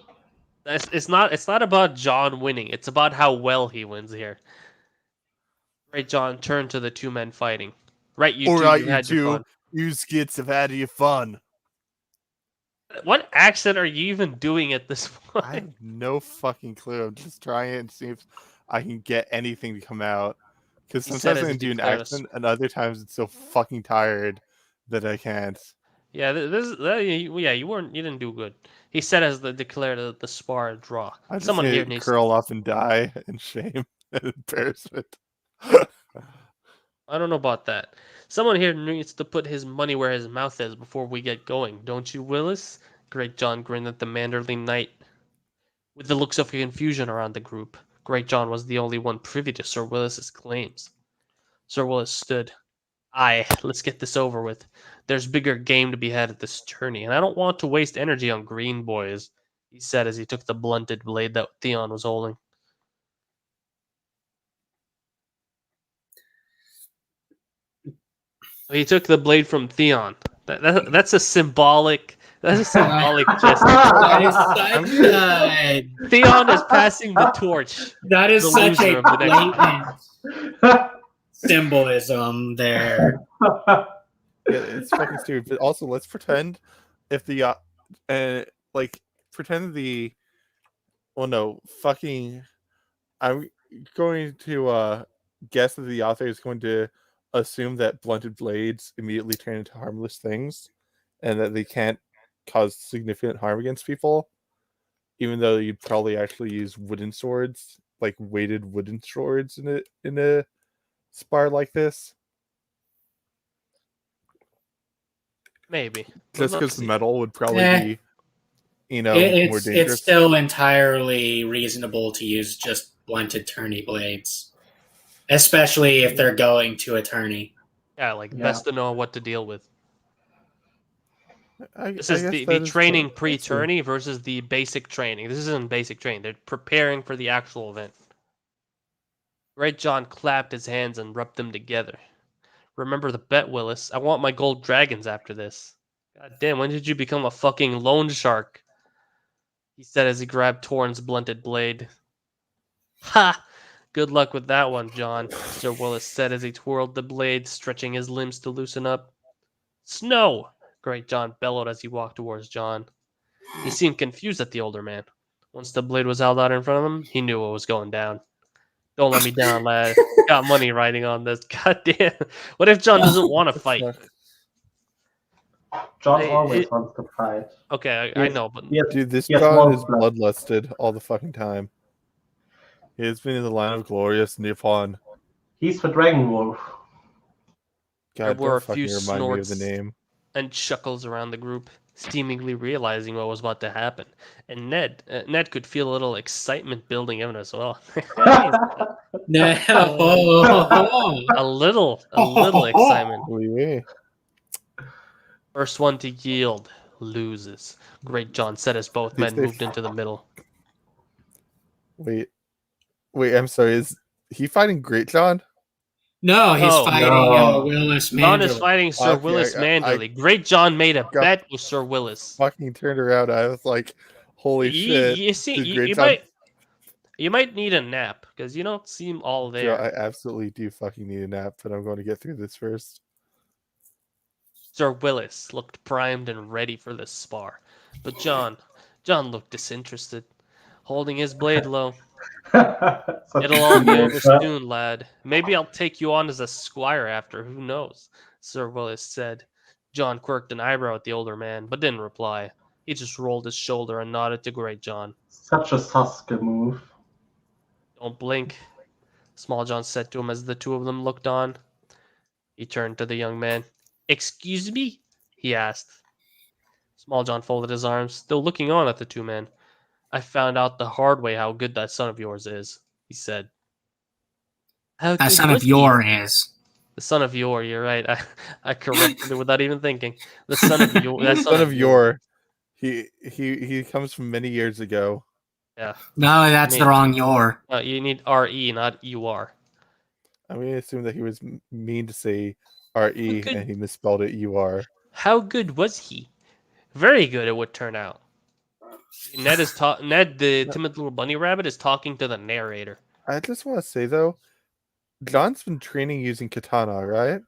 It's not about John winning. It's about how well he wins here. Right, John turned to the two men fighting. Right, you All two, right, you you had your two, fun. you skits have had your fun. What accent are you even doing at this point? I have no fucking clue. I'm just trying it and see if I can get anything to come out. Because He said sometimes I as can he do an declared a accent, and other times it's so fucking tired that I can't. Yeah, you didn't do good. He said as they declared the spar a draw. I'm just Someone here gonna needs. curl up and die in shame and embarrassment. I don't know about that. Someone here needs to put his money where his mouth is before we get going, don't you, Willis? Great John grinned at the manderly knight, with the looks of confusion around the group. Great John was the only one privy to Sir Willis's claims. Sir Willis stood. Aye, let's get this over with. There's bigger game to be had at this tourney, and I don't want to waste energy on green boys, he said as he took the blunted blade that Theon was holding. He took the blade from Theon. That's a symbolic. That's a symbolic gesture. That is such Theon is passing the torch. that is The such loser a of the next blatant symbolism there. Yeah, it's fucking stupid. But also, let's pretend if the like pretend the well, no, fucking. I'm going to guess that the author is going to assume that blunted blades immediately turn into harmless things, and that they can't cause significant harm against people, even though you'd probably actually use wooden swords, like weighted wooden swords in a spar like this. Maybe. Just Let's because the see. metal would probably be, more It's dangerous. still entirely reasonable to use just blunted tourney blades, especially if they're going to a tourney. Yeah, best to know what to deal with. This is the training pre-tourney versus the basic training. This isn't basic training. They're preparing for the actual event. Red John clapped his hands and rubbed them together. Remember the bet, Willis. I want my gold dragons after this. God damn, when did you become a fucking loan shark? He said as he grabbed Torn's blunted blade. Ha! Good luck with that one, John, Sir Willis said as he twirled the blade, stretching his limbs to loosen up. Snow! Great John bellowed as he walked towards John. He seemed confused at the older man. Once the blade was held out in front of him, he knew what was going down. Don't let me down, lad. Got money riding on this. God damn. What if John doesn't want to fight? John always wants to fight. Okay, I know, but Dude, this yes, John is blood. bloodlusted all the fucking time. He has been in the line of glorious Nippon. He's the Dragon Wolf. there God, were don't a fucking few remind me of the snorts name. and chuckles around the group, seemingly realizing what was about to happen. And Ned could feel a little excitement building in as well. No. a little excitement. Oui. First one to yield loses. Great John said as both men moved into the middle. Wait, I'm sorry. Is he fighting Great John? No, he's No. fighting Willis John is Manderly. fighting Sir Okay, Willis I Manderly. Great John made a bet with Sir Willis. Fucking turned around. I was like, holy shit. You see, Did Great you John... might need a nap because you don't seem all there. Joe, I absolutely do fucking need a nap, but I'm going to get through this first. Sir Willis looked primed and ready for this spar, but John looked disinterested, holding his blade low. It'll all be over soon, lad. Maybe I'll take you on as a squire after, who knows? Sir Willis said. John quirked an eyebrow at the older man, but didn't reply. He just rolled his shoulder and nodded to Great John. Such a Sasuke move. Don't blink, Small John said to him as the two of them looked on. He turned to the young man. Excuse me? He asked. Small John folded his arms, still looking on at the two men. I found out the hard way how good that son of yours is, he said. How That good son was of he? your is. The son of your, you're right. I corrected it without even thinking. The son of your. That Son of your. He comes from many years ago. Yeah. No, that's the wrong your. You need R-E, not U-R. I'm going to assume that he was mean to say R-E, Good. and he misspelled it U-R. How good was he? Very good, it would turn out. Ned, the timid little bunny rabbit, is talking to the narrator. I just want to say, though, John's been training using katana, right?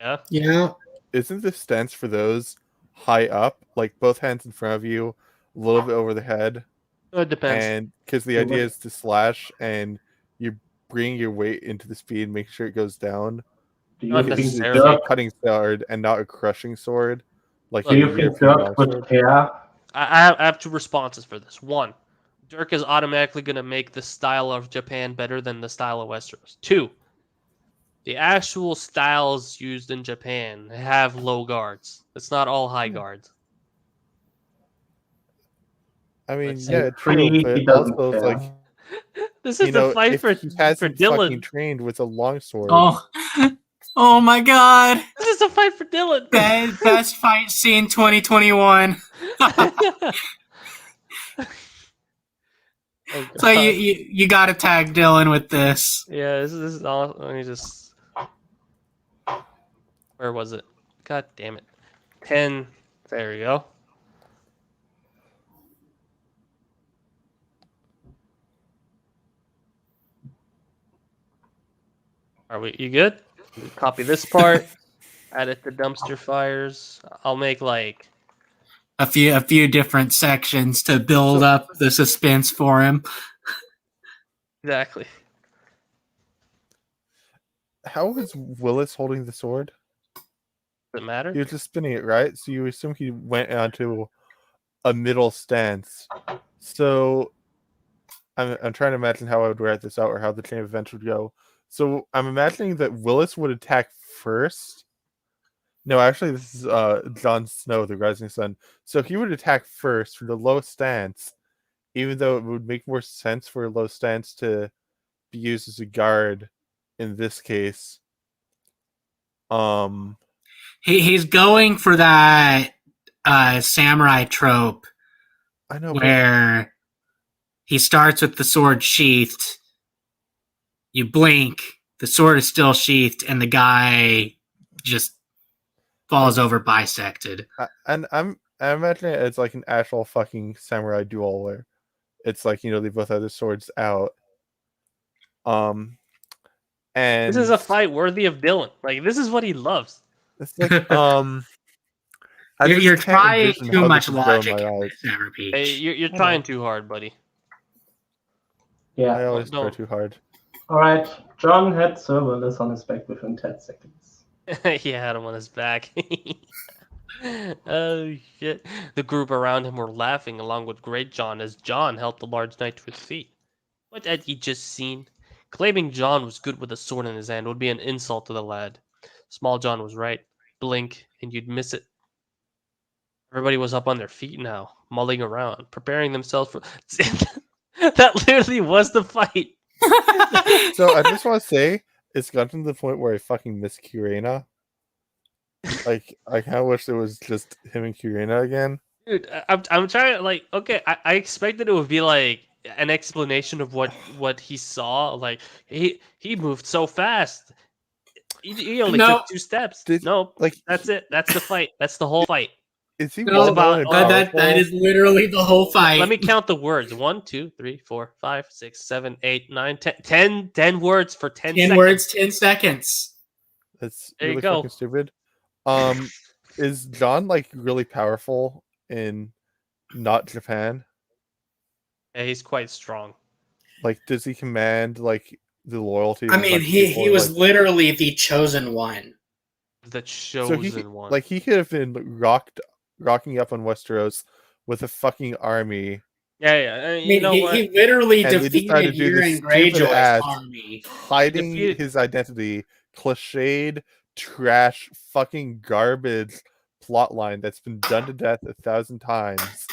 Yeah? Yeah. Isn't the stance for those high up, like both hands in front of you, a little bit over the head? It depends. And because the idea is to slash and you bring your weight into the speed, make sure it goes down. Do Not you think It's necessarily. a cutting sword and not a crushing sword. Like Do you think Dirk would sword. care? I have two responses for this. One, Dirk is automatically going to make the style of Japan better than the style of Westeros. Two, the actual styles used in Japan have low guards. It's not all high guards. I mean, Let's yeah, see. true, He but doesn't also it's care. like, This is you know, a fight if for he hasn't fucking Dylan. trained with a longsword. Oh, oh my God! This is a fight for Dylan. Best fight scene 2021. Oh, So God. you got to tag Dylan with this. Yeah, this is all. Let me just. Where was it? God damn it. 10. There we go. Are we? You good? Copy this part. Add it to dumpster fires. I'll make like. A few different sections to build up the suspense for him. Exactly. How was Willis holding the sword? Does it matter? He was just spinning it, right? So you assume he went onto a middle stance. So I'm trying to imagine how I would write this out or how the chain of events would go. So I'm imagining that Willis would attack first. No, actually, this is Jon Snow, the Rising Sun. So he would attack first from the low stance, even though it would make more sense for a low stance to be used as a guard in this case. He's going for that samurai trope I know, where he starts with the sword sheathed. You blink, the sword is still sheathed, and the guy just falls over bisected. and I'm imagining it as like an actual fucking samurai duel where it's like, you know, they both have their swords out. And This is a fight worthy of Dylan. Like, this is what he loves. it's like I just You're can't trying envision too how much this would go in logic my in eyes. this, Ever Peach. Hey, you're trying too hard, buddy. Yeah. I always try Don't. too hard. All right. John had Sir Willis on his back within 10 seconds. He had him on his back. Oh shit! The group around him were laughing along with Great John as John helped the large knight to his feet. What had he just seen? Claiming John was good with a sword in his hand would be an insult to the lad. Small John was right. Blink and you'd miss it. Everybody was up on their feet now, mulling around, preparing themselves for. That literally was the fight. So I just want to say it's gotten to the point where I fucking miss Kurena. Like, I kind of wish it was just him and Kurena again. Dude, I'm trying to, like, okay, I expected it would be like an explanation of what he saw. Like, he moved so fast. He only No. took 2 steps. Did- Nope. like, That's it. That's the fight. That's the whole fight. Is he No, well about- known and that powerful? is literally the whole fight. Let me count the words. 1, 2, 3, 4, 5, 6, 7, 8, 9, 10. 10 words for 10 10 seconds. words, 10 seconds. That's There you really go. fucking stupid. Is John like really powerful in not Japan? Yeah, he's quite strong. Like, does he command like the loyalty? I of a mean, bunch of he people, was like, literally the chosen one. The so chosen one. like he could have been rocking up on Westeros with a fucking army, yeah. I You mean, know what? he literally and they decided defeated to do this Euron stupid Greyjoy's ass army. hiding Defeated- his identity, cliched, trash, fucking garbage plotline that's been done to death 1,000 times,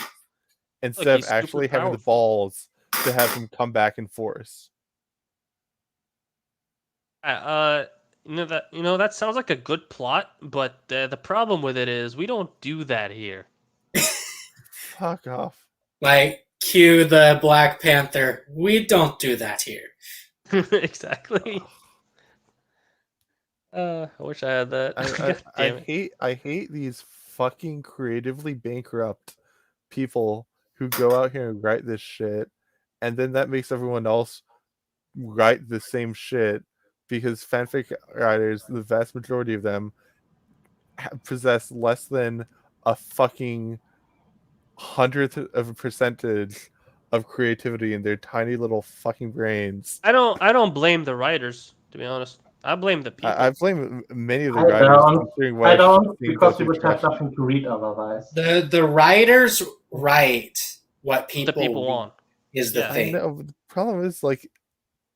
instead he's of super actually having the powerful. balls to have him come back in force. That sounds like a good plot, but the problem with it is we don't do that here. Fuck off. Like, cue the Black Panther. We don't do that here. Exactly. I wish I had that. I, God I, damn it. I hate these fucking creatively bankrupt people who go out here and write this shit, and then that makes everyone else write the same shit because fanfic writers, the vast majority of them, possess less than a fucking hundredth of a percentage of creativity in their tiny little fucking brains. I don't blame the writers, to be honest. I blame the people. I blame many of the I writers, don't. considering what I I've don't, seen because go you through would have trash. nothing to read otherwise. The writers write what The people read want. is the Yeah. I thing. know, but the problem is, like,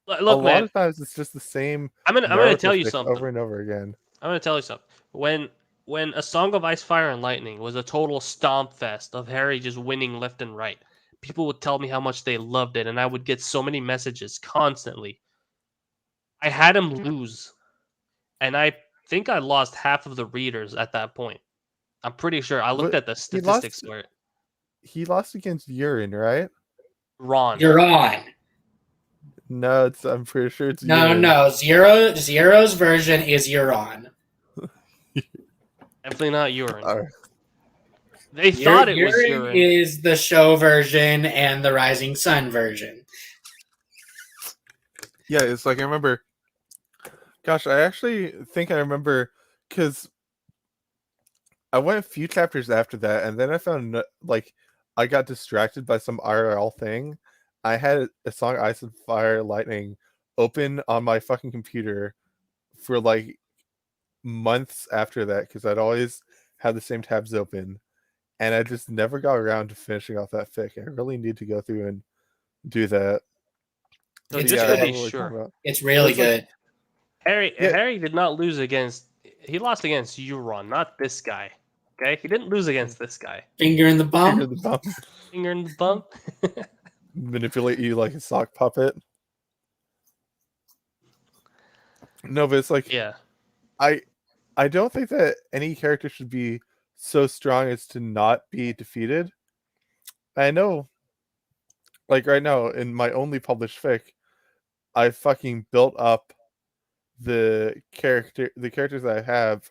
a Look, lot man, of times it's just the same I'm gonna narrative tell you fic something. over and over again. I'm gonna tell you something. When A Song of Ice, Fire, and Lightning was a total stomp fest of Harry just winning left and right, people would tell me how much they loved it, and I would get so many messages constantly. I had him lose, and I think I lost half of the readers at that point. I'm pretty sure. I looked But at the he lost. statistics for it. He lost against Urine, right? Ron. You're on. No, I'm pretty sure it's No, Urine. no. Zero's version is you're on. Definitely not urine. All right. They thought it was Urine urine. is the show version and the Rising Sun version. Yeah, it's like I remember. Gosh, I actually think I remember because I went a few chapters after that, and then I found like I got distracted by some IRL thing. I had A Song Ice and Fire Lightning open on my fucking computer for like months after that because I'd always had the same tabs open, and I just never got around to finishing off that fic. I really need to go through and do that. So It's just I to good. know be what we're talking sure, about. It's really It's like- good. Yeah. Harry did not lose against. He lost against Euron, not this guy. Okay, he didn't lose against this guy. Finger in the Finger bum. the bum. Finger in the bum. Manipulate you like a sock puppet. No, but it's like Yeah. I don't think that any character should be so strong as to not be defeated. I know, like right now in my only published fic, I fucking built up the characters that I have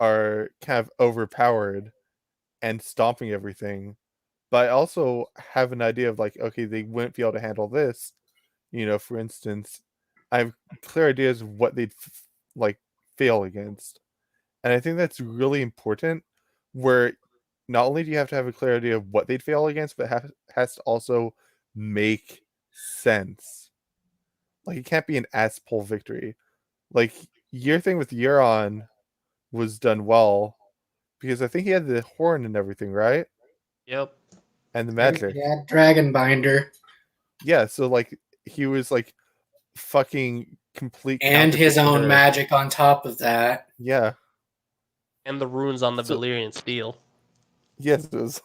are kind of overpowered and stomping everything. But I also have an idea of like, okay, they wouldn't be able to handle this. For instance, I have clear ideas of what they'd like fail against. And I think that's really important where not only do you have to have a clear idea of what they'd fail against, but has to also make sense. Like it can't be an ass pull victory. Like your thing with Euron was done well because I think he had the horn and everything, right? Yep. And the magic. Yeah, Dragon Binder. Yeah, so like he was like fucking complete And counter his to own her. magic on top of that. Yeah. And the runes on the So- Valyrian steel. Yes, it was.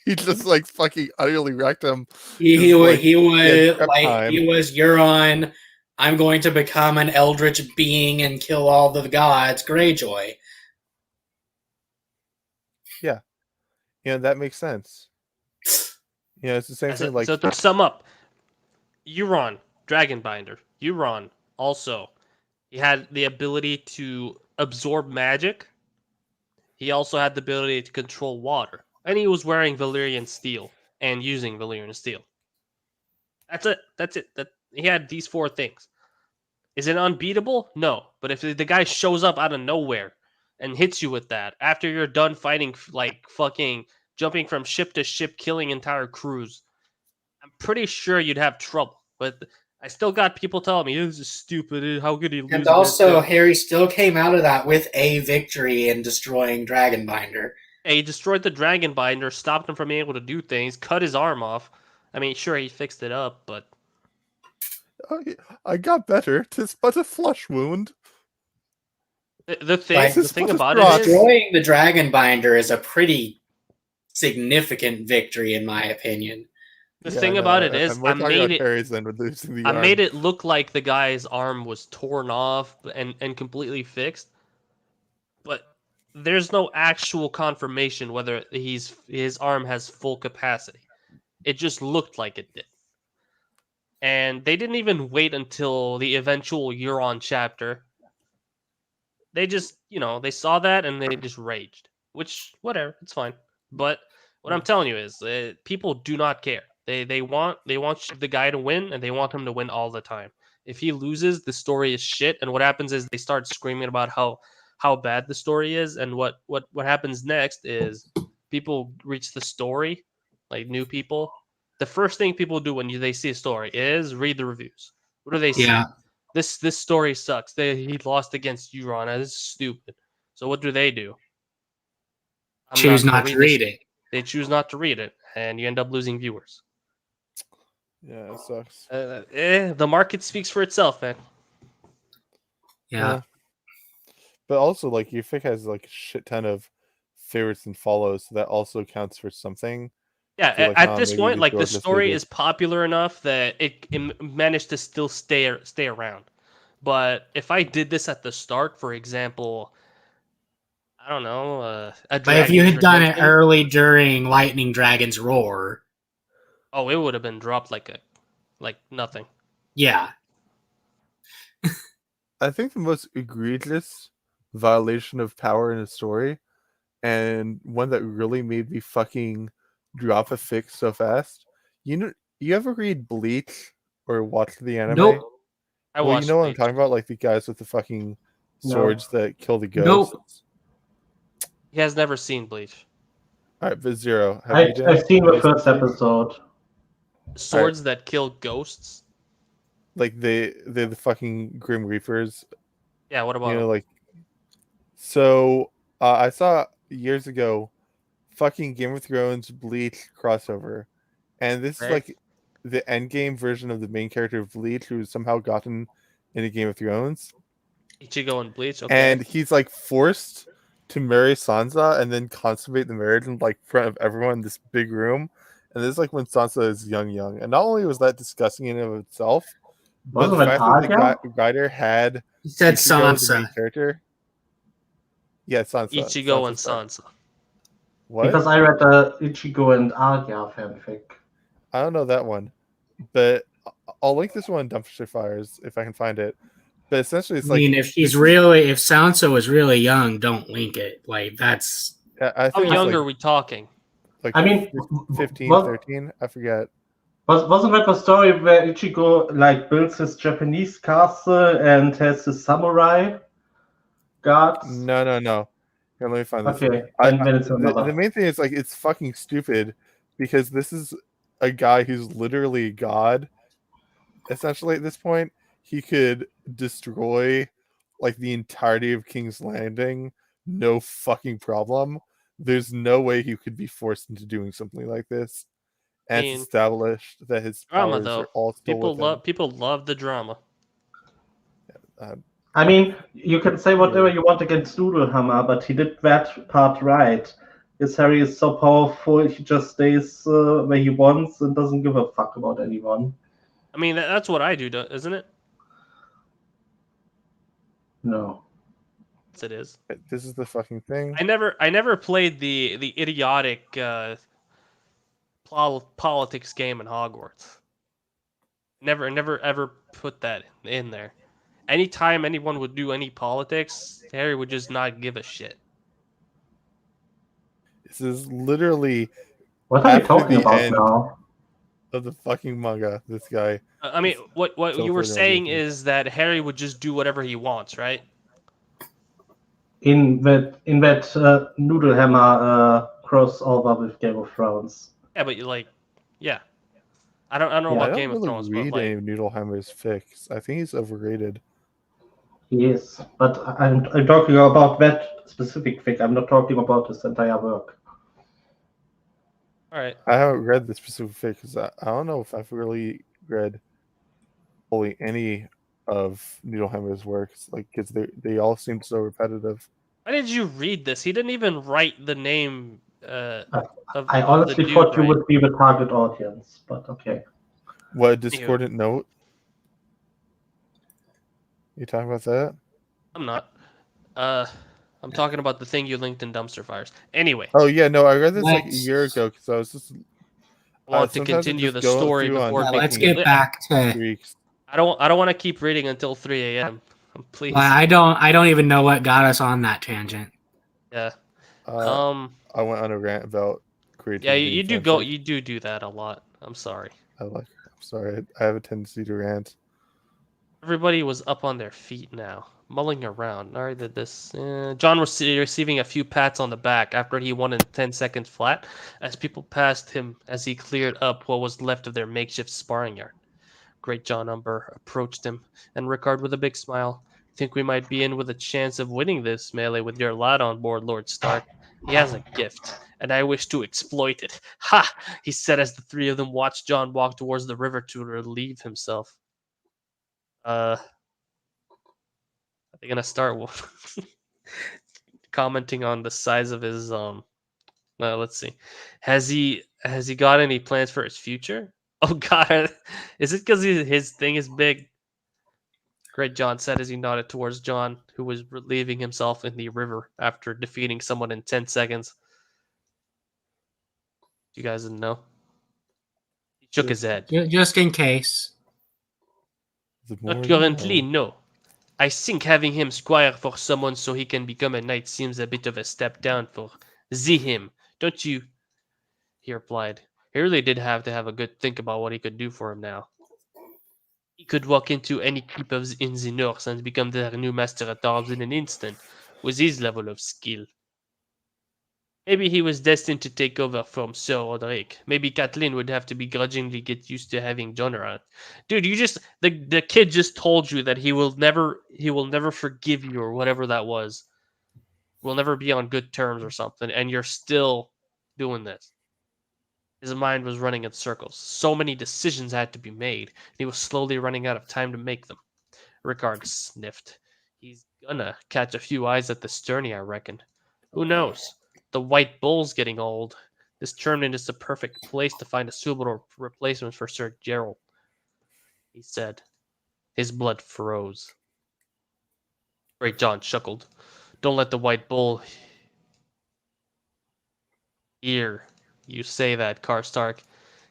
He just like fucking utterly wrecked him. He It's was like, he was prep like time. he was Euron. I'm going to become an eldritch being and kill all the gods. Greyjoy. That makes sense. It's the same thing. Like, So to sum up, Euron, Dragonbinder. Euron also, he had the ability to absorb magic. He also had the ability to control water, and he was wearing Valyrian steel and using Valyrian steel. That's it. That he had these four things. Is it unbeatable? No. But if the guy shows up out of nowhere and hits you with that after you're done fighting, like fucking jumping from ship to ship, killing entire crews, I'm pretty sure you'd have trouble. But I still got people telling me this is stupid. How could he lose? And also, against him? Harry still came out of that with a victory in destroying Dragonbinder. He destroyed the dragon binder, stopped him from being able to do things, cut his arm off. I mean, sure, he fixed it up, but I got better. 'Tis but a flesh wound. the Like, thing about Rock. it is, Destroying the Dragonbinder is a pretty significant victory, in my opinion. the thing about it is, I'm more I talking made about it. Harry's than with losing the I arm. made it look like the guy's arm was torn off and completely fixed, but there's no actual confirmation whether his arm has full capacity. It just looked like it did. And they didn't even wait until the eventual Euron chapter they just, they saw that and they just raged. Which, whatever, it's fine. But what I'm telling you is, people do not care. They want the guy to win, and they want him to win all the time. If he loses, the story is shit. And what happens is they start screaming about how bad the story is. And what happens next is people reach the story, like new people. The first thing people do when they see a story is read the reviews. What do they say? Yeah. This story sucks. He lost against Euron. This is stupid. So what do? Choose gonna not to read it. They choose not to read it, and you end up losing viewers. Yeah, it sucks. The market speaks for itself, man. Yeah. But also, like, your fic has like a shit ton of favorites and follows, so that also counts for something. Yeah, feel like, at this maybe point, these like the girls just story did it. is popular enough that it managed to still stay around. But if I did this at the start, for example, I don't know, a But if you had done it Redemption, early during Lightning Dragon's Roar, oh, it would have been dropped like nothing. yeah. I think the most egregious violation of power in a story, and one that really made me fucking drop a fic so fast. You ever read Bleach or watch the anime? Nope. I Well, you watched know what I'm Bleach. talking about, like the guys with the fucking No. swords that kill the Nope. ghosts. He has never seen Bleach. All right, but Zero, have you done? I've seen the Have you first seen- episode. Swords that kill ghosts. Like they're the fucking Grim Reapers. Yeah, what about You know, him? like. So I saw years ago, fucking Game of Thrones Bleach crossover, and this is Okay. like the end game version of the main character of Bleach, who was somehow gotten into Game of Thrones, Ichigo and Bleach. Okay. and he's like forced to marry Sansa and then consummate the marriage in like front of everyone in this big room. And this is like when Sansa is young, and not only was that disgusting in and of itself, but the Wasn't it fact that the Arya? writer had He said Ichigo as the main Sansa. character. Yeah, Sansa. Ichigo and sorry. Sansa. What? Because I read the Ichigo and Arya fanfic. I don't know that one, but I'll link this one in Dumpster Fires if I can find it. But essentially, it's I mean, like if Sansa was really young, don't link it. Like, that's I How think it's young like, are we talking? like I mean, 15, what- 13. I forget. Wasn't that the story where Ichigo like builds his Japanese castle and has his samurai guards? No. Here, let me find this. Okay, then it's The another. main thing is like it's fucking stupid because this is a guy who's literally God. Essentially, at this point, he could destroy like the entirety of King's Landing, no fucking problem. There's no way he could be forced into doing something like this. And mean, it's established that his Drama powers though. are all still People love the drama. I mean, you can say whatever you want against Noodlehammer, but he did that part right. His Harry is so powerful, he just stays where he wants and doesn't give a fuck about anyone. I mean, that's what I do, isn't it? No. Yes, it is. This is the fucking thing. I never played the idiotic politics game in Hogwarts. Never ever put that in there. Anytime anyone would do any politics, Harry would just not give a shit. This is literally What are you After talking the about end. now? of the fucking manga. This guy. I mean, what So you were for no saying reason. is that Harry would just do whatever he wants, right? In that Noodlehammer crossover with Game of Thrones. Yeah, but yeah. I don't know Yeah, about I don't Game of really Thrones, read but any of Noodlehammer's fics. I think he's overrated. He is, but I'm talking about that specific fic. I'm not talking about his entire work. all right. I haven't read the specific fic because I don't know if I've really read fully any of Noodlehammer's works, like because they all seem so repetitive. Why did you read this? He didn't even write the name of I of honestly the dude, thought you right? would be the target audience, but okay. What a discordant note? You talking about that? I'm not. I'm talking about the thing you linked in Dumpster Fires. Anyway, Oh yeah, no, I read this like a Let's- year ago because I was just I want to sometimes I continue just the go story through on before Yeah, it let's becomes- get back to streaks. I don't want to keep reading until 3 a.m. Please. Well, I don't even know what got us on that tangent. Yeah. I went on a rant about Yeah, creativity. you in do go. fanfic. You do that a lot. I'm sorry. I'm sorry. I have a tendency to rant. Everybody was up on their feet now, mulling around. All right, did this. John was receiving a few pats on the back after he won in 10 seconds flat, as people passed him as he cleared up what was left of their makeshift sparring yard. Great John Umber approached him, and Rickard with a big smile. Think we might be in with a chance of winning this melee with your lad on board, Lord Stark. He has a gift, and I wish to exploit it. Ha! He said as the three of them watched John walk towards the river to relieve himself. Are they gonna start commenting on the size of his let's see. Has he got any plans for his future? Oh god. Is it because his thing is big? Great John said as he nodded towards John, who was relieving himself in the river after defeating someone in 10 seconds. You guys didn't know? He shook his head. Just in case. The more Not you currently, know. no. I think having him squire for someone so he can become a knight seems a bit of a step down for him, don't you? He replied. He really did have to have a good think about what he could do for him now. He could walk into any keep in the north and become their new master at arms in an instant, with his level of skill. Maybe he was destined to take over from Sir Roderick. Maybe Kathleen would have to begrudgingly get used to having John around. Dude, you just the kid just told you that he will never forgive you or whatever that was. We'll never be on good terms or something, and you're still doing this. His mind was running in circles. So many decisions had to be made, and he was slowly running out of time to make them. Rickard sniffed. He's gonna catch a few eyes at the sterney, I reckon. Who knows? The White Bull's getting old. This tournament is the perfect place to find a suitable replacement for Sir Gerald, he said. His blood froze. Great John chuckled. Don't let the White Bull hear you say that, Karstark.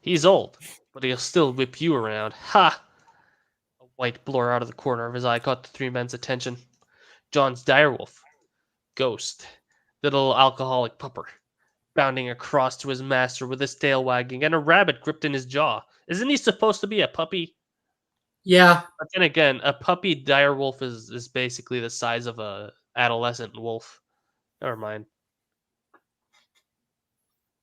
He's old, but he'll still whip you around. Ha! A white blur out of the corner of his eye caught the three men's attention. John's direwolf. Ghost. The little alcoholic pupper. Bounding across to his master with his tail wagging and a rabbit gripped in his jaw. Isn't he supposed to be a puppy? Yeah. But then again, a puppy dire wolf is basically the size of a adolescent wolf. Never mind.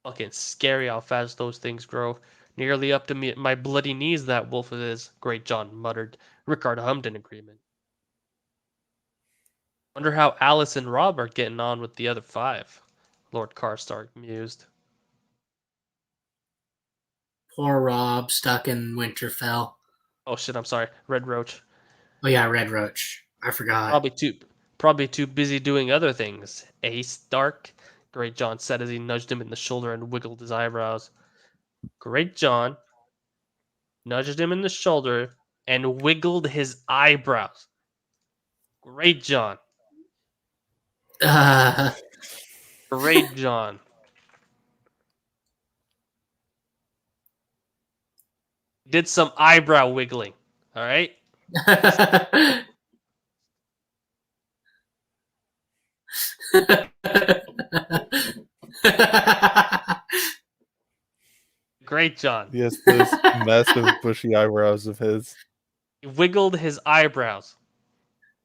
Fucking scary how fast those things grow. Nearly up to me, my bloody knees, that wolf is. Great John muttered. Rickard hummed in agreement. Wonder how Alice and Rob are getting on with the other five, Lord Karstark mused. Poor Rob stuck in Winterfell. Oh shit, I'm sorry. Red Roach. Oh yeah, Red Roach. I forgot. Probably too busy doing other things. Stark? Great John said as he nudged him in the shoulder and wiggled his eyebrows. Great John nudged him in the shoulder and wiggled his eyebrows. Great John. Great John. Did some eyebrow wiggling. All right? Great John. Yes, those massive bushy eyebrows of his. He wiggled his eyebrows.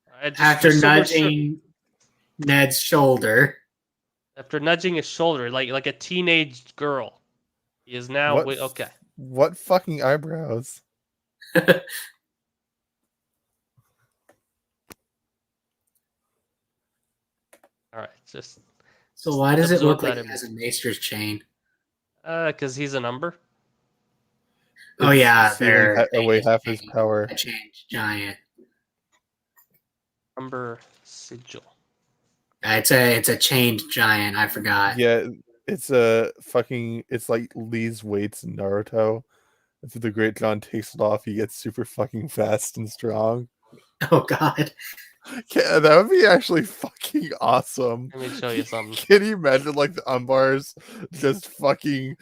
All right, After so we're sure- nudging Ned's shoulder. After nudging his shoulder like a teenage girl. He is now okay. What fucking eyebrows? All right, just So why does it absorb look like that he has a maester's chain? because he's a number. Oh It's yeah, stealing they're away half his power. a change giant. Number sigil. It's a chained giant. I forgot. Yeah, it's it's like Lee's weights in Naruto. After the Great John takes it off, he gets super fucking fast and strong. Oh god. Yeah, that would be actually fucking awesome. Let me show you something. Can you imagine like the Umbars just fucking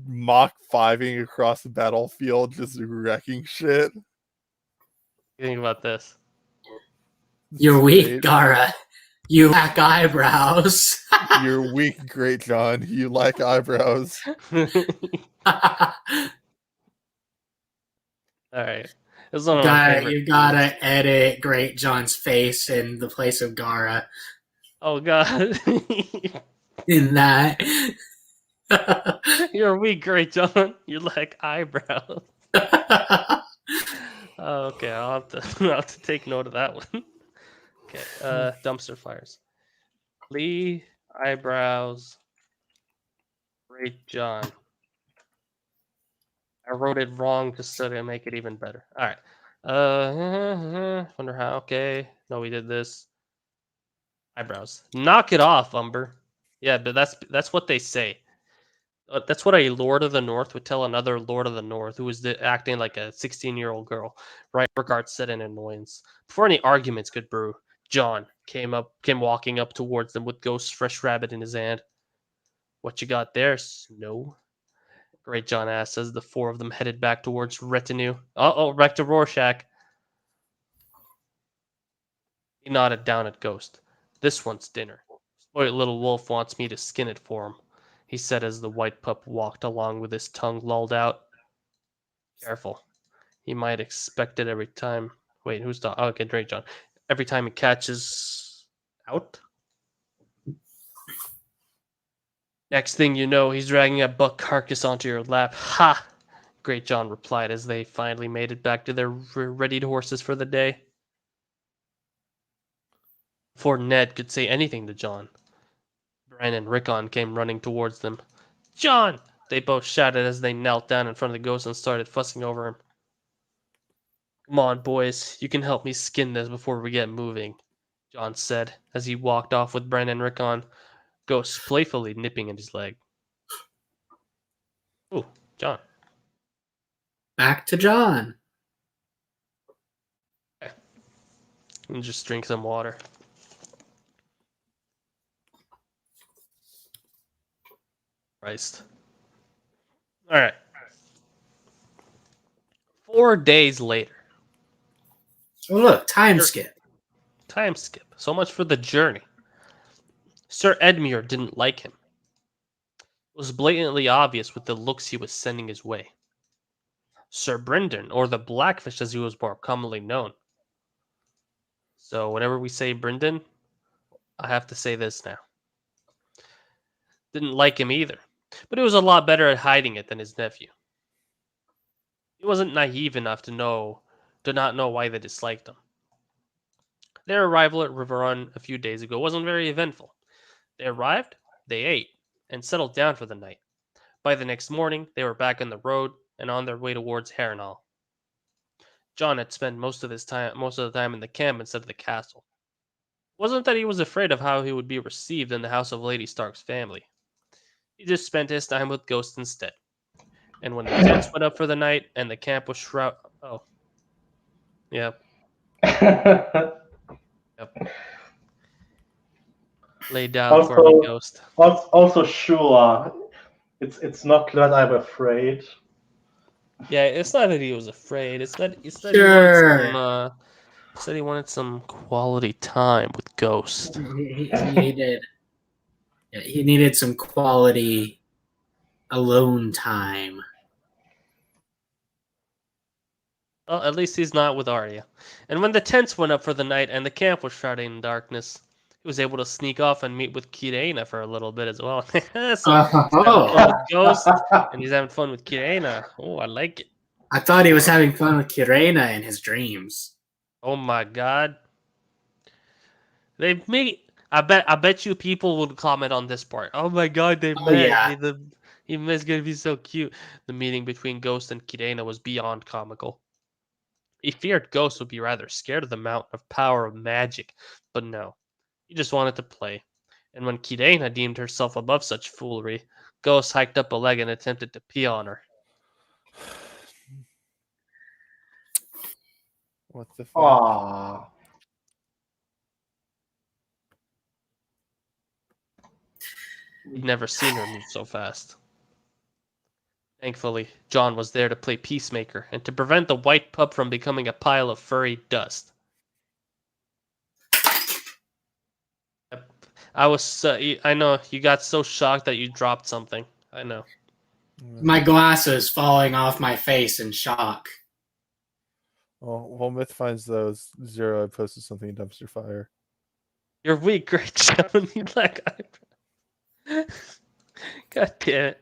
Mach 5ing across the battlefield, just wrecking shit? Think about this. You're weak, Spade. Gara. You lack eyebrows. You're weak, Great John. You lack eyebrows. All right. This is one of my favorite. You gotta edit Great John's face in the place of Gara Oh god. in that. You're weak, Great John. You lack eyebrows. Okay, I'll have to take note of that one. Okay, dumpster fires. Lee, eyebrows, Great John. I wrote it wrong just so to make it even better. All right. Wonder how. Okay. No, we did this. Eyebrows. Knock it off, Umber. Yeah, but that's what they say. That's what a Lord of the North would tell another Lord of the North who was acting like a 16-year-old girl. Right? Regards said in annoyance. Before any arguments could brew, John came walking up towards them with Ghost's fresh rabbit in his hand. What you got there, Snow? Great John asked as the four of them headed back towards retinue. Back to Rorschach. He nodded down at Ghost. This one's dinner. Spoiled little wolf wants me to skin it for him, he said as the white pup walked along with his tongue lolled out. Careful. He might expect it every time. Wait, who's the... Oh, okay, Great John. Every time he catches... out? Next thing you know, he's dragging a buck carcass onto your lap. Ha! Great John replied as they finally made it back to their readied horses for the day. Before Ned could say anything to John, Bran and Rickon came running towards them. John! They both shouted as they knelt down in front of the ghost and started fussing over him. Come on, boys. You can help me skin this before we get moving, John said as he walked off with Bran and Rickon, Ghost playfully nipping at his leg. Ooh, John. Back to John. Okay. And just drink some water. Christ. All right. 4 days later. Oh, look, time skip. Time skip. So much for the journey. Sir Edmure didn't like him. It was blatantly obvious with the looks he was sending his way. Sir Brynden, or the Blackfish as he was more commonly known. So whenever we say Brynden, I have to say this now. Didn't like him either, but he was a lot better at hiding it than his nephew. He wasn't naive enough to not know why they disliked him. Their arrival at Riverrun a few days ago wasn't very eventful. They arrived, they ate, and settled down for the night. By the next morning, they were back on the road and on their way towards Harrenhal. John had spent most of the time in the camp instead of the castle. It wasn't that he was afraid of how he would be received in the house of Lady Stark's family. He just spent his time with Ghost instead. And when the tents went up for the night and the camp was Yep. Lay down for me, Ghost. Also, sure, it's not that I'm afraid. Yeah, it's not that he was afraid. It's that Sure. he said he wanted some quality time with Ghost. He needed some quality alone time. Well, at least he's not with Arya. And when the tents went up for the night and the camp was shrouded in darkness, he was able to sneak off and meet with Kirena for a little bit as well. So he's having fun with Ghost, and he's having fun with Kirena. Oh, I like it. I thought he was having fun with Kirena in his dreams. Oh my god. They meet. I bet you people would comment on this part. Oh my god, they met. Yeah. It's gonna be so cute. The meeting between Ghost and Kirena was beyond comical. He feared Ghost would be rather scared of the mountain of power of magic, but no. He just wanted to play. And when Kirena deemed herself above such foolery, Ghost hiked up a leg and attempted to pee on her. What the fuck? Aww. He'd never seen her move so fast. Thankfully, John was there to play peacemaker and to prevent the white pup from becoming a pile of furry dust. I was. I know you got so shocked that you dropped something. I know. My glasses falling off my face in shock. Well, while Myth finds those, Zero, I posted something in Dumpster Fire. You're weak, great John. You like eyebrows. God damn it.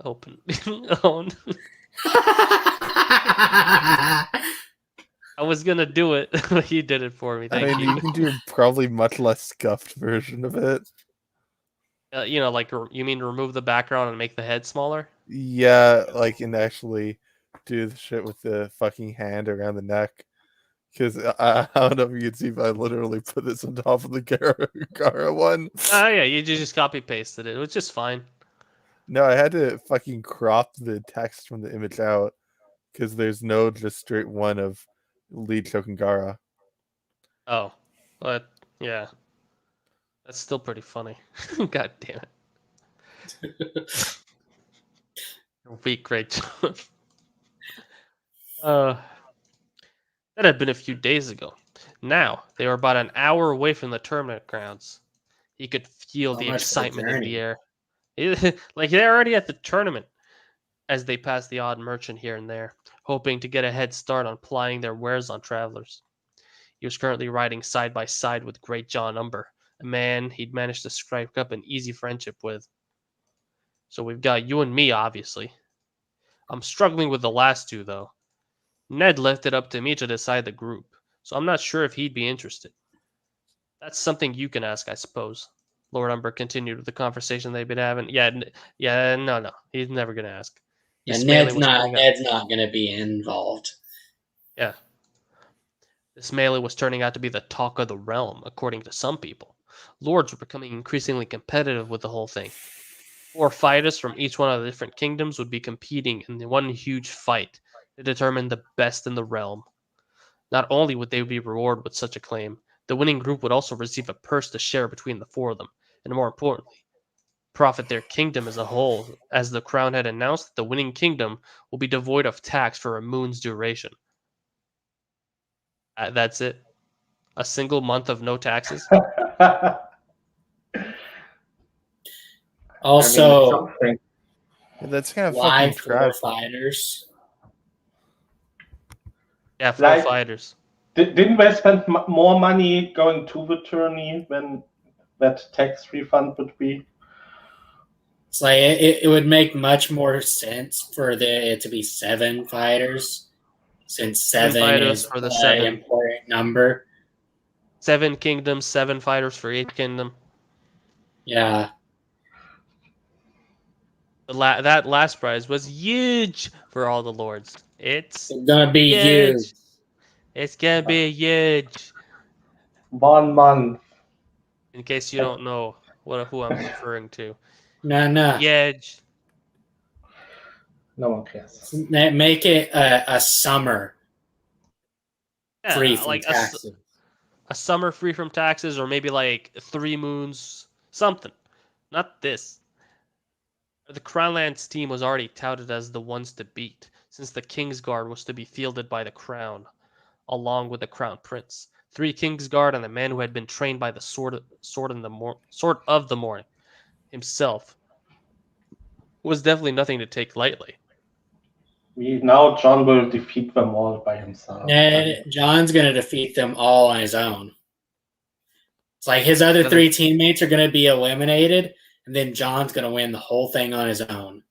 Open. Own. I was gonna do it, but you did it for me. Thank you. You can do a probably much less scuffed version of it. You know, like you mean remove the background and make the head smaller? Yeah, like, and actually do the shit with the fucking hand around the neck. Because I don't know if you can see, but I literally put this on top of the Gara one. Oh yeah, you just copy pasted it. It was just fine. No, I had to fucking crop the text from the image out because there's no just straight one of lead choking Gara. Oh, but yeah, that's still pretty funny. God damn it. Weak, great John. That had been a few days ago. Now, they were about an hour away from the tournament grounds. He could feel So the much for excitement in journey. the air. Like, they're already at the tournament as they passed the odd merchant here and there, hoping to get a head start on plying their wares on travelers. He was currently riding side by side with Great John Umber, a man he'd managed to strike up an easy friendship with. So we've got you and me, obviously. I'm struggling with the last two, though. Ned left it up to me to decide the group, so I'm not sure if he'd be interested. That's something you can ask, I suppose. Lord Umber continued with the conversation they'd been having. No. He's never going to ask. Yeah, Miss Ned's Maley was not. turning out- Ned's not going to be involved. Yeah. This melee was turning out to be the talk of the realm, according to some people. Lords were becoming increasingly competitive with the whole thing. 4 fighters from each one of the different kingdoms would be competing in one huge fight to determine the best in the realm. Not only would they be rewarded with such a claim, the winning group would also receive a purse to share between the 4 of them, and more importantly, profit their kingdom as a whole, as the crown had announced that the winning kingdom will be devoid of tax for a moon's duration. That's it. A single month of no taxes. Also, something. That's kind of fucking live 4 trash. fighters. Yeah, 4 Like- fighters. Didn't they spend more money going to the tourney than that tax refund would be? It's like it would make much more sense for it to be 7 fighters, since 7 fighters is for the an 7. important number. 7 kingdoms, 7 fighters for each kingdom. Yeah. That last prize was huge for all the lords. It's It's gonna be huge. It's gonna be huge. 1 month. In case you don't know who I'm referring to. No. Huge. No one cares. Make it a summer Yeah, free from like taxes. a summer free from taxes, or maybe like 3 moons, something. Not this. The Crownlands team was already touted as the ones to beat, since the Kingsguard was to be fielded by the Crown, along with the Crown Prince. 3 Kingsguard and a man who had been trained by the Sword of the Morning himself was definitely nothing to take lightly. Now John will defeat them all by himself. John's gonna defeat them all on his own. It's like his other 3 teammates are gonna be eliminated, and then John's gonna win the whole thing on his own.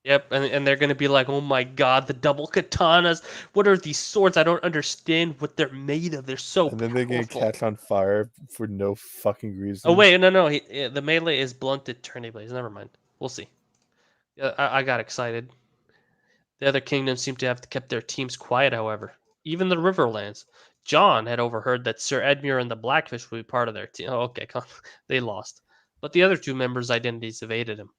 Yep, and they're gonna be like, oh my god, the double katanas. What are these swords? I don't understand what they're made of. They're so And then they're going to powerful." catch on fire for no fucking reason. Oh wait, no. The melee is blunted tourney blades. Never mind. We'll see. Yeah, I got excited. The other kingdoms seem to have kept their teams quiet, however. Even the Riverlands. John had overheard that Sir Edmure and the Blackfish would be part of their team. Oh, okay, they lost. But the other 2 members' identities evaded him.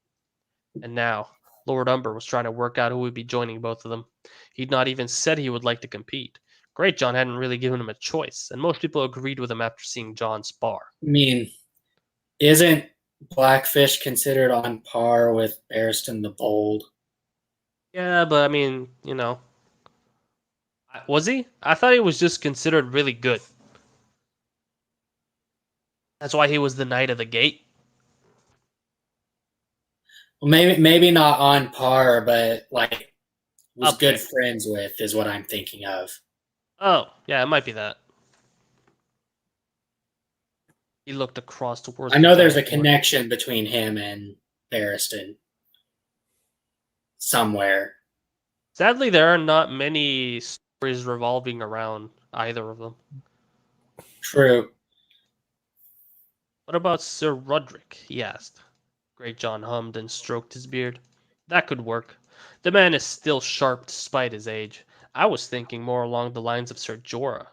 And now, Lord Umber was trying to work out who would be joining both of them. He'd not even said he would like to compete. Great John hadn't really given him a choice, and most people agreed with him after seeing John spar. I mean, isn't Blackfish considered on par with Barristan the Bold? Yeah, but I mean, was he? I thought he was just considered really good. That's why he was the Knight of the Gate. Well, maybe not on par, but like was Up good there. friends with is what I'm thinking of. Oh, yeah, it might be that. He looked across towards I the know there's a dashboard. connection between him and Barristan somewhere. Sadly, there are not many stories revolving around either of them. True. What about Sir Roderick? He asked. Great John hummed and stroked his beard. That could work. The man is still sharp despite his age. I was thinking more along the lines of Sir Jorah.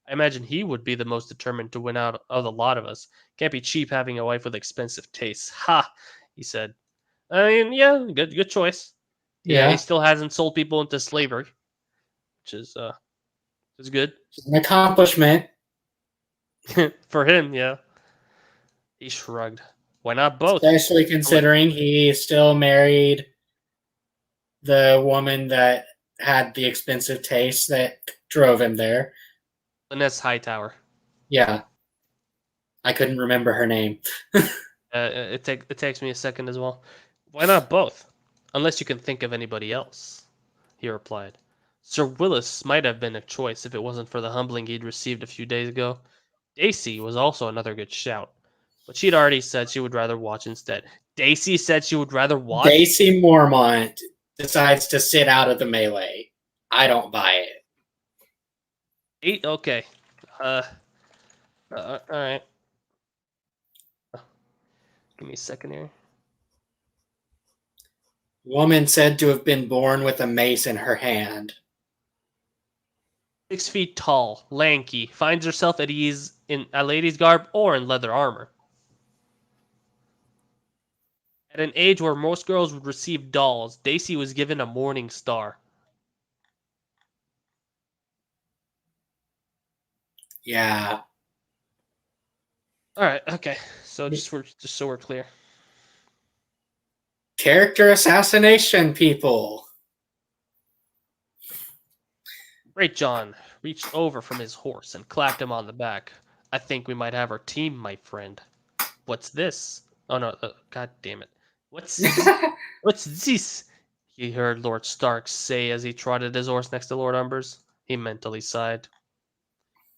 I imagine he would be the most determined to win out of the lot of us. Can't be cheap having a wife with expensive tastes. Ha! He said. I mean, yeah, good choice. Yeah, he Yeah. still hasn't sold people into slavery, which is good An accomplishment. for him. Yeah. He shrugged. Why not both? Especially considering he still married the woman that had the expensive taste that drove him there. Lyness Hightower. Yeah. I couldn't remember her name. It takes me a second as well. Why not both? Unless you can think of anybody else, he replied. Sir Willis might have been a choice if it wasn't for the humbling he'd received a few days ago. Daisy was also another good shout, but she'd already said she would rather watch instead. Daisy said she would rather watch? Daisy Mormont decides to sit out of the melee. I don't buy it. Okay. All right. Give me a second here. Woman said to have been born with a mace in her hand. 6 feet tall, lanky, finds herself at ease in a lady's garb or in leather armor. At an age where most girls would receive dolls, Daisy was given a morning star. Yeah. All right, okay. So just so we're clear. Character assassination, people. Great John reached over from his horse and clapped him on the back. I think we might have our team, my friend. What's this? Oh no, god damn it. What's this? He heard Lord Stark say as he trotted his horse next to Lord Umber's. He mentally sighed.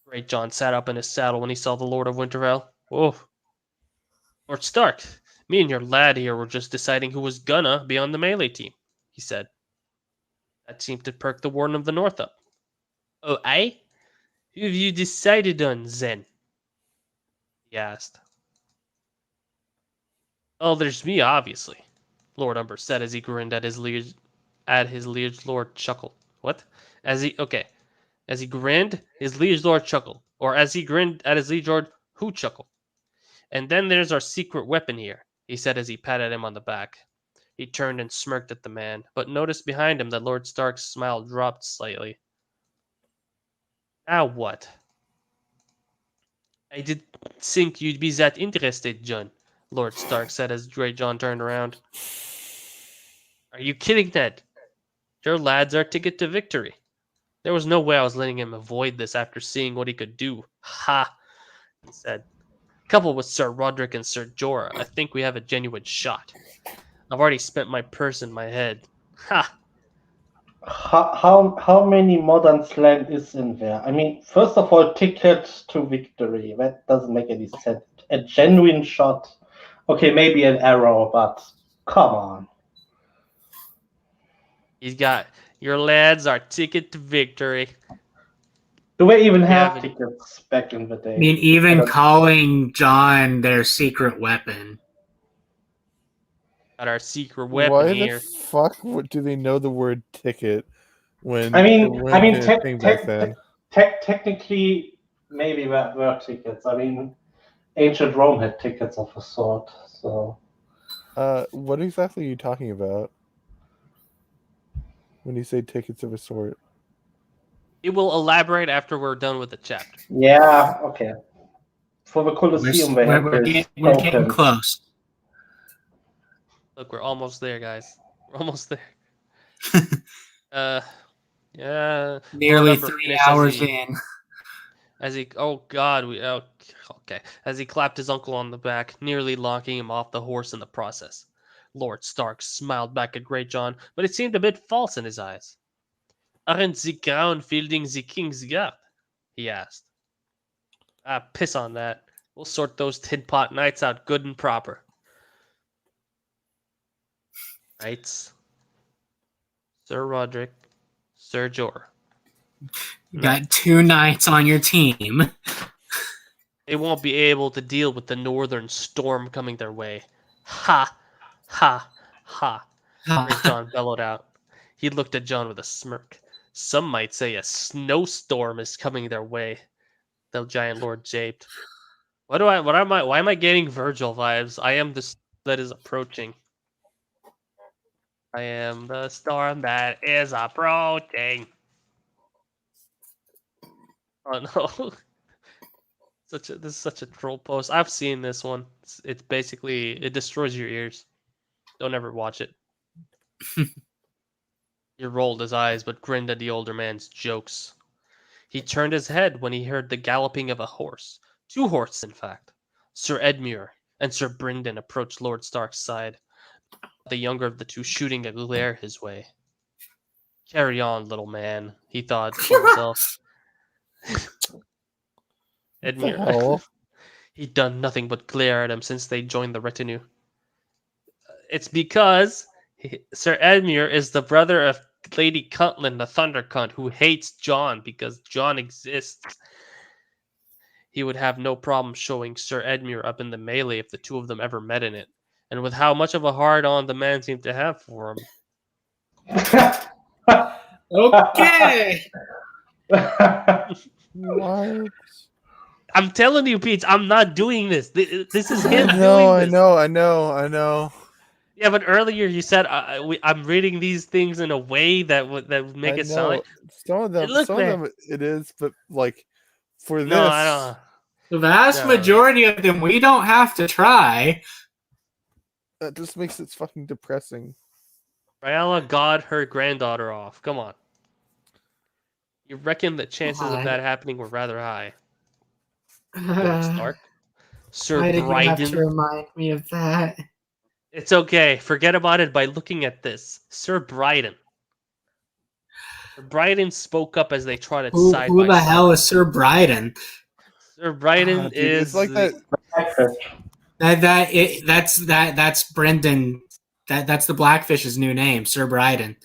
Great John sat up in his saddle when he saw the Lord of Winterfell. Whoa. Lord Stark, me and your lad here were just deciding who was gonna be on the melee team, he said. That seemed to perk the Warden of the North up. Oh, eh? Who have you decided on, then? He asked. Oh, there's me, obviously, Lord Umber said as he grinned at his liege lord chuckled. What? As he grinned, his liege lord chuckled. Or as he grinned at his liege lord who chuckled. And then there's our secret weapon here, he said as he patted him on the back. He turned and smirked at the man, but noticed behind him that Lord Stark's smile dropped slightly. Now what? I didn't think you'd be that interested, John, Lord Stark said as Great John turned around. Are you kidding, Ned? Your lad's our ticket to victory. There was no way I was letting him avoid this after seeing what he could do. Ha! He said. Coupled with Sir Roderick and Sir Jorah, I think we have a genuine shot. I've already spent my purse in my head. Ha! How many modern slang is in there? I mean, first of all, ticket to victory. That doesn't make any sense. A genuine shot. Okay, maybe an arrow, but come on. He's got your lads our ticket to victory. Do we even Yeah, have but- tickets back in the day? I mean, even calling John their secret weapon. Got our secret weapon Why here. the fuck do they know the word ticket when I mean, it wasn't a thing back then? technically, maybe were tickets. I mean, ancient Rome had tickets of a sort. So, What exactly are you talking about when you say tickets of a sort? It will elaborate after we're done with the chapter. yeah, okay. For the Colosseum, they had We're this getting token. close. Look, we're almost there, guys. We're almost there. Yeah. Nearly Lord Umber 3 finished hours in. Okay. As he clapped his uncle on the back, nearly knocking him off the horse in the process. Lord Stark smiled back at Greyjohn, but it seemed a bit false in his eyes. Aren't the crown fielding the king's guard? He asked. Ah, piss on that. We'll sort those tin pot knights out good and proper. Knights. Sir Roderick. Sir Jorah. You got 2 knights on your team. They won't be able to deal with the northern storm coming their way. Ha! Ha! Ha! John bellowed out. He looked at John with a smirk. Some might say a snowstorm is coming their way. The giant lord japed. Why am I getting Virgil vibes? I am the storm that is approaching. I am the storm that is approaching. Oh no. This is such a troll post. I've seen this one. It's basically, it destroys your ears. Don't ever watch it. He rolled his eyes but grinned at the older man's jokes. He turned his head when he heard the galloping of a horse. 2 horses, in fact. Sir Edmure and Sir Brynden approached Lord Stark's side, the younger of the two shooting a glare his way. Carry on, little man, he thought to himself. Edmure, he'd done nothing but glare at him since they joined the retinue. It's because Sir Edmure is the brother of Lady Cutland, the Thunder Cunt, who hates Jon because Jon exists. He would have no problem showing Sir Edmure up in the melee if the two of them ever met in it. And with how much of a hard-on the man seemed to have for him. Okay. What? I'm telling you, Pete, I'm not doing this. This is him doing this. I know. Yeah, but earlier you said I'm reading these things in a way that would make it sound like some of them it is, but like for this, no, I don't. The vast majority of them we don't have to try. That just makes it fucking depressing. Rhaella got her granddaughter off. Come on. You reckon the chances of that happening were rather high? Stark? Sir Why did you have to Bryden? remind me of that? It's okay. Forget about it by looking at this. Sir Bryden. Sir Bryden spoke up as they trotted side by side. Who the hell is Sir Bryden? Sir Bryden is it's like that. That's Brendan. That's the Blackfish's new name, Sir Bryden.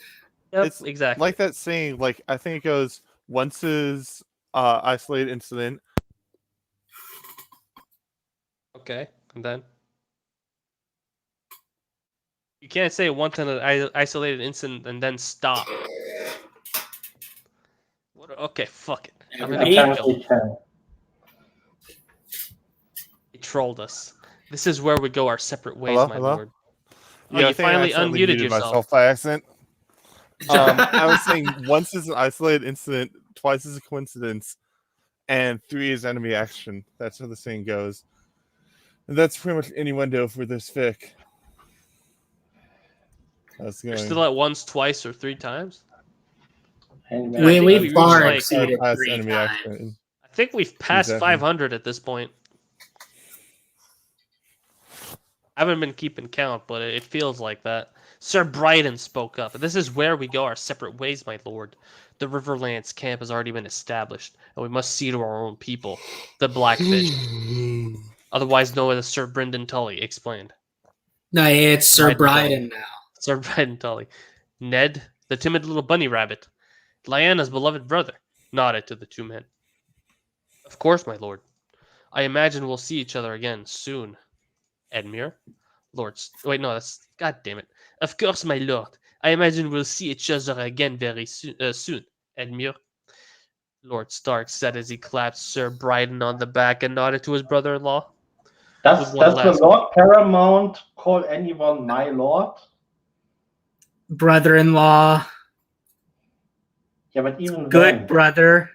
Yep, It's exactly. like that saying. Like I think it goes once is isolated incident. Okay, and then you can't say once in an isolated incident and then stop. Okay, fuck it. I'm gonna keep going. He trolled us. This is where we go our separate ways, my lord. Oh, you finally unmuted yourself. Myself by accident. I was saying once is an isolated incident, twice is a coincidence, and 3 is enemy action. That's how the saying goes. And that's pretty much innuendo for this fic. You're still at once, twice, or 3 times? We far exceeded past 3 enemy times. action. I think we've passed Exactly. 500 at this point. I haven't been keeping count, but it feels like that. Sir Bryden spoke up. This is where we go our separate ways, my lord. The Riverlands camp has already been established, and we must see to our own people, the Blackfish, otherwise known as Sir Brynden Tully, explained. No, it's Sir Bryden now. Sir Bryden Tully. Ned, the timid little bunny rabbit, Lyanna's beloved brother, nodded to the 2 men. Of course, my lord. I imagine we'll see each other again soon. Edmure? Wait, no, that's... God damn it. Of course, my lord. I imagine we'll see each other again very soon. Edmure? Lord Stark said as he clapped Sir Bryden on the back and nodded to his brother-in-law. Does the Lord Paramount call anyone my lord? Brother-in-law. Yeah, but even Good then. brother.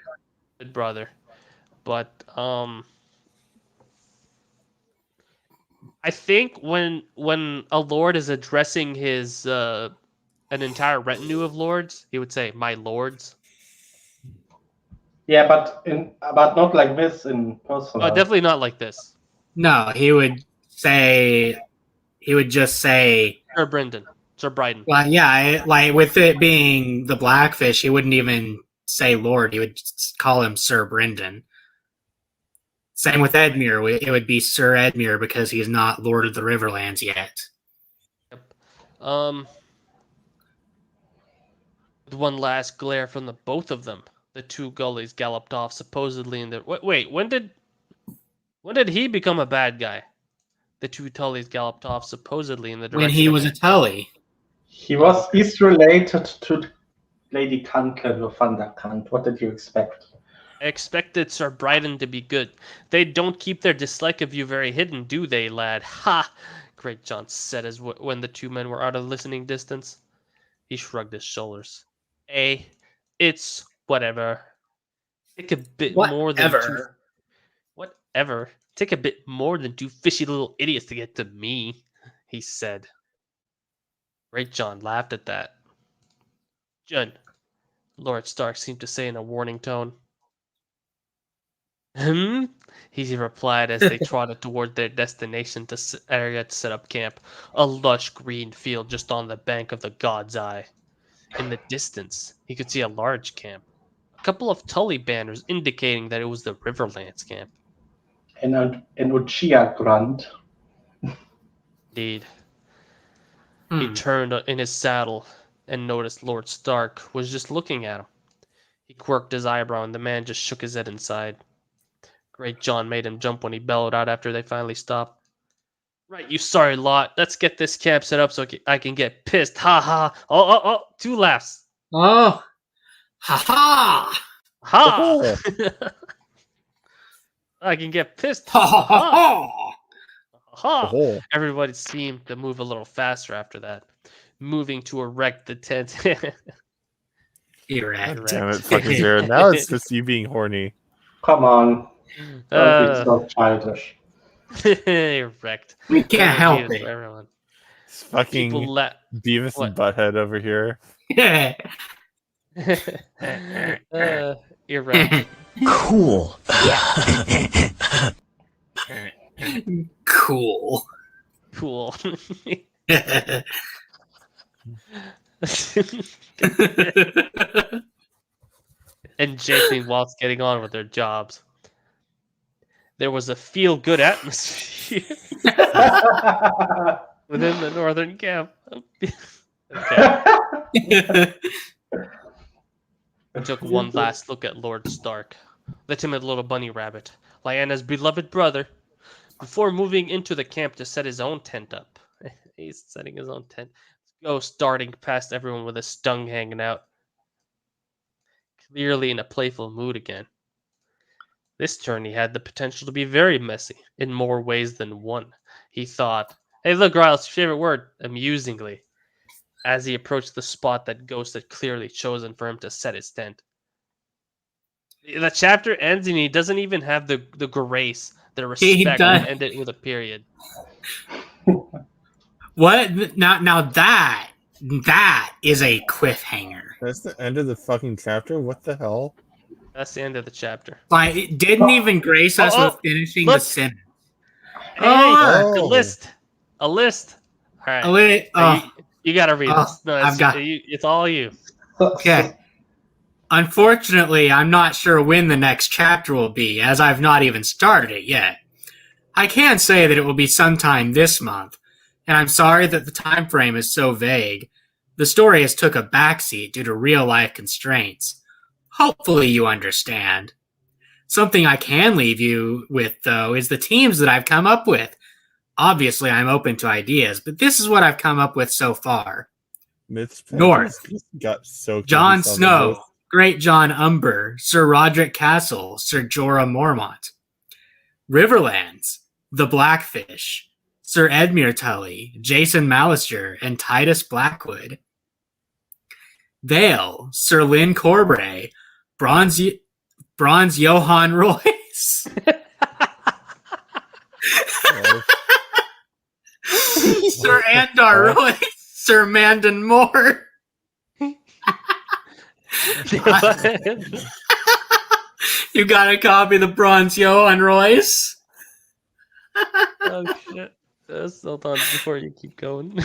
Good brother. But, I think when a lord is addressing his an entire retinue of lords, he would say, "My lords." Yeah, but not like this in person. Oh, definitely not like this. No, he would just say Sir Brendan. Sir Bryden. Well, yeah, like with it being the Blackfish, he wouldn't even say Lord. He would just call him Sir Brendan. Same with Edmure. It would be Sir Edmure because he's not Lord of the Riverlands yet. With one last glare from the both of them, the two gullies galloped off, supposedly in the. Wait, when did he become a bad guy? The two Tullys galloped off, supposedly in the direction. When he was a Tully. He's related to Lady Cantlen or Thundercant. What did you expect? I expected Sir Bryden to be good. They don't keep their dislike of you very hidden, do they, lad? Ha! Great John said as when the two men were out of listening distance. He shrugged his shoulders. It's whatever. Take a bit more than two. Whatever. Take a bit more than two fishy little idiots to get to me, he said. Great John laughed at that. Jun, Lord Stark seemed to say in a warning tone. He replied as they trotted toward their destination area to set up camp, a lush green field just on the bank of the God's Eye. In the distance, he could see a large camp, a couple of Tully banners indicating that it was the Riverlands camp. An Uchiha grunt. Indeed. He turned in his saddle and noticed Lord Stark was just looking at him. He quirked his eyebrow and the man just shook his head inside. Great John made him jump when he bellowed out after they finally stopped. Right, you sorry lot. Let's get this camp set up so I can get pissed. Ha ha. Oh, 2 laughs. Oh. Ha ha. Ha. I can get pissed. Ha ha ha. Ha. Everybody seemed to move a little faster after that, moving to erect the tent. Erect. Damn it, fucking Zero. Now it's just you being horny. Come on. Don't be so childish. Erect. We can't help it. Everyone. It's fucking Beavis and Butthead over here. Yeah. Erect. Cool. Cool. Cool. And Jason Walt's getting on with their jobs. There was a feel-good atmosphere within the northern camp. Okay. I took one last look at Lord Stark, the timid little bunny rabbit, Lyanna's beloved brother, before moving into the camp to set his own tent up. He's setting his own tent. Ghost darting past everyone with his tongue hanging out. Clearly in a playful mood again. This journey had the potential to be very messy, in more ways than one. He thought, hey look, Riles, favorite word, amusingly, as he approached the spot that Ghost had clearly chosen for him to set his tent. The chapter ends and he doesn't even have the grace, the respect to end it with a period. What? Now that is a cliffhanger. That's the end of the fucking chapter? What the hell? That's the end of the chapter. Like, it didn't even grace us with finishing the sentence. Hey, a list. All right. You got to read this. No, it's all you. Okay. Unfortunately, I'm not sure when the next chapter will be, as I've not even started it yet. I can say that it will be sometime this month, and I'm sorry that the time frame is so vague. The story has took a backseat due to real-life constraints. Hopefully you understand. Something I can leave you with, though, is the teams that I've come up with. Obviously, I'm open to ideas, but this is what I've come up with so far. North, got so Jon Snow, Great John Umber, Sir Roderick Castle, Sir Jorah Mormont. Riverlands, the Blackfish, Sir Edmure Tully, Jason Malister, and Titus Blackwood. Vale, Sir Lynn Corbray, Bronze Johann Royce. Sir Andar Royce, Sir Mandan Moore. You gotta copy the Bronze Johann Royce. Oh shit. Hold on before you keep going.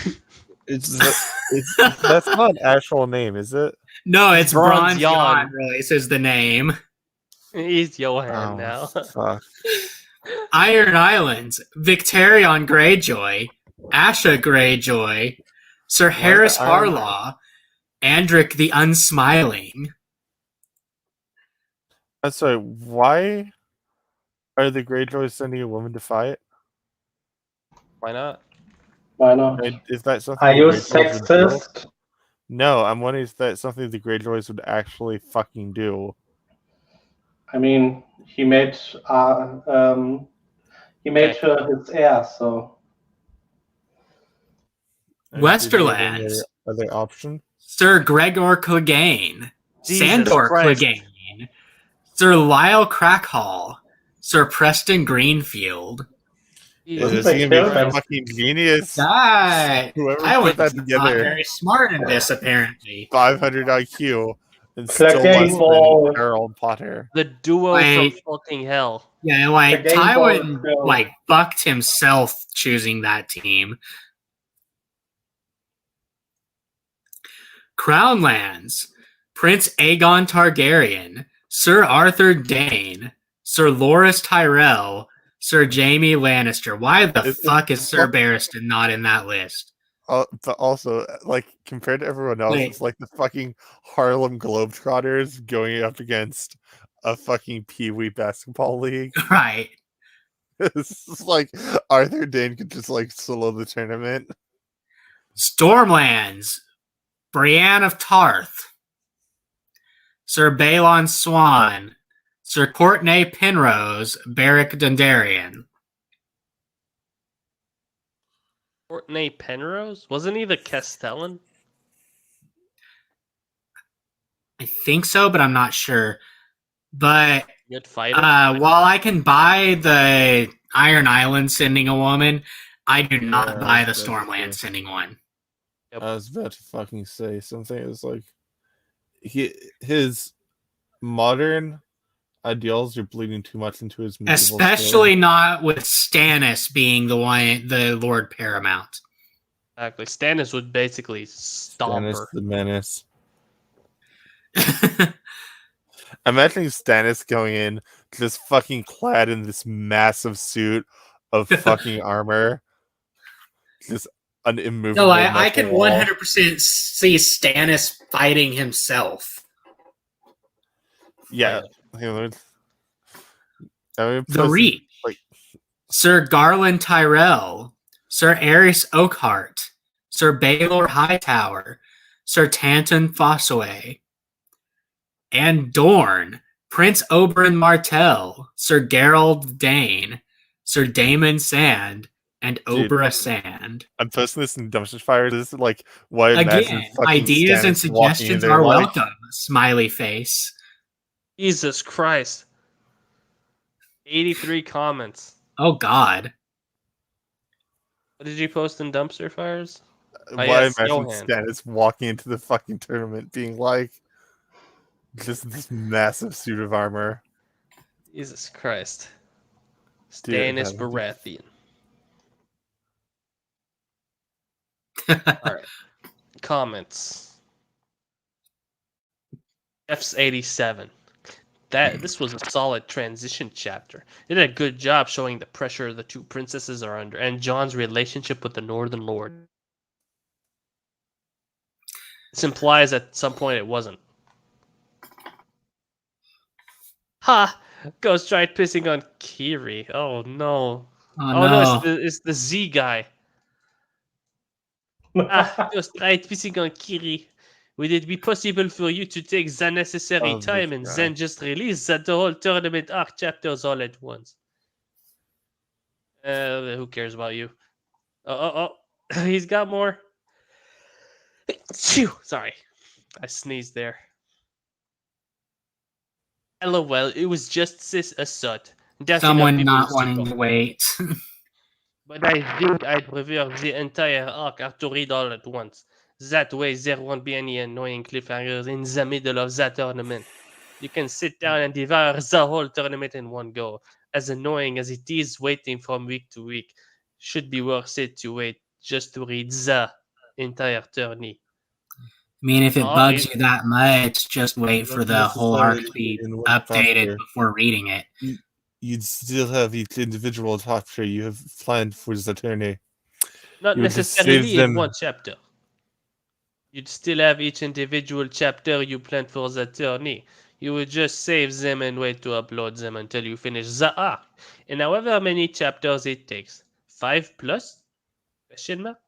That's not an actual name, is it? No, it's Bronze Bronze Yawn. Yawn. Release is the name. He's Johan now. Fuck. Iron Islands, Victorion Greyjoy, Asha Greyjoy, Sir Harris the Iron- Harlaw, Andric the Unsmiling. I'm sorry, why are the Greyjoys sending a woman to fight? Why not? Why not? Is that something Are the you Greyjoys would do? sexist? No, I'm wondering if that's something the Greyjoys would actually fucking do. I mean, he made her his heir, so And did he have Westerlands. any other option? Sir Gregor Clegane, Jesus Sandor Christ. Clegane, Sir Lyle Crackhall, Sir Preston Greenfield. Jesus Is he gonna be kill a him? fucking genius? That Whoever I put that not together, very smart in this, apparently. 500 IQ, and still Clegane less Mall. than Harold Potter. The duo Wait. from fucking hell. Yeah, like The game ball Tywin, skill. like bucked himself choosing that team. Crownlands, Prince Aegon Targaryen, Sir Arthur Dane, Sir Loras Tyrell, Sir Jaime Lannister. Why the It's- fuck is Sir Barristan not in that list? But also, like, compared to everyone else, Wait. it's like the fucking Harlem Globetrotters going up against a fucking Pee Wee basketball league. Right. It's just like Arthur Dane could just like solo the tournament. Stormlands, Brienne of Tarth, Sir Balon Swan, Sir Courtenay Penrose, Beric Dondarrion. Courtenay Penrose? Wasn't he the Castellan? I think so, but I'm not sure. But Good fighter? while I can buy the Iron Island sending a woman, I do not Yeah, buy the that's true. Stormland sending one. I was about to fucking say something. It was like his modern ideals are bleeding too much into his medieval Especially not with Stannis being the Lord Paramount. Exactly. Stannis would basically stomp Stannis her. the Menace. Imagining Stannis going in just fucking clad in this massive suit of fucking armor. Just an immovable No, I metal can wall. 100% see Stannis fighting himself. Yeah. I mean, The plus, Reach, like, Sir Garland Tyrell, Sir Aerys Oakhart, Sir Baelor Hightower, Sir Tanton Fossaway, and Dorne, Prince Oberyn Martell, Sir Gerald Dane, Sir Daemon Sand, and Dude. Obra Sand. I'm posting this in Dumpster Fire. This is like why I imagine Again, fucking ideas and Stannis walking in suggestions there are like, welcome. Smiley face. Jesus Christ. 83 comments. Oh God. What did you post in Dumpster Fires? Why yes, I imagine Johan. Stannis walking into the fucking tournament being like just this massive suit of armor. Jesus Christ. Dude, Stannis that would be- Baratheon. All right. Comments. F's 87. This was a solid transition chapter. It did a good job showing the pressure the two princesses are under and Jon's relationship with the Northern Lord. This implies at some point it wasn't. Ha! Ghost tried pissing on Kiri. Oh no. Oh, Oh no. no, it's the Z guy. Ghost tried pissing on Kiri. Would it be possible for you to take the necessary Oh, time this and guy. then just release the whole tournament arc chapters all at once? Who cares about you? Oh, he's got more. Phew, sorry, I sneezed there. LOL, it was just this assault. That's enough Someone people not to wanting go. to wait. But I think I'd prefer the entire arc to read all at once. That way there won't be any annoying cliffhangers in the middle of that tournament. You can sit down and devour the whole tournament in one go. As annoying as it is waiting from week to week, should be worth it to wait just to read the entire tourney. I mean, if it Oh, bugs it- you that much, just wait for Not the whole arc to necessarily be in one updated chapter. before reading it. You'd still have each individual chapter you have planned for the tourney. Not You would just save necessarily in them. one chapter. You'd still have each individual chapter you planned for the tourney. You would just save them and wait to upload them until you finish the arc. And however many chapters it takes. 5 plus? Question mark?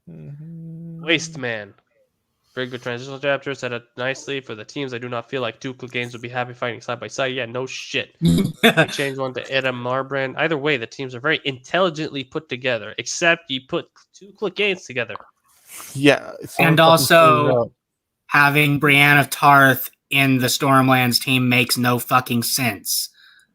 Waste Man. Very good transitional chapter, set up nicely for the teams. I do not feel like two games would be happy fighting side by side. Yeah, no shit. You change one to Adam Marbrand. Either way, the teams are very intelligently put together, except you put two games together. Yeah, And also, having Brienne of Tarth in the Stormlands team makes no fucking sense.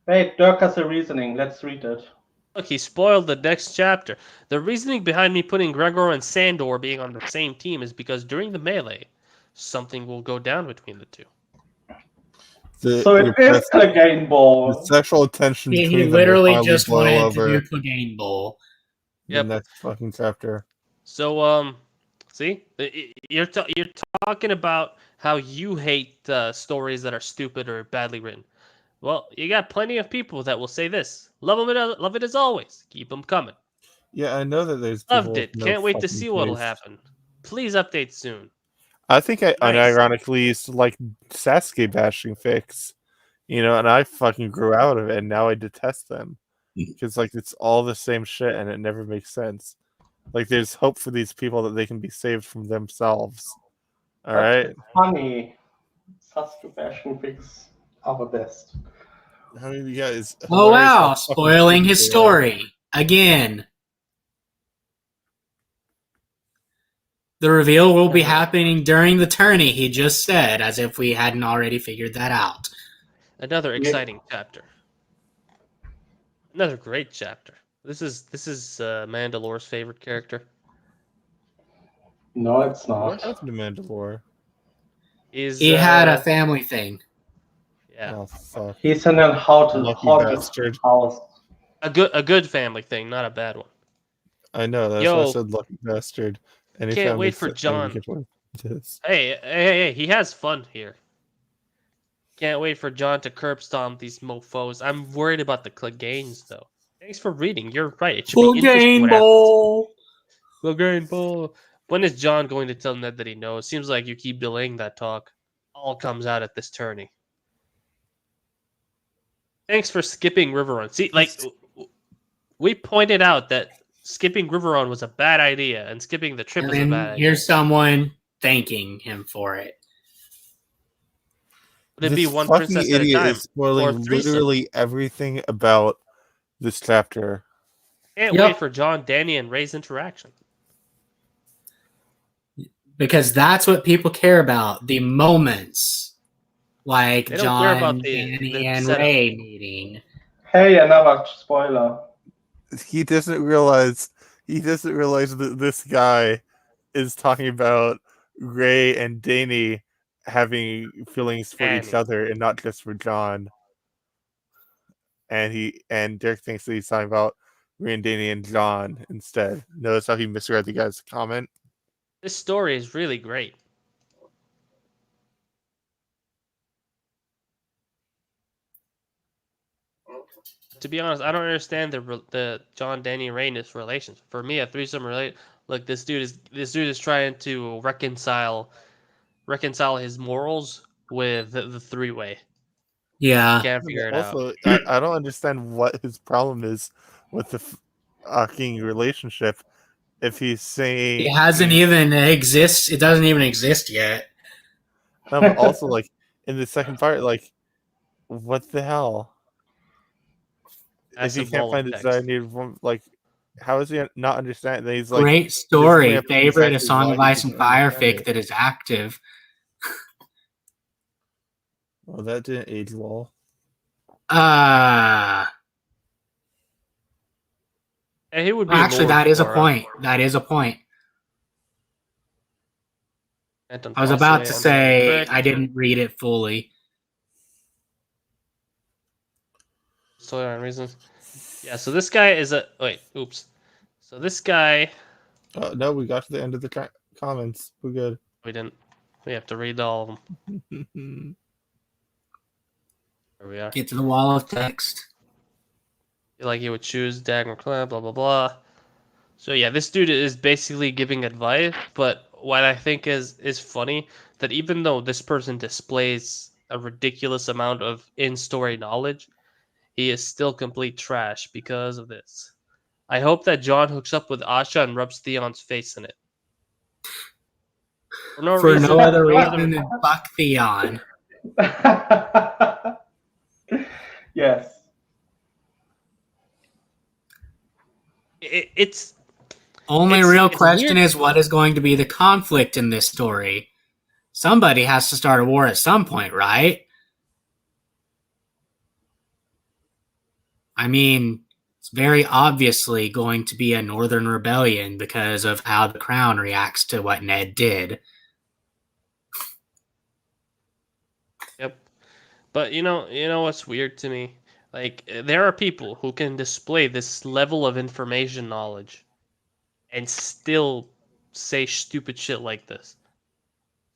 Wait, Dirk has a reasoning. Let's read it. Look, he spoiled the next chapter. The reasoning behind me putting Gregor and Sandor being on the same team is because during the melee, something will go down between the two. So it is Clegane the Ball. sexual tension He between them will literally finally just boil wanted over to do Clegane Bowl. the Yep. next fucking chapter. So, see, you're talking about how you hate stories that are stupid or badly written. Well, you got plenty of people that will say this. Love it as always. Keep them coming. Yeah, I know that there's people Loved with it. no Can't wait to fucking see what'll taste. happen. Please update soon. I think I Nice. unironically used to like Sasuke bashing fics, and I fucking grew out of it, and now I detest them because like it's all the same shit, and it never makes sense. Like there's hope for these people that they can be saved from themselves. All right, It's funny. Sasuke fashion pics are the best. I mean, yeah, it's Oh hilarious how wow, fucking spoiling stupid his they are. story again. The reveal will be happening during the tourney, he just said, as if we hadn't already figured that out. Another exciting chapter. Another great chapter. This is Mandalore's favorite character. No, it's What not. happened to Mandalore? He had a family thing. Yeah, Oh fuck! He's in a haunted Lucky bastard. house. a good family thing, not a bad one. I know that's why I said lucky bastard. Any Can't family wait for that John. get one of this. Hey, he has fun here. Can't wait for John to curb stomp these mofos. I'm worried about the Cleganes, though. Thanks for reading. You're right. It should be interesting Clegane what Bowl. happens. Clegane Bowl. When is John going to tell Ned that he knows? Seems like you keep delaying that talk. All comes out at this tourney. Thanks for skipping Riverrun. See, like, we pointed out that skipping Riverrun was a bad idea, and skipping the trip And is a then bad idea. here's someone thanking him for it. Would it be This one fucking princess at a idiot time? is spoiling Or threesome? literally everything about this chapter. Can't Yep. wait for John, Danny, and Ray's interaction. Because that's what people care about. The moments. Like They don't care John, about the Danny, and setup. Ray meeting. Hey, another spoiler. He doesn't realize that this guy is talking about Ray and Danny having feelings for each Danny. other and not just for John. And Dirk thinks that he's talking about Ray and Danny and John instead. Notice how he misread the guy's comment? This story is really great. To be honest, I don't understand the John, Danny, and Rayness relations. For me, a threesome relate. Look, this dude is trying to reconcile his morals with the three-way. Yeah. Can't figure it out. Also, I don't understand what his problem is with the fucking relationship. If he's saying It hasn't even exist. It doesn't even exist yet. no, but also like in the second part, like what the hell? That's If he can't find the desired need, like how is he not understanding that he's like Great story. up Favorite, A exactly Song why of he Ice and doesn't Fire understand fic it. that is active. Well, that didn't age well. And he would be Actually, Lord that is a for, point. That is a point. Anton I was about Fossey to and say Frick. I didn't read it fully. Storyline reasons. Yeah, so this guy is a... Wait, oops. So this guy No, we got to the end of the comments. We're good. We didn't. We have to read all of them. Here we are. Get to the wall of text. Like he would choose Dagger Clan, blah blah blah. So yeah, this dude is basically giving advice, but what I think is funny that even though this person displays a ridiculous amount of in-story knowledge, he is still complete trash because of this. I hope that John hooks up with Asha and rubs Theon's face in it. For no For reason. no other no reason than fuck Theon. Yes. It's Only It's- real it's question weird. is what is going to be the conflict in this story? Somebody has to start a war at some point, right? I mean, it's very obviously going to be a Northern Rebellion because of how the Crown reacts to what Ned did. Yep. But you know what's weird to me? Like there are people who can display this level of information knowledge and still say stupid shit like this.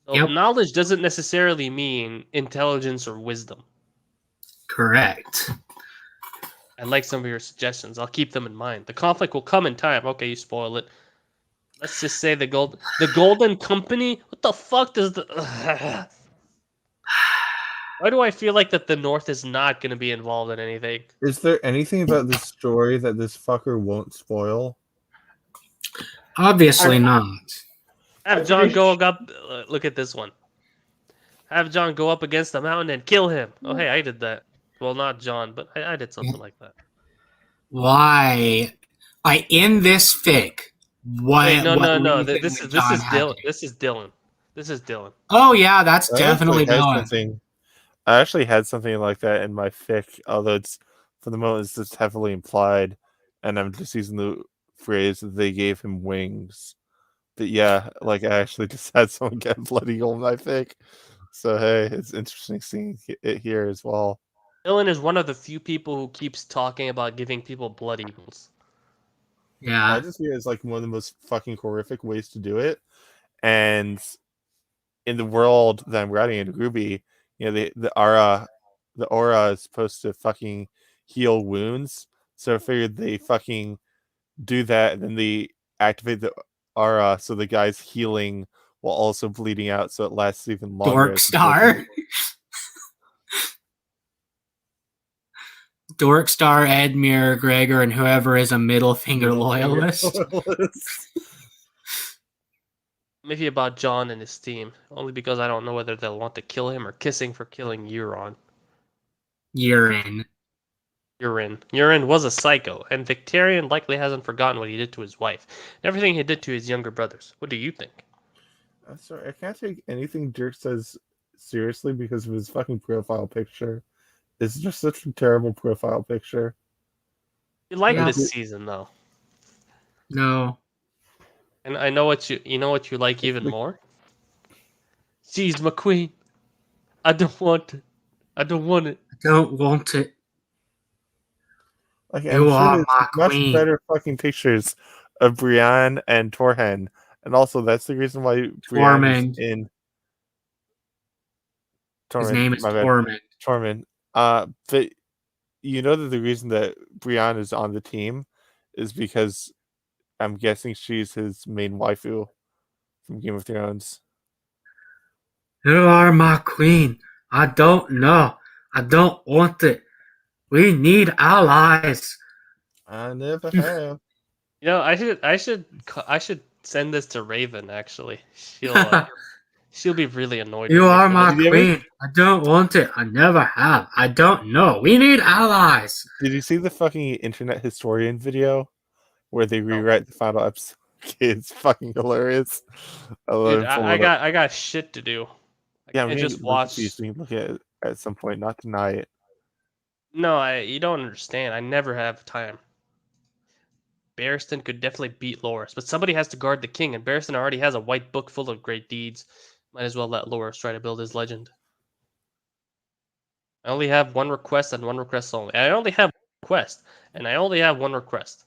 So Yep. knowledge doesn't necessarily mean intelligence or wisdom. Correct. I like some of your suggestions. I'll keep them in mind. The conflict will come in time. Okay, you spoil it. Let's just say the Golden Company. What the fuck does the? Why do I feel like that the North is not going to be involved in anything? Is there anything about this story that this fucker won't spoil? Obviously not. Have John go up. Look at this one. Have John go up against the mountain and kill him. Oh, hey, I did that. Well, not John, but I did something like that. Why? In this fic, what? Wait, no. reason This would is John have Dylan. to- This is Dylan. This is Dylan. Oh yeah, that's I definitely actually had Dylan. something. I actually had something like that in my fic, although it's for the moment it's just heavily implied, and I'm just using the phrase that they gave him wings. But yeah, like I actually just had someone get bloody eagle in my fic. So hey, it's interesting seeing it here as well. Dylan is one of the few people who keeps talking about giving people blood eagles. Yeah. I just see it as like one of the most fucking horrific ways to do it. And in the world that I'm writing in Ruby, you know, the aura is supposed to fucking heal wounds. So I figured they fucking do that and then they activate the aura so the guy's healing while also bleeding out so it lasts even longer. Dork Star. Dork Star, Edmure, Gregor, and whoever is a middle finger loyalist. Maybe about John and his team, only because I don't know whether they'll want to kill him or kissing for killing Euron. Urine. Euron was a psycho, and Victarion likely hasn't forgotten what he did to his wife, and everything he did to his younger brothers. What do you think? I'm sorry, I can't take anything Dirk says seriously because of his fucking profile picture. It's just such a terrible profile picture. You like Yeah. this season, though, No. and I know what you know what you like even more. She's my queen. I don't want it. I don't want it. I don't want it. Like, You are there's my much queen. better fucking pictures of Brienne and Torhen, and also that's the reason why Brienne Tormund. is in. His name is my bad. Tormund. Tormund. But you know that the reason that Brienne is on the team is because I'm guessing she's his main waifu from Game of Thrones. You are my queen. I don't know. I don't want it. We need allies. I never have. You know, I should send this to Raven. Actually, she'll be really annoyed. You with me are for my this. Did you ever- queen. I don't want it. I never have. I don't know. We need allies. Did you see the fucking internet historian video where they rewrite the final episode? It's fucking hilarious. Dude, I got shit to do. Yeah, I just watch. You can look at it at some point, not tonight. No, you don't understand. I never have time. Barristan could definitely beat Loras, but somebody has to guard the king, and Barristan already has a white book full of great deeds. Might as well let Loras try to build his legend. I only have one request and one request only. I only have one request, and I only have one request.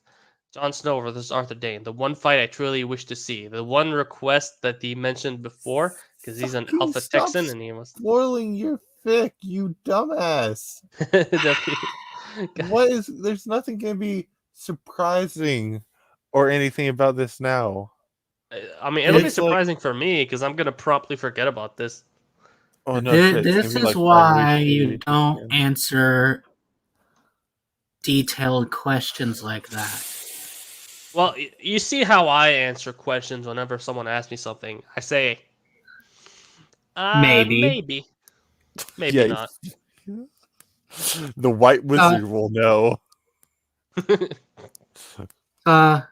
Jon Snow versus Arthur Dayne. The one fight I truly wish to see. The one request that he mentioned before, because he's an Fucking alpha stop Texan and he was. spoiling your fic, you dumbass. What is? There's nothing gonna be surprising or anything about this now. I mean, it'll be It's like- surprising for me because I'm gonna promptly forget about this. Oh no! shit, it's This gonna be is like 5 why weeks you maybe. don't answer detailed questions like that. Well, you see how I answer questions whenever someone asks me something. I say, Maybe. maybe Yeah, not. The White Wizard will know. Yeah,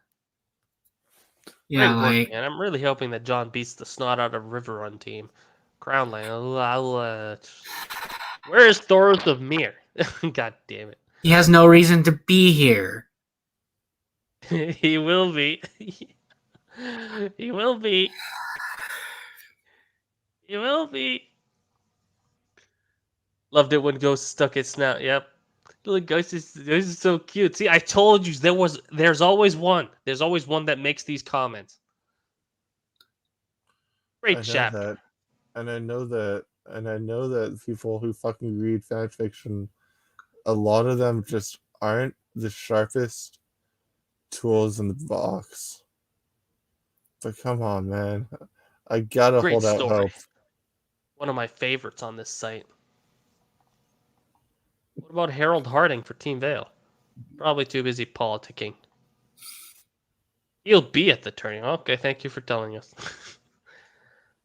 Great work, like man. I'm really hoping that John beats the snot out of River Run team. Crown Line. Where is Thoros of Mir? God damn it. he has no reason to be here. He will be. He will be. He will be. Loved it when Ghost stuck its snout. Yep. Look, Ghost is so cute. See, I told you there's always one. There's always one that makes these comments. Great chapter. That. And I know that people who fucking read fan fiction, a lot of them just aren't the sharpest tools in the box. But come on, man. I gotta Great hold out story. hope. One of my favorites on this site. What about Harold Harding for Team Vale? Probably too busy politicking. He'll be at the tourney. Okay, thank you for telling us.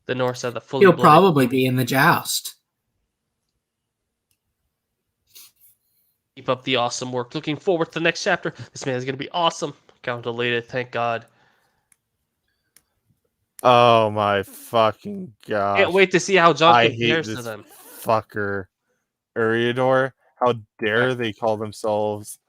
The Norse have the fully He'll blooded- probably be in the joust. Keep up the awesome work. Looking forward to the next chapter. This man is going to be awesome. Count elated, thank God. Oh my fucking god! Can't wait to see how John I hate compares to this them. fucker, Eriador. How dare they call themselves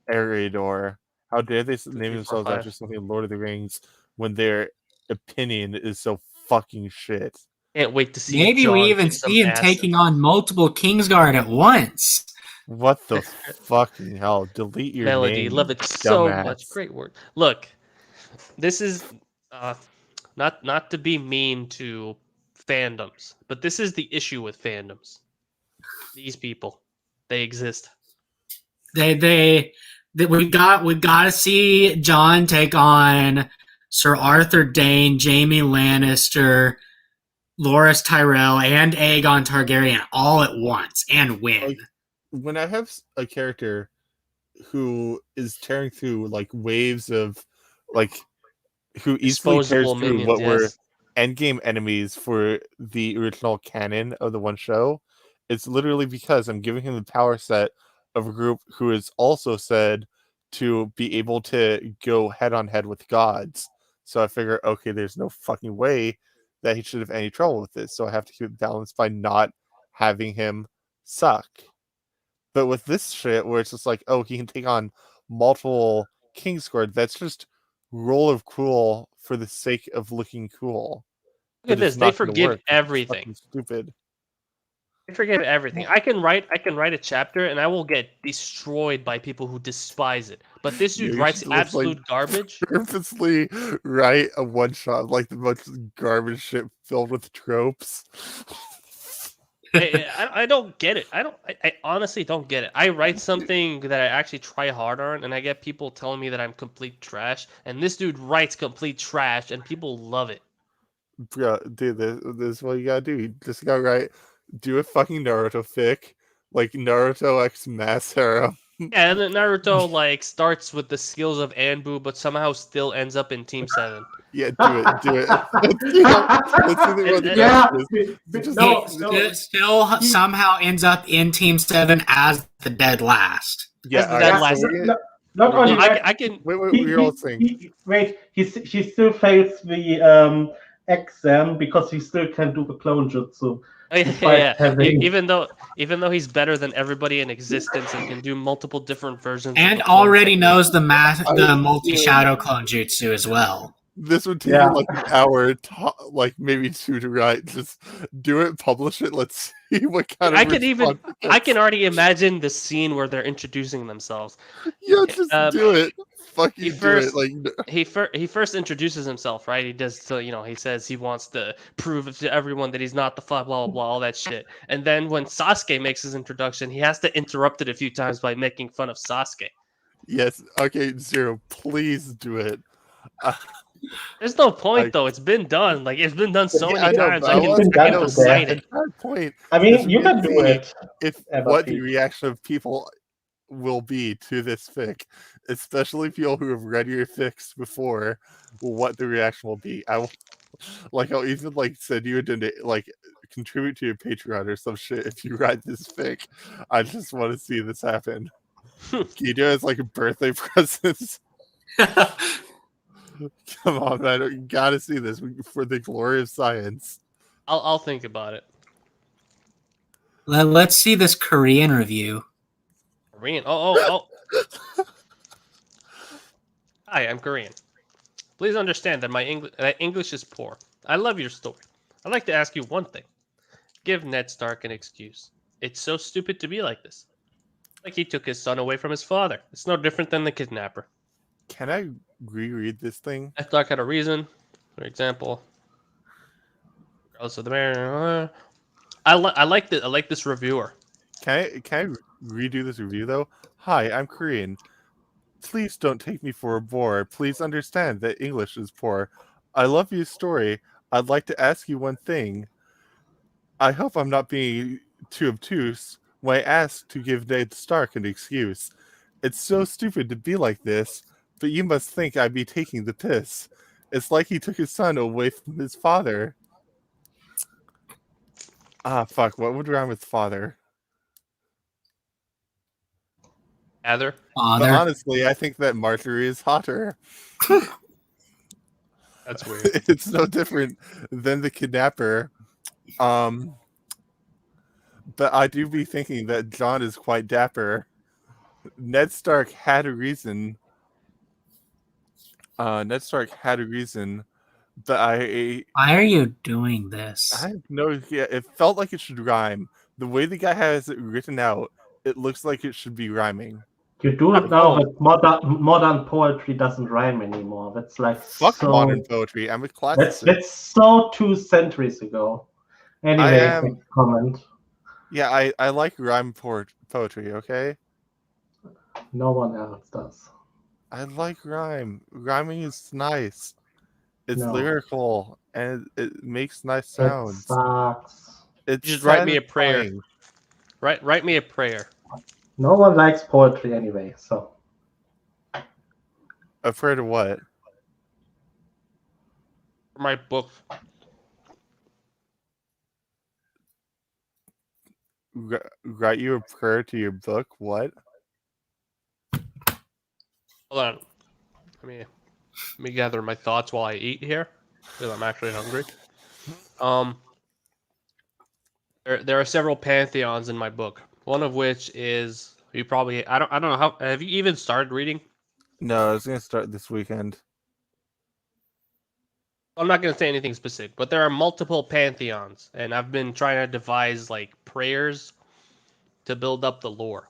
Eriador? How dare they name themselves 5. after something in Lord of the Rings when their opinion is so fucking shit? Can't wait to see Maybe John we even kick some see him ass. taking on multiple Kingsguard at once. What the fucking hell? Delete your Melody. name. Love it so dumbass. much. Great work. Look, this is not to be mean to fandoms, but this is the issue with fandoms. These people, they exist. We got to see John take on Sir Arthur Dayne, Jaime Lannister, Loras Tyrell, and Aegon Targaryen all at once and win. Like, when I have a character who is tearing through like waves of like who easily tears Disposable through minions, what were yes. endgame enemies for the original canon of the one show, it's literally because I'm giving him the power set of a group who is also said to be able to go head on head with gods. So I figure, okay, there's no fucking way that he should have any trouble with this. So I have to keep it balanced by not having him suck. But with this shit, where it's just like, oh, he can take on multiple Kingsguard, that's just roll of cool for the sake of looking cool. Look at But it's this. They not gonna forgive work. It's everything. fucking stupid. They forgive everything. I can write a chapter and I will get destroyed by people who despise it. But this dude Yeah, you writes should just, like, absolute garbage. Purposely write a one shot like the bunch of garbage shit filled with tropes. I don't get it. I honestly don't get it. I write something that I actually try hard on, and I get people telling me that I'm complete trash. And this dude writes complete trash, and people love it. Yeah, dude, this is what you gotta do. You just gotta do a fucking Naruto fic, like Naruto X Mass Harem. Yeah, and then Naruto like starts with the skills of Anbu, but somehow still ends up in Team 7. Yeah, do it. Let's see what the Yeah. best is. No, It still somehow ends up in Team 7 as the dead last. Yeah, As the all dead right, last. so we're No, not only that, I can. wait, we're all saying. he still fails the exam because he still can do the clone jutsu. Despite Yeah, having- even though he's better than everybody in existence and can do multiple different versions. of And the clone already technique. knows the multi-shadow clone jutsu as well. This would take Yeah. you like an hour, like maybe 2 to write. Just do it, publish it. Let's see what kind I of can even response it I can gets. already imagine the scene where they're introducing themselves. Yeah, just do it. He Fucking do it. first Like, he first introduces himself, right? He does, so he says he wants to prove to everyone that he's not the fuck, blah blah blah, all that shit. And then when Sasuke makes his introduction, he has to interrupt it a few times by making fun of Sasuke. yes. Okay, Zero. Please do it. There's no point though. It's been done. Like it's been done so Yeah, many I know, times. but I I can, been want I done can to know to recite death. it. entire point. I is mean, you we can do see it. If Ever what the Pete. reaction of people will be to this fic, especially people who have read your fics before, what the reaction will be. I'll even send you a contribute to your Patreon or some shit if you write this fic. I just want to see this happen. Can you do it as like a birthday present? Come on, man! You gotta see this for the glory of science. I'll think about it. Let's see this Korean review. Korean. Oh. Hi, I'm Korean. Please understand that my English is poor. I love your story. I'd like to ask you one thing. Give Ned Stark an excuse. It's so stupid to be like this. Like he took his son away from his father. It's no different than the kidnapper. Can I reread this thing? Ned Stark had a reason. For example, regardless of the mayor. I like this reviewer. Can I redo this review though? Hi, I'm Korean. Please don't take me for a bore. Please understand that English is poor. I love your story. I'd like to ask you one thing. I hope I'm not being too obtuse when I ask to give Ned Stark an excuse. It's so stupid to be like this, but you must think I'd be taking the piss. It's like he took his son away from his father. Ah, fuck. What would rhyme with father? Heather. But Father. honestly, I think that Marjorie is hotter. That's weird. It's no different than the kidnapper. But I do be thinking that John is quite dapper. Ned Stark had a reason. Ned Stark had a reason, but I Why are you doing this? have no idea. It felt like it should rhyme. The way the guy has it written out, it looks like it should be rhyming. You do it now, but modern poetry doesn't rhyme anymore. That's like Fuck so. modern poetry. I'm a classicist. That's so 2 centuries ago. Anyway, next comment. Yeah, I like rhyme poetry, okay? No one else does. I like rhyme. Rhyming is nice. It's No. lyrical and it makes nice It sounds. sucks. It's Just write me a prayer. satisfying. Write me a prayer. No one likes poetry anyway, so. Afraid of what? For my book. Write you a prayer to your book? What? Hold on. Let me gather my thoughts while I eat here, because I'm actually hungry. There are several pantheons in my book. One of which is you probably I don't know how have you even started reading? No, I was gonna start this weekend. I'm not going to say anything specific, but there are multiple pantheons, and I've been trying to devise like prayers to build up the lore.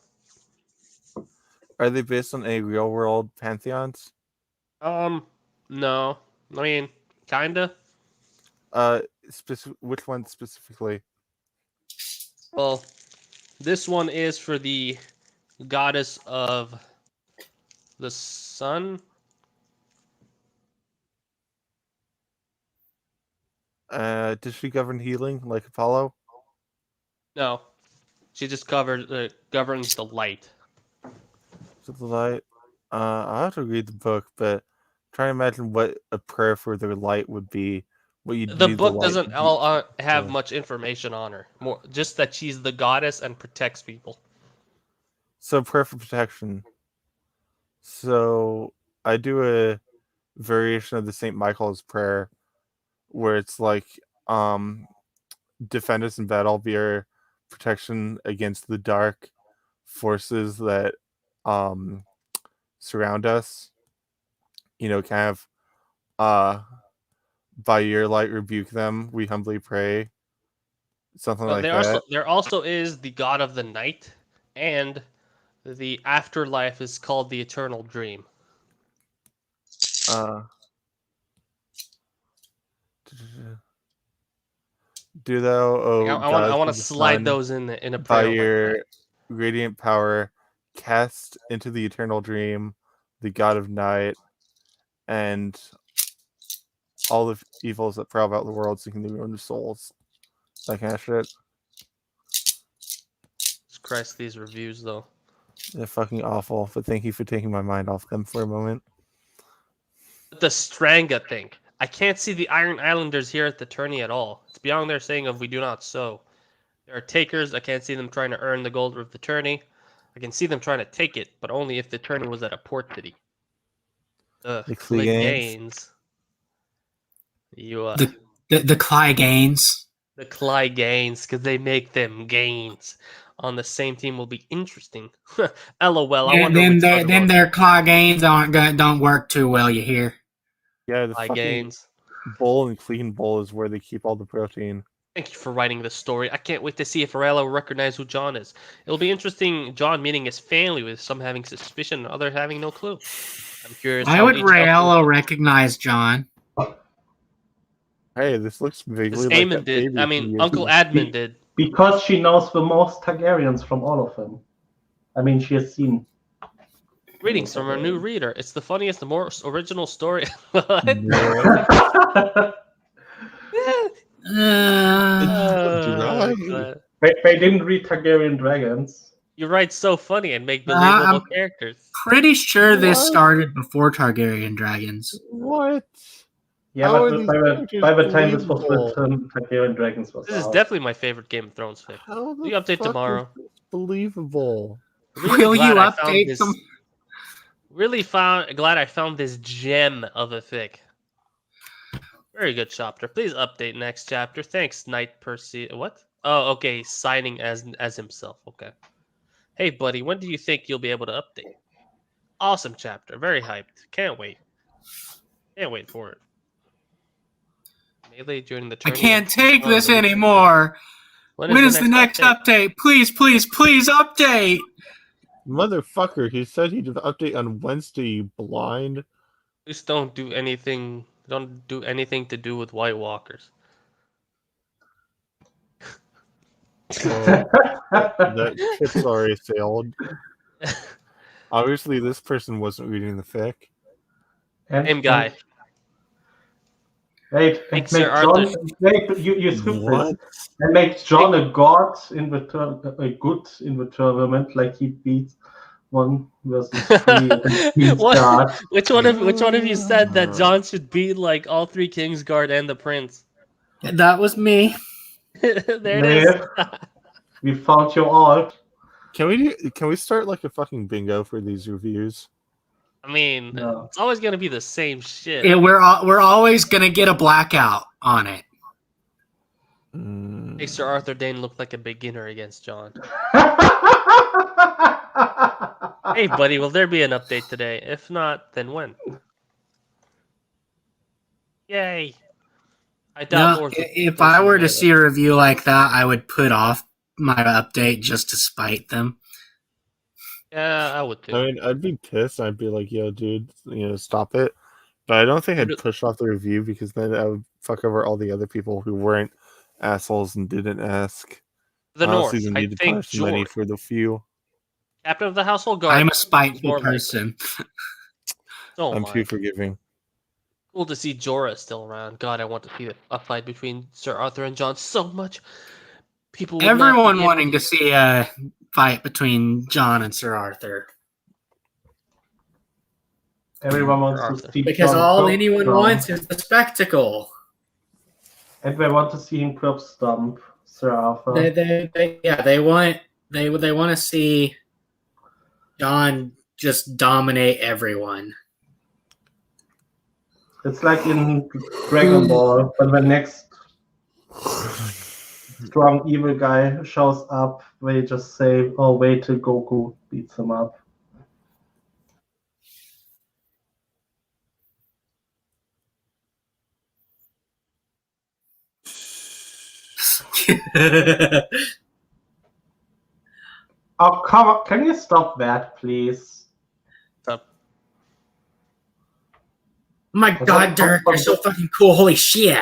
Are they based on any real world pantheons? No, I mean, kinda. Which one specifically? Well, this one is for the goddess of the sun. Does she govern healing like Apollo? No, she just governs the light. To the light. I'll have to read the book, but try to imagine what a prayer for the light would be. What you The need book light doesn't to be. have Yeah. much information on her. More just that she's the goddess and protects people. So prayer for protection. So I do a variation of the St. Michael's prayer where it's like defend us in battle, be our protection against the dark forces that surround us. You know, kind of by your light rebuke them, we humbly pray. Something like that. There also is the god of the night, and the afterlife is called the eternal dream. Do thou, O I want of to the slide sun, those in a by prayer. your radiant power, cast into the eternal dream the god of night and all the evils that prowl about the world seeking the ruin of souls. That kind of shit. Jesus Christ, these reviews though. They're fucking awful, but thank you for taking my mind off them for a moment. The Stranga thing. I can't see the Iron Islanders here at the tourney at all. It's beyond their saying of we do not sow. There are takers. I can't see them trying to earn the gold of the tourney. I can see them trying to take it, but only if the tourney was at a port city. Ugh, The Cleganes. You The Clyganes. the Clyganes, because they make them gains. On the same team will be interesting. LOL. I wonder Then which other one. their Clyganes don't work too well. You hear? Yeah, the fucking Clyganes. bowl and clean bowl is where they keep all the protein. Thank you for writing this story. I can't wait to see if Arella will recognize who John is. It'll be interesting, John meeting his family, with some having suspicion and others having no clue. I'm curious. Why how would each Raello recognize John? Hey, this looks vaguely like Eamon that did. baby I from mean, years Uncle ago. Admin did. Because she knows the most Targaryens from all of them. I mean, she has seen. Greetings from our new reader. It's the funniest, the most original story. What? Uh, God. They didn't read Targaryen dragons. You write so funny and make believable characters. pretty sure this What? started before Targaryen dragons. What? Yeah, How but are these by the time characters this was believable? written, Targaryen dragons was This is out. definitely my favorite Game of Thrones fic. How the You update fuck tomorrow. is this believable? Really Will glad you I found update this. them? Glad I found this gem of a fic. Very good chapter. Please update next chapter. Thanks, Knight Percy. What? Oh, okay. He's signing as himself. Okay. Hey, buddy. When do you think you'll be able to update? Awesome chapter. Very hyped. Can't wait. Can't wait for it. Melee during the I tourney. can't take this Oh, anymore. When is the next update? update? Please, please, please update. Motherfucker, he said he'd update on Wednesday, you blind. Please don't do anything. Don't do anything to do with White Walkers. Well, that ship's already sailed. Obviously, this person wasn't reading the fic. Same guy. Wait, Make make Sir John. Arthur- Wait, you stupid. What? And make John a god in the a good in the tournament, like he beat 1 versus 3 against What? God. Which one of you said that John should beat like all 3 Kingsguard and the Prince? That was me. There it is. We found you all. Can we start like a fucking bingo for these reviews? I mean, No. it's always gonna be the same shit. We're always gonna get a blackout on it. Makes Sir Arthur Dane look like a beginner against John. Hey, buddy, will there be an update today? If not, then when? Yay! I doubt No, more. if I were to see a review like that, I would put off my update just to spite them. Yeah, I would too. I mean, I'd be pissed. I'd be like, "Yo, dude, stop it." But I don't think I'd push off the review because then I would fuck over all the other people who weren't assholes and didn't ask. The North. Honestly, I need to think punish many George, for the few. captain of the household guard. I'm a spiteful more likely. person. So I'm am I. too forgiving. Cool to see Jorah still around. God, I want to see a fight between Sir Arthur and Jon so much. People would not be Everyone able wanting to see a fight between John and Sir Arthur. Everyone wants Arthur. to see Because John all curb anyone stomp. wants is the spectacle. And they want to see him curb stomp Sir Arthur. They want to see John just dominate everyone. It's like in Dragon Ball when the next strong evil guy shows up, they just say, "Oh, wait till Goku beats him up." Oh, come on. Can you stop that, please? Up. Oh my god, Dirk, you're so fucking cool. Holy shit.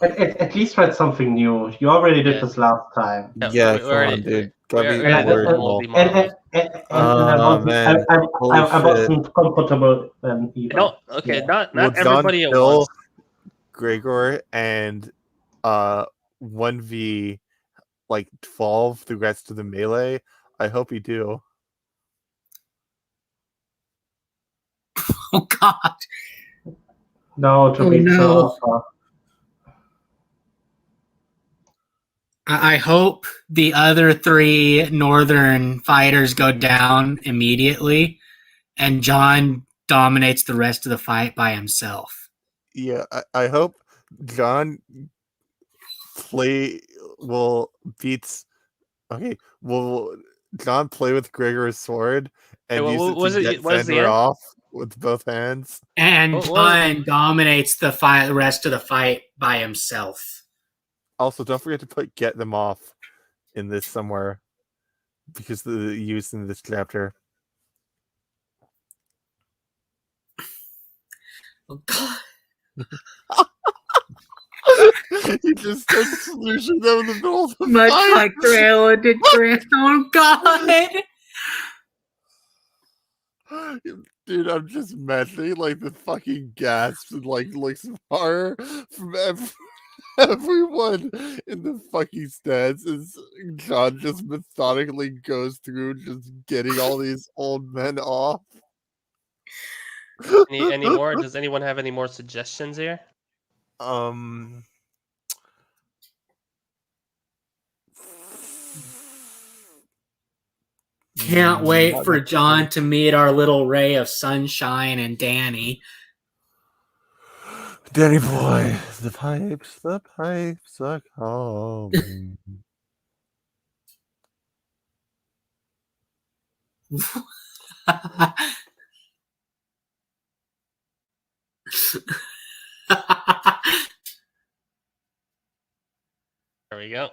At least write something new. You already did this last time. Yeah, come on, dude. Gotta be original. And I wasn't, man. Holy I shit. wasn't comfortable then either. No, okay, Yeah. not everybody at Bill, once. Gregor, and 1v like 12 the rest of the melee. I hope you do. Oh god. No, to Oh, be no. fair. I hope the other 3 northern fighters go down immediately, and John dominates the rest of the fight by himself. Yeah, I hope John will John play with Gregor's sword and Hey, use what was it to it? get What is the Fenrir end? off with both hands. And What was John dominates the rest of the fight by himself. Also, don't forget to put "get them off" in this somewhere because the use in this chapter. Oh god. You just start slushing them in the middle of the Much fight. like Trailer did Chris. Oh god. Dude, I'm just imagining like the fucking gasps and like looks of horror from everyone in the fucking stands as John just methodically goes through just getting all these old men off. Any more? Does anyone have any more suggestions here? Can't wait for John to meet our little ray of sunshine and Danny. Danny boy, the pipes are calling. There we go.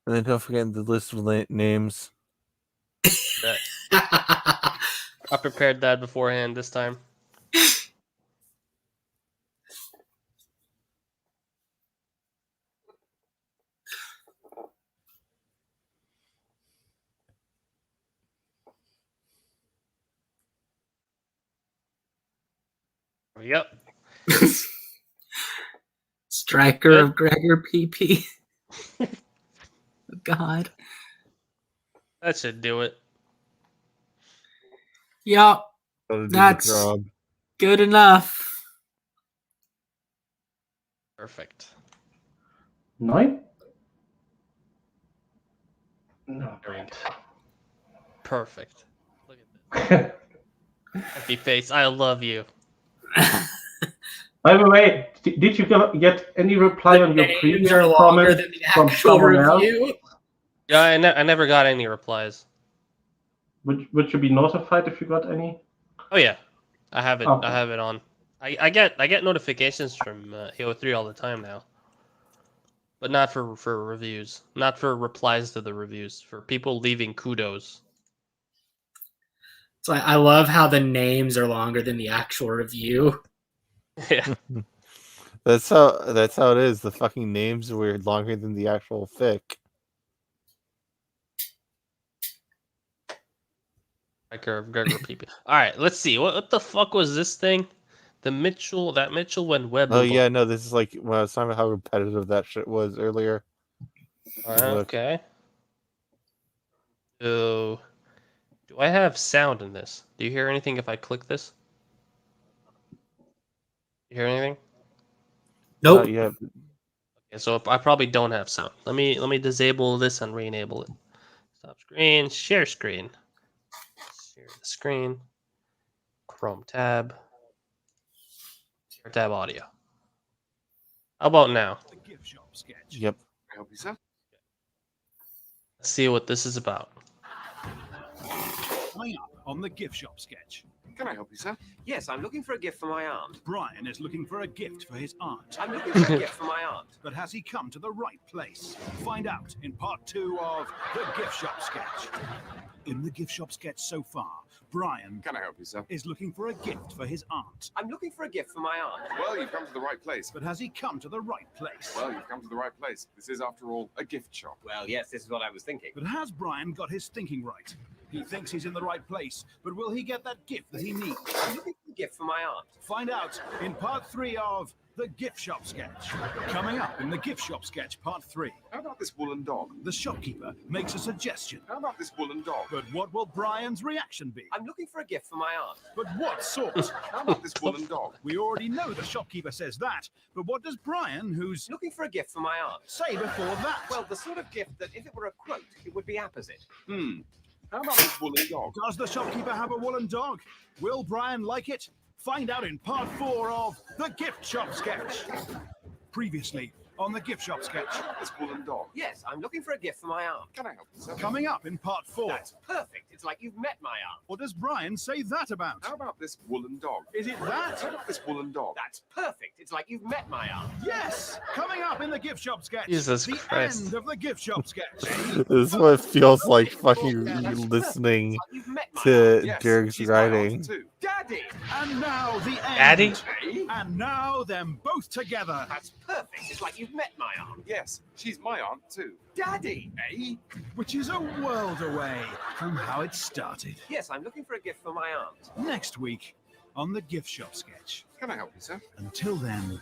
And then don't forget the list of names. I prepared that beforehand this time. Yep. Striker Good. of Gregor PP. Oh, God. That should do it. Yup. Gotta do the That's job. good enough. Perfect. Nine? No, right. Perfect. Look at this. Happy face. I love you. By the way, did you get any reply on your Names previous are longer comment than the from actual someone else? review. Yeah, I never got any replies. Would you be notified if you got any? Oh yeah, I have it. Okay. I have it on. I get notifications from Halo 3 all the time now, but not for reviews, not for replies to the reviews. For people leaving kudos. It's like I love how the names are longer than the actual review. Yeah. That's how it is. The fucking names were longer than the actual fic. Gregor PP. All right, let's see. What the fuck was this thing? That Mitchell went web. Oh yeah, no, this is like when I was talking about how repetitive that shit was earlier. Okay. So, do I have sound in this? Do you hear anything if I click this? You hear anything? Nope. Yeah. Okay, so I probably don't have sound. Let me disable this and re-enable it. Stop screen, share screen. Share the screen. Chrome tab. Share tab audio. How about now? Yep. Let's see what this is about. Coming up on the gift shop sketch. Can I help you, sir? Yes, I'm looking for a gift for my aunt. Brian is looking for a gift for his aunt. I'm looking for a gift for my aunt. But has he come to the right place? Find out in part 2 of the gift shop sketch. In the gift shop sketch so far, Brian Can I help you, sir? is looking for a gift for his aunt. I'm looking for a gift for my aunt. Well, you've come to the right place. But has he come to the right place? Well, you've come to the right place. This is, after all, a gift shop. Well, yes, this is what I was thinking. But has Brian got his thinking right? He thinks he's in the right place, but will he get that gift that he needs? I'm looking for a gift for my aunt. Find out in part 3 of the gift shop sketch. Coming up in the gift shop sketch part 3. How about this woolen dog? The shopkeeper makes a suggestion. How about this woolen dog? But what will Brian's reaction be? I'm looking for a gift for my aunt. But what sort? How about this woolen dog? We already know the shopkeeper says that. But what does Brian, who's Looking for a gift for my aunt. say before that? Well, the sort of gift that if it were a quote, it would be apposite. How about this woolen dog? Does the shopkeeper have a woolen dog? Will Brian like it? Find out in part 4 of the gift shop sketch. Previously on the gift shop sketch. This woolen dog. Yes, I'm looking for a gift for my aunt. Can I help you, sir? Coming up in part 4. That's perfect. It's like you've met my aunt. What does Brian say that about? How about this woolen dog? Is it that? How about this woolen dog? That's perfect. It's like you've met my aunt. Yes! Coming up in the gift shop sketch. Jesus the Christ. end of the gift shop sketch. This is what it feels like fucking listening It's like you've met my aunt. to Yes, Derek's she's my aunt writing. too. Daddy! And now the end. Daddy? And now them both together. That's perfect. It's like you've met my aunt. Yes, she's my aunt too. Daddy! Which is a world away from how it started. Yes, I'm looking for a gift for my aunt. Next week on the gift shop sketch. Can I help you, sir? Until then,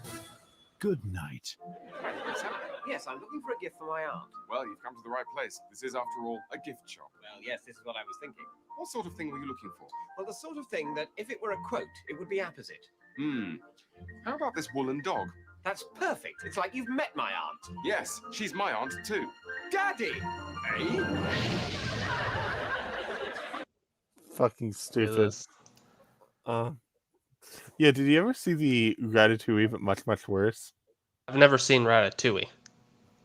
good night. Can I help you, sir? Yes, I'm looking for a gift for my aunt. Well, you've come to the right place. This is, after all, a gift shop. Well, yes, this is what I was thinking. What sort of thing were you looking for? Well, the sort of thing that if it were a quote, it would be apposite. How about this woolen dog? That's perfect. It's like you've met my aunt. Yes, she's my aunt too. Daddy! Fucking stupid. this. Yeah, did you ever see the Ratatouille, but much, much worse? I've never seen Ratatouille.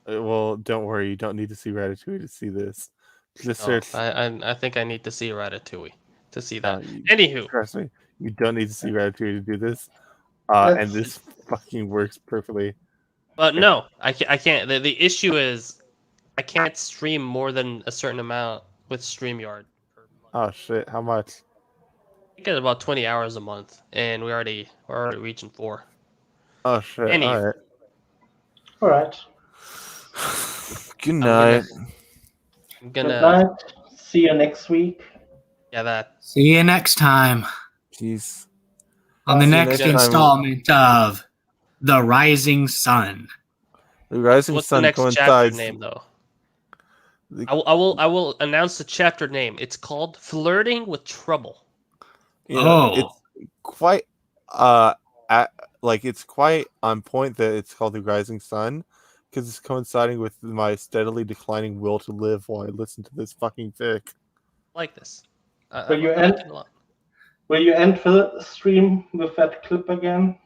Well, don't worry, you don't need to see Ratatouille to see this. Just No, search. I think I need to see Ratatouille to see that. you- Anywho, Trust me, you don't need to see Ratatouille to do this. And this fucking works perfectly. but no, I can't. The issue is I can't stream more than a certain amount with StreamYard. Oh shit, how much? I get about 20 hours a month, and we're already reaching 4. Oh shit, Anyway. alright. All right. Good night. I'm Good gonna night. See you next week. yeah that. See you next time Jeez. on the See you next next time. installment of The Rising Sun. The Rising What's the Sun next chapter coincides. name though? The- I will announce the chapter name. It's called Flirting with Trouble. You know, Oh. it's quite it's quite on point that it's called The Rising Sun, because it's coinciding with my steadily declining will to live while I listen to this fucking fic. I like this. Will you I like end? it a lot. Will you end the stream with that clip again?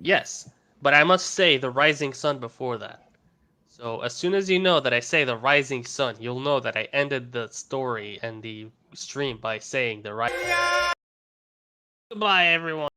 Yes, but I must say the Rising Sun before that. So as soon as you know that I say the Rising Sun, you'll know that I ended the story and the stream by saying the Rising. Goodbye, everyone.